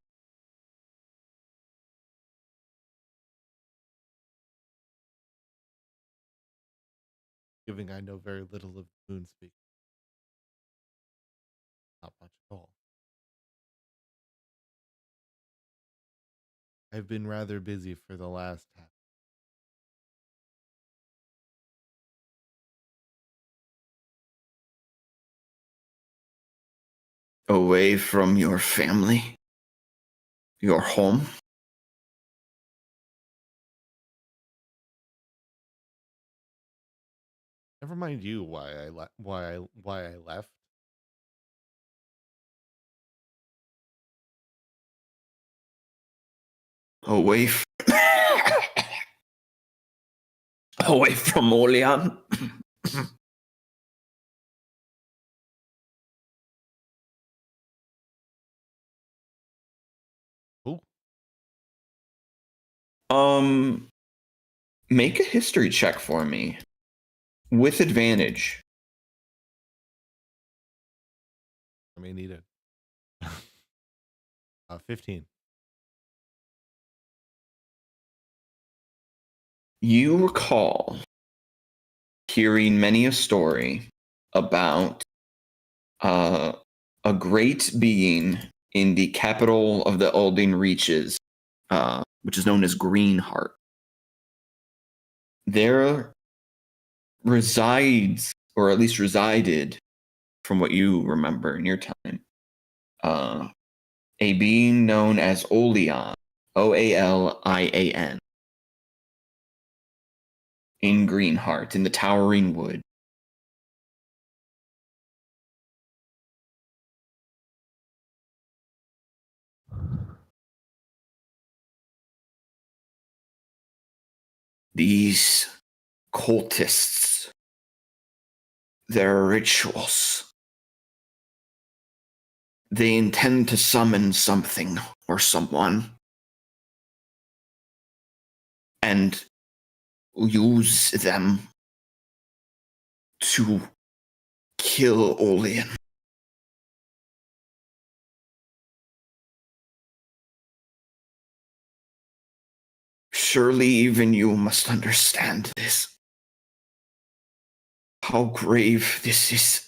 Given I know very little of moon speak. Not much at all. I've been rather busy for the last half. Away from your family? Your home? Never mind you. Why I left. Away from Olean? Make a history check for me with advantage. I may need it. 15. You recall hearing many a story about a great being in the capital of the Elden Reaches, which is known as Greenheart. There resides, or at least resided, from what you remember in your time, a being known as Olean, Oalian, in Greenheart, in the Towering Wood. These cultists, their rituals, they intend to summon something or someone and use them to kill Olean. Surely even you must understand this. How grave this is.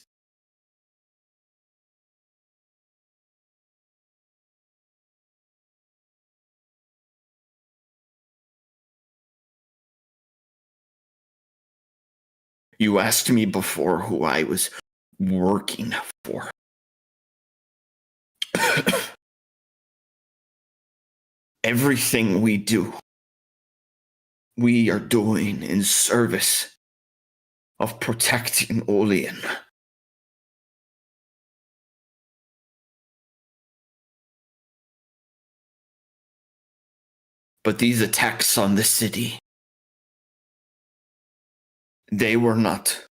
You asked me before who I was working for. Everything we do, we are doing in service of protecting Olean. But these attacks on the city, they were not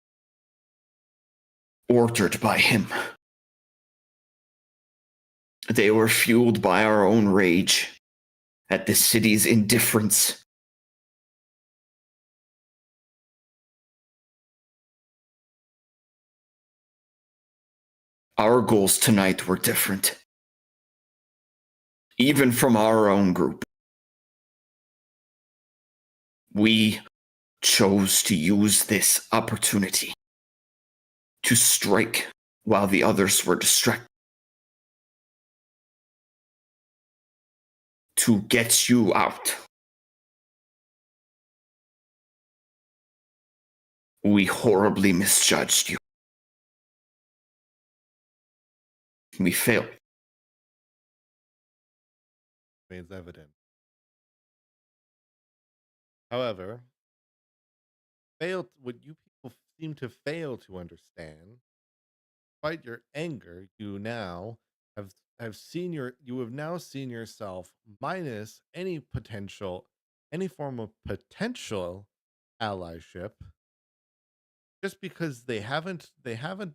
ordered by him. They were fueled by our own rage at the city's indifference. Our goals tonight were different, even from our own group. We chose to use this opportunity to strike while the others were distracted. To get you out. We horribly misjudged you. We failed. Remains evident. However, what you people seem to fail to understand, despite your anger, you now you have now seen yourself minus any form of potential allyship. Just because they haven't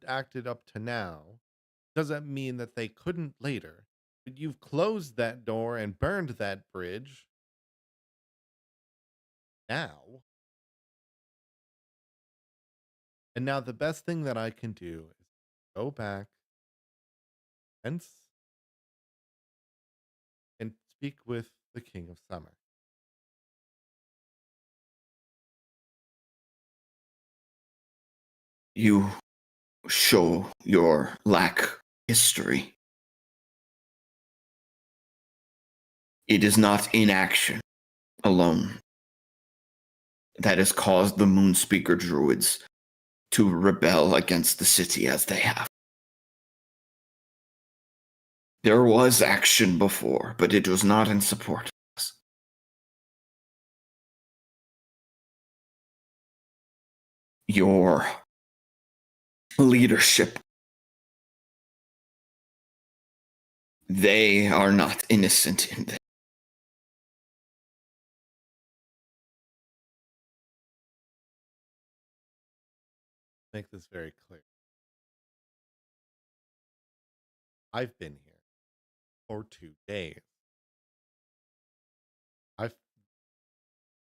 acted up to now doesn't mean that they couldn't later. But you've closed that door and burned that bridge. Now. And now the best thing that I can do is go back and speak with the King of Summer. You show your lack of history. It is not inaction alone that has caused the Moonspeaker Druids to rebel against the city as they have. There was action before, but it was not in support of us. Your leadership, they are not innocent in this. Make this very clear. I've been here for 2 days.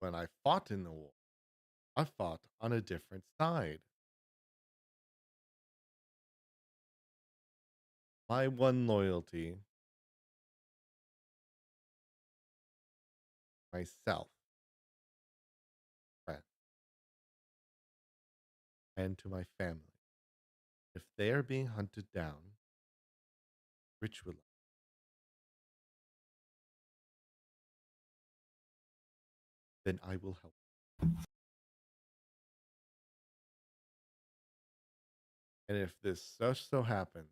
when I fought in the war, I fought on a different side. My one loyalty, myself, friend, and to my family. If they are being hunted down, ritually, then I will help. And if this just so happens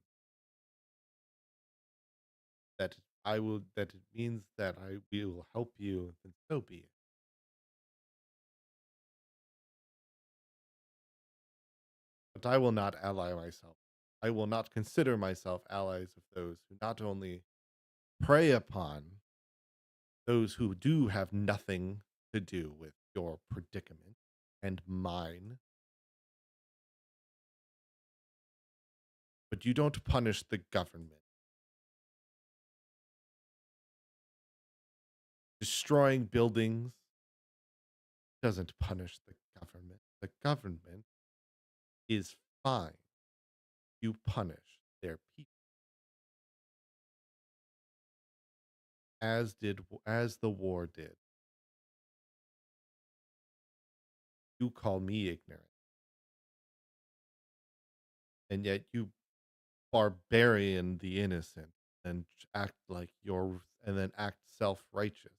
that that it means that I will help you, then so be it. But I will not ally myself. I will not consider myself allies of those who not only prey upon those who do have nothing to do with your predicament and mine, but you don't punish the government. Destroying buildings doesn't punish the government. The government is fine. You punish their people. As the war did. You call me ignorant. And yet you barbarian the innocent and act like and then act self-righteous.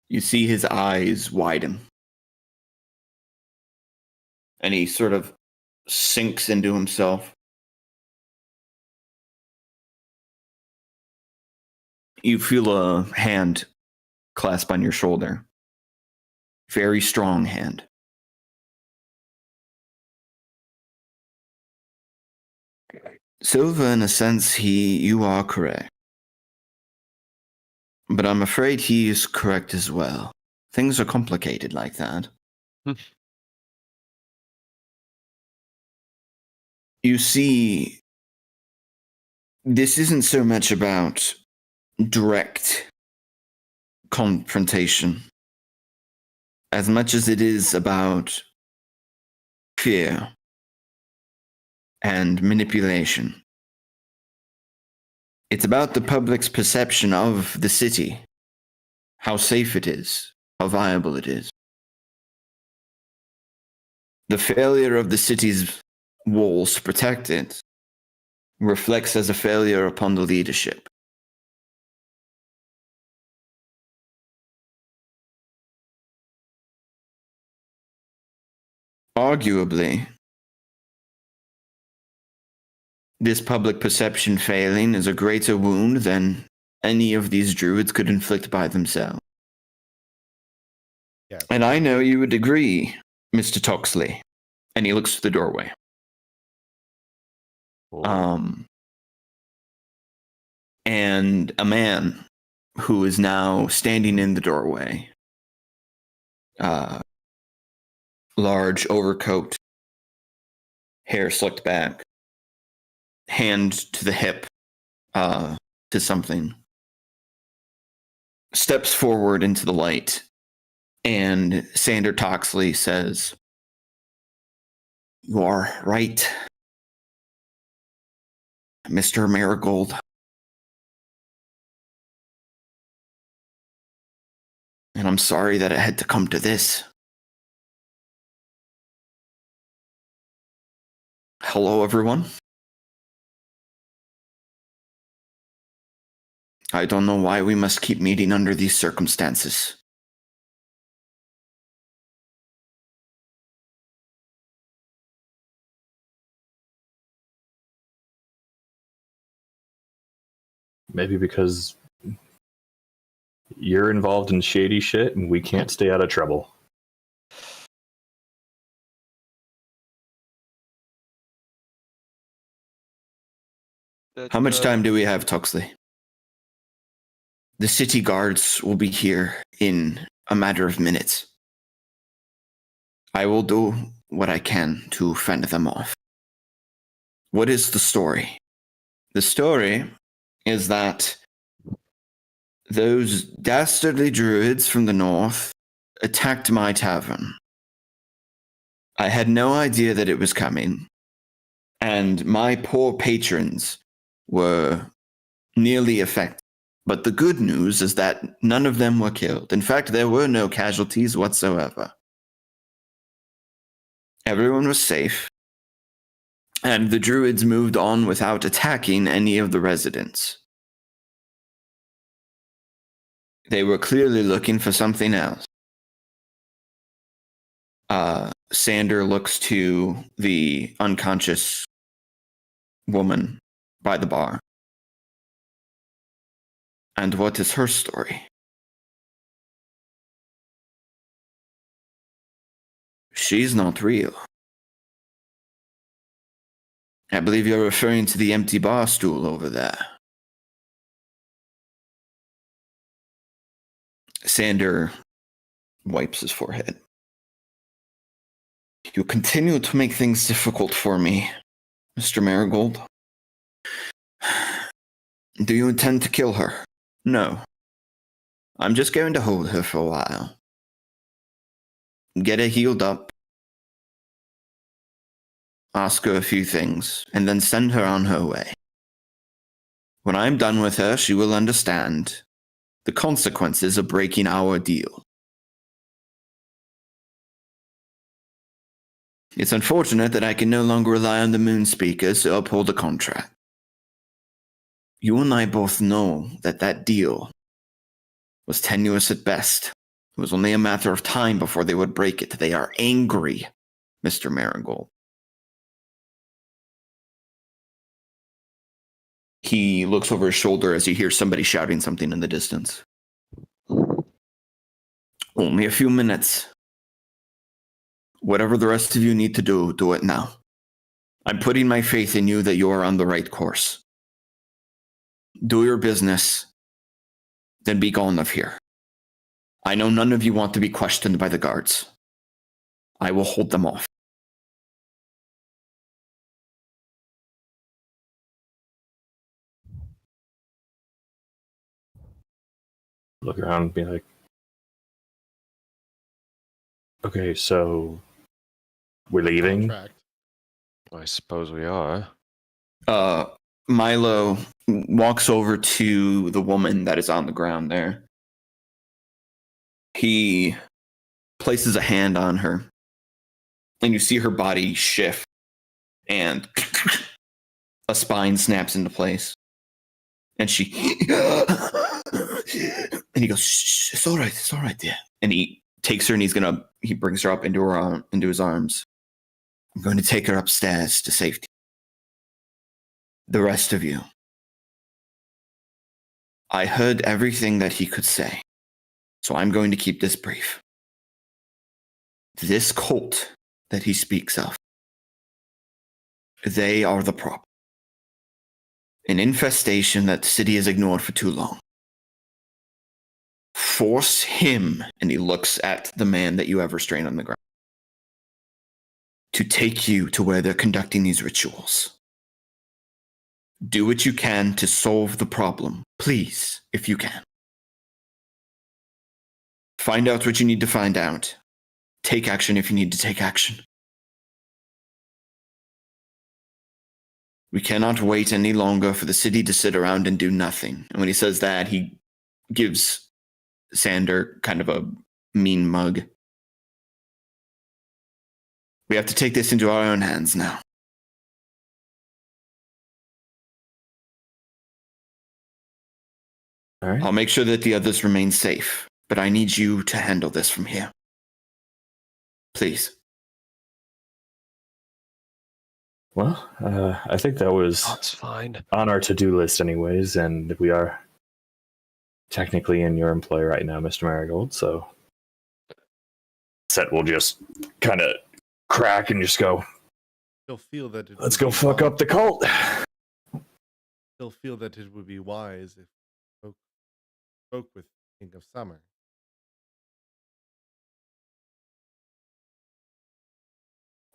You see his eyes widen. And he sort of sinks into himself. You feel a hand clasp on your shoulder. Very strong hand. Silva, in a sense, you are correct. But I'm afraid he is correct as well. Things are complicated like that. You see, this isn't so much about direct confrontation as much as it is about fear and manipulation. It's about the public's perception of the city, how safe it is, how viable it is. The failure of the city's walls to protect it reflects as a failure upon the leadership. Arguably, this public perception failing is a greater wound than any of these druids could inflict by themselves. Yeah. And I know you would agree, Mr. Toxley. And he looks to the doorway. And a man who is now standing in the doorway, large overcoat, hair slicked back, hand to the hip, to something, steps forward into the light, and Sander Toxley says, "You are right, Mr. Marigold. And I'm sorry that it had to come to this. Hello, everyone. I don't know why we must keep meeting under these circumstances. Maybe because you're involved in shady shit and we can't stay out of trouble. How much time do we have, Toxley? The city guards will be here in a matter of minutes. I will do what I can to fend them off. What is the story? The story is that those dastardly druids from the north attacked my tavern. I had no idea that it was coming, and my poor patrons were nearly affected. But the good news is that none of them were killed. In fact, there were no casualties whatsoever. Everyone was safe, and the druids moved on without attacking any of the residents. They were clearly looking for something else. Sander looks to the unconscious woman by the bar. And what is her story? She's not real. I believe you're referring to the empty bar stool over there. Sander wipes his forehead. You continue to make things difficult for me, Mr. Marigold. Do you intend to kill her? No. I'm just going to hold her for a while. Get her healed up. Ask her a few things, and then send her on her way. When I'm done with her, she will understand the consequences of breaking our deal. It's unfortunate that I can no longer rely on the moon speakers to uphold the contract. You and I both know that that deal was tenuous at best. It was only a matter of time before they would break it. They are angry, Mr. Marigold. He looks over his shoulder as he hears somebody shouting something in the distance. Only a few minutes. Whatever the rest of you need to do, do it now. I'm putting my faith in you that you are on the right course. Do your business, then be gone of here. I know none of you want to be questioned by the guards. I will hold them off. Look around and be like, okay, so we're leaving. Contract. I suppose we are. Milo walks over to the woman that is on the ground there. He places a hand on her, and you see her body shift, and a spine snaps into place. And she... and he goes, shh, it's all right, dear. And he takes her and he brings her up into his arms. I'm going to take her upstairs to safety. The rest of you. I heard everything that he could say, so I'm going to keep this brief. This cult that he speaks of, they are the problem. An infestation that the city has ignored for too long. Force him, and he looks at the man that you have restrained on the ground, to take you to where they're conducting these rituals. Do what you can to solve the problem. Please, if you can. Find out what you need to find out. Take action if you need to take action. We cannot wait any longer for the city to sit around and do nothing. And when he says that, he gives Sander kind of a mean mug. We have to take this into our own hands now. All right. I'll make sure that the others remain safe, but I need you to handle this from here. Please. Well, I think that was That's fine. on our to-do list anyways, and we are technically in your employ right now, Mr. Marigold, so Set will just kind of crack and just go, Still feel that it let's would go be fuck wise- up the cult. Still feel that it would be wise if spoke with King of Summer.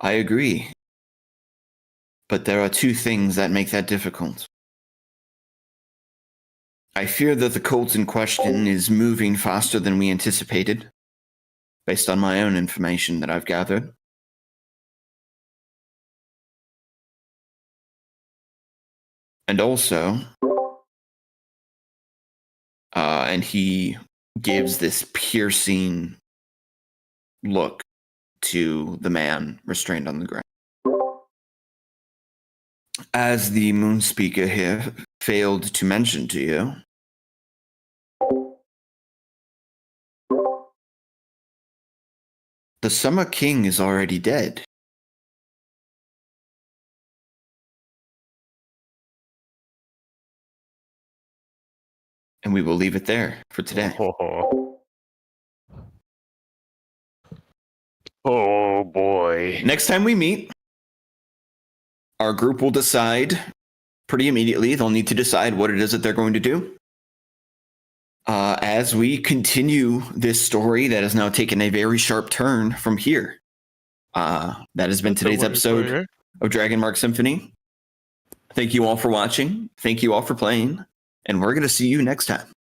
I agree. But there are two things that make that difficult. I fear that the cult in question is moving faster than we anticipated, based on my own information that I've gathered. And also, and he gives this piercing look to the man restrained on the ground. As the moon speaker here failed to mention to you, the Summer King is already dead. And we will leave it there for today. Oh boy. Next time we meet, our group will decide pretty immediately. They'll need to decide what it is that they're going to do. As we continue this story that has now taken a very sharp turn from here. That has been today's episode of Dragonmark Symphony. Thank you all for watching. Thank you all for playing. And we're going to see you next time.